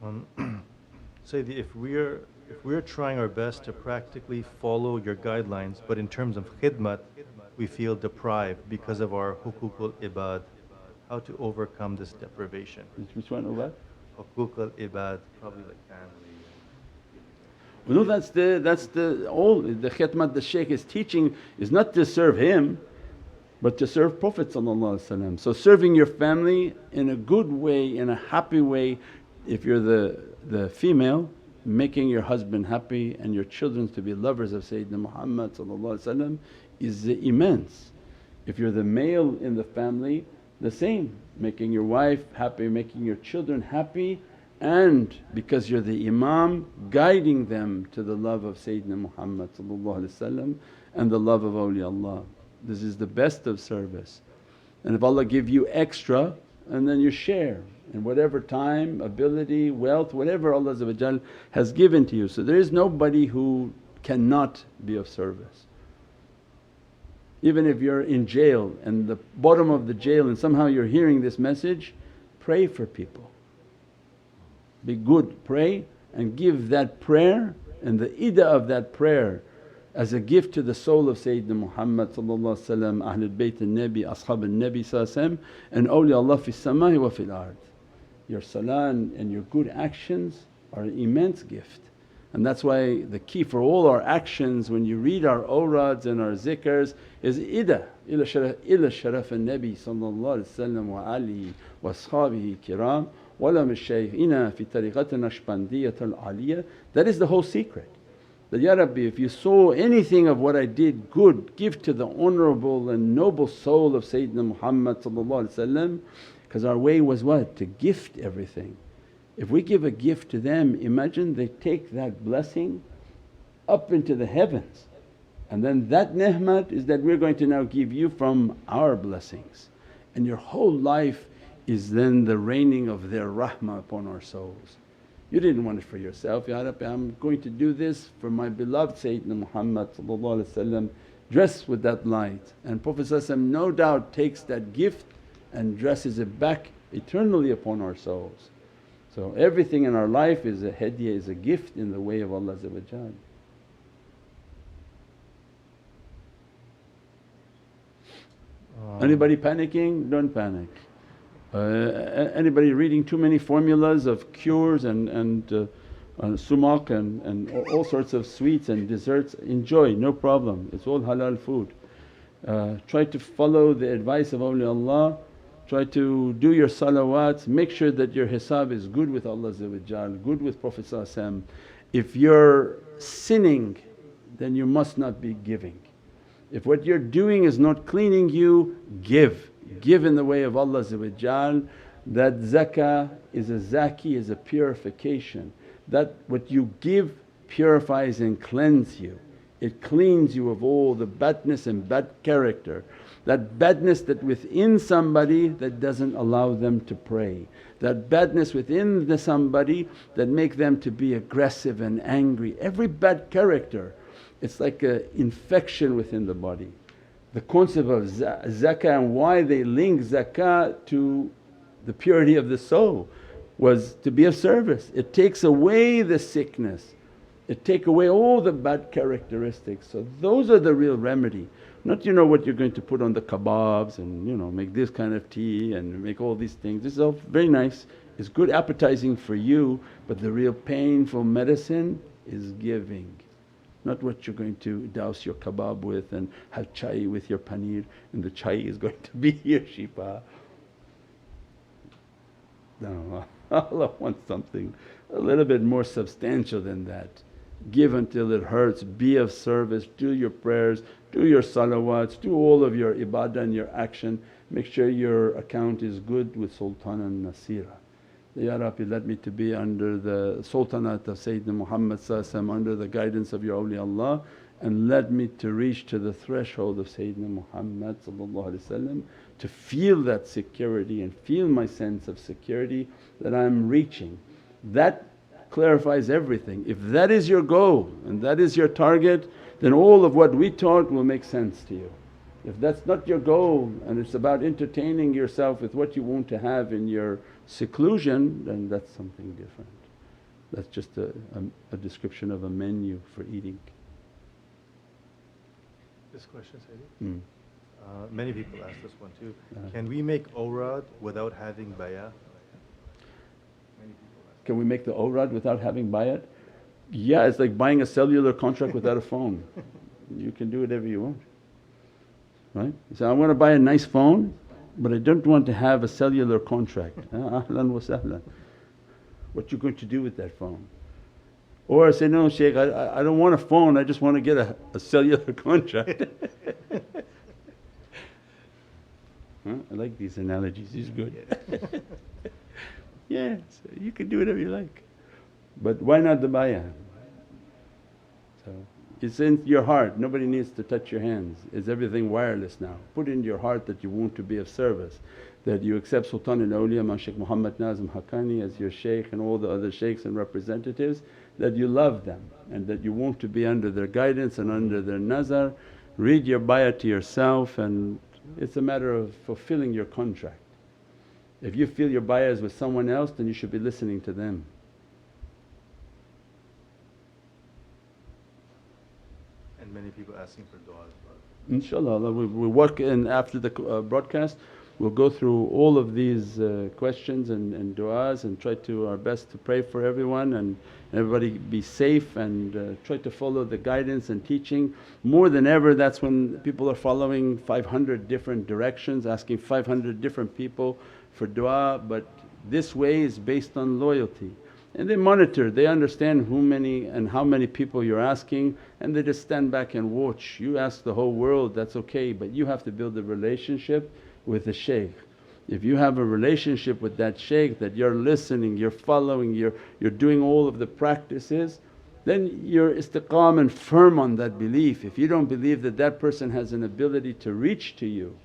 Sayyidi, if we're trying our best to practically follow your guidelines, but in terms of khidmat we feel deprived because of our hukukul ibad, how to overcome this deprivation? Which one of what? Hukukul ibad, probably like family. Well, no, that's the all the khidmat the shaykh is teaching is not to serve him but to serve Prophet. So serving your family in a good way, in a happy way. If you're the female, making your husband happy and your children to be lovers of Sayyidina Muhammad is immense. If you're the male in the family, the same, making your wife happy, making your children happy, and because you're the imam, guiding them to the love of Sayyidina Muhammad and the love of awliyaullah. This is the best of service. And if Allah give you extra, and then you share in whatever time, ability, wealth, whatever Allah has given to you. So there is nobody who cannot be of service. Even if you're in jail and the bottom of the jail and somehow you're hearing this message, pray for people. Be good, pray and give that prayer and the ida of that prayer as a gift to the soul of Sayyidina Muhammad Ahlul Bayt al-Nabi, Ashab al-Nabi and awliyaullah fi samai wa fil ard. Your salah and your good actions are an immense gift. And that's why the key for all our actions when you read our awrads and our zikrs is ida ila sharaf al-Nabi wa alihi wa ashabihi kiram wa lam al-shaykhina fi tariqat Naqshbandiyyat al-aliyah. That is the whole secret. That, Ya Rabbi, if you saw anything of what I did good, give to the honourable and noble soul of Sayyidina Muhammad, because our way was what? To gift everything. If we give a gift to them, imagine they take that blessing up into the heavens, and then that ni'mat is that we're going to now give you from our blessings, and your whole life is then the raining of their rahmah upon our souls. You didn't want it for yourself, Ya Rabbi, I'm going to do this for my beloved Sayyidina Muhammad dressed with that light. And Prophet no doubt takes that gift and dresses it back eternally upon our souls. So everything in our life is a hadiyah, is a gift in the way of Allah. Anybody panicking? Don't panic. Anybody reading too many formulas of cures and sumak and all sorts of sweets and desserts, enjoy, no problem, it's all halal food. Try to follow the advice of awliyaullah, try to do your salawats, make sure that your hisab is good with Allah, good with Prophet. If you're sinning then you must not be giving. If what you're doing is not cleaning you, give in the way of Allah. That zakah is a zaki, is a purification. That what you give purifies and cleanses you. It cleans you of all the badness and bad character. That badness that within somebody that doesn't allow them to pray. That badness within the somebody that make them to be aggressive and angry. Every bad character, it's like an infection within the body. the concept of zakah and why they link zakah to the purity of the soul was to be of service. It takes away the sickness, it takes away all the bad characteristics. So those are the real remedy. Not what you're going to put on the kebabs and make this kind of tea and make all these things. This is all very nice, it's good appetizing for you, but the real painful medicine is giving. Not what you're going to douse your kebab with and have chai with your paneer, and the chai is going to be your shifa. No, Allah wants something a little bit more substantial than that. Give until it hurts, be of service, do your prayers, do your salawats, do all of your ibadah and your action. Make sure your account is good with Sultan and Nasira. Ya Rabbi, let me to be under the sultanate of Sayyidina Muhammad under the guidance of your awliyaullah, and let me to reach to the threshold of Sayyidina Muhammad to feel that security and feel my sense of security that I'm reaching. That clarifies everything. If that is your goal and that is your target, then all of what we taught will make sense to you. If that's not your goal and it's about entertaining yourself with what you want to have in your seclusion, then that's something different. That's just a description of a menu for eating. This question, Sayyidi? Many people ask this one too. Can we make awrad without having bayah? Can we make the awrad without having bayat? Yeah, it's like buying a cellular contract without a phone. You can do whatever you want, right? You say, I want to buy a nice phone but I don't want to have a cellular contract. Ahlan wa sahlan. What you going to do with that phone? Or I say, no Shaykh, I don't want a phone, I just want to get a cellular contract. I like these analogies, these are good. Yeah, so you can do whatever you like. But why not the bayah? So it's in your heart, nobody needs to touch your hands. Is everything wireless now? Put in your heart that you want to be of service, that you accept Sultan al-Awliya Shaykh Muhammad Nazim Haqqani as your shaykh and all the other shaykhs and representatives, that you love them and that you want to be under their guidance and under their nazar. Read your bayah to yourself, and it's a matter of fulfilling your contract. If you feel your bayah is with someone else, then you should be listening to them. And many people asking for du'a as well. InshaAllah, we work in after the broadcast, we'll go through all of these questions and du'as and try to our best to pray for everyone and everybody be safe and try to follow the guidance and teaching. More than ever, that's when people are following 500 different directions, asking 500 different people for du'a, but this way is based on loyalty. And they monitor, they understand who many and how many people you're asking, and they just stand back and watch. You ask the whole world, that's okay, but you have to build a relationship with the shaykh. If you have a relationship with that shaykh that you're listening, you're following, you're doing all of the practices, then you're istiqam and firm on that belief. If you don't believe that that person has an ability to reach to you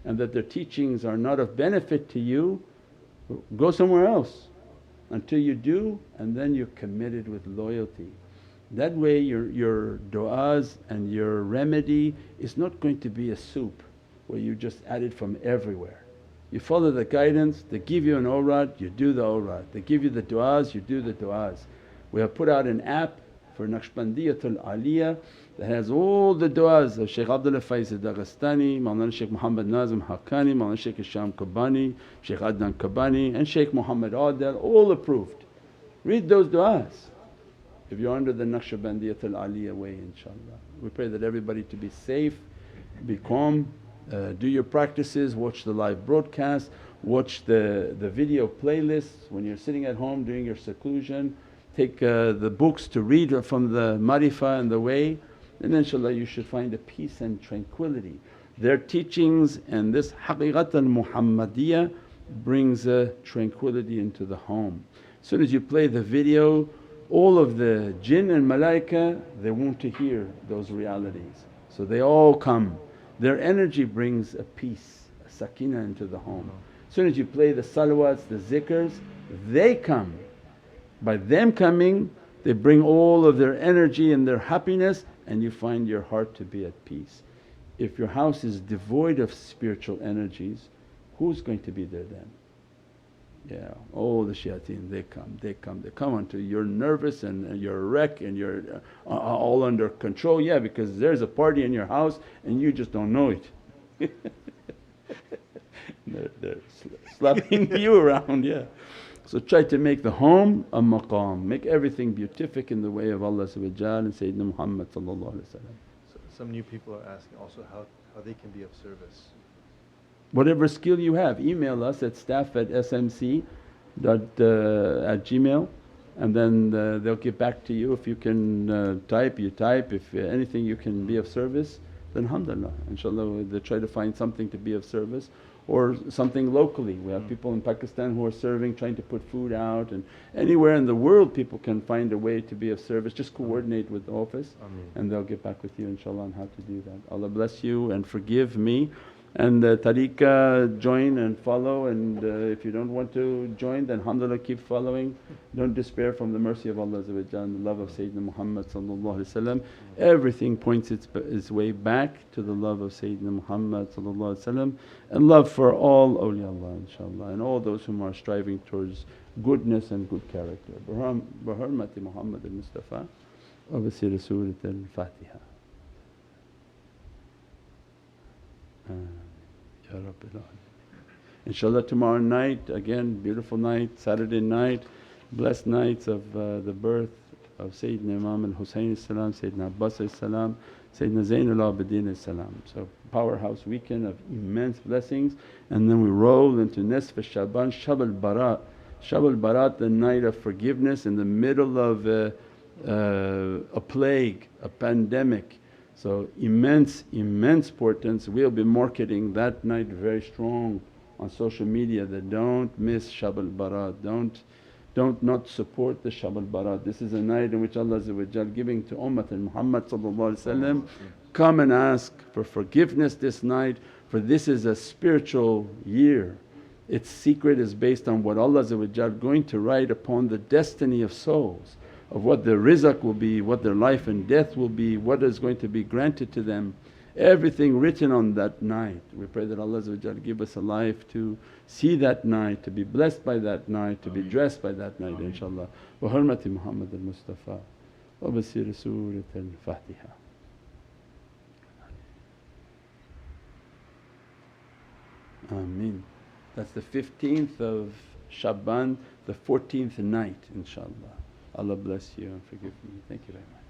and that their teachings are not of benefit to you, go somewhere else until you do, and then you're committed with loyalty. That way your du'as and your remedy is not going to be a soup where you just add it from everywhere. You follow the guidance, they give you an awrad, you do the awrad, they give you the du'as, you do the du'as. We have put out an app for Naqshbandiyatul Aliyah that has all the du'as of Shaykh Abdullah Faiz Daghestani, Mawlana Shaykh Muhammad Nazim Haqqani, Mawlana Shaykh Hisham Kabani, Shaykh Adnan Kabani and Shaykh Muhammad Adel, all approved. Read those du'as if you're under the Naqshbandiyatul Aliyah way, inshaAllah. We pray that everybody to be safe, be calm, do your practices, watch the live broadcast, watch the video playlists when you're sitting at home doing your seclusion. Take the books to read from the Marifah and the way, and inshaAllah you should find a peace and tranquility. Their teachings and this haqiqat al-Muhammadiyah brings a tranquility into the home. As soon as you play the video, all of the jinn and malaika, they want to hear those realities, so they all come. Their energy brings a peace, a sakina into the home. As soon as you play the salawats, the zikrs, they come. By them coming, they bring all of their energy and their happiness, and you find your heart to be at peace. if your house is devoid of spiritual energies, who's going to be there then? Yeah, all the shayateen, they come until you're nervous and you're a wreck and you're all under control. Yeah, because there's a party in your house and you just don't know it. they're slapping you around, yeah. So try to make the home a maqam, make everything beatific in the way of Allah and Sayyidina Muhammad. So some new people are asking also how they can be of service. Whatever skill you have, email us at staff@smc.gmail and then they'll get back to you. If you can type, you type. If anything you can be of service, then alhamdulillah, inshaAllah they try to find something to be of service or something locally. We have people in Pakistan who are serving, trying to put food out, and anywhere in the world people can find a way to be of service. Just coordinate with the office and they'll get back with you inshaAllah on how to do that. Allah bless you and forgive me. And tariqah, join and follow, and if you don't want to join then alhamdulillah keep following. Don't despair from the mercy of Allah, the love of Sayyidina Muhammad. Everything points its way back to the love of Sayyidina Muhammad and love for all awliyaullah inshaAllah and all those whom are striving towards goodness and good character. Bihurmati Muhammad al-Mustafa wa basir Surat al-Fatiha. Ya Rabbil Alameen. InshaAllah tomorrow night, again beautiful night, Saturday night, blessed nights of the birth of Sayyidina Imam al-Husayn salam, Sayyidina Abbas salam, Sayyidina Zainul Abidin salam. So powerhouse weekend of immense blessings, and then we roll into Nisf al-Shaban, Shab al-Barat. Shab al-Barat, the night of forgiveness in the middle of a plague, a pandemic. So immense portents. We'll be marketing that night very strong on social media that don't miss Shab al-Barat, don't not support the Shab al-Barat. This is a night in which Allah giving to Ummat al-Muhammad come and ask for forgiveness this night, for this is a spiritual year. Its secret is based on what Allah going to write upon the destiny of souls, of what their rizq will be, what their life and death will be, what is going to be granted to them. Everything written on that night. We pray that Allah give us a life to see that night, to be blessed by that night, to be dressed by that night inshaAllah. Wa hurmati Muhammad al-Mustafa wa basir Surat al-Fatiha. Ameen. That's the 15th of Shaban, the 14th night inshaAllah. Allah bless you and forgive me. Thank you very much.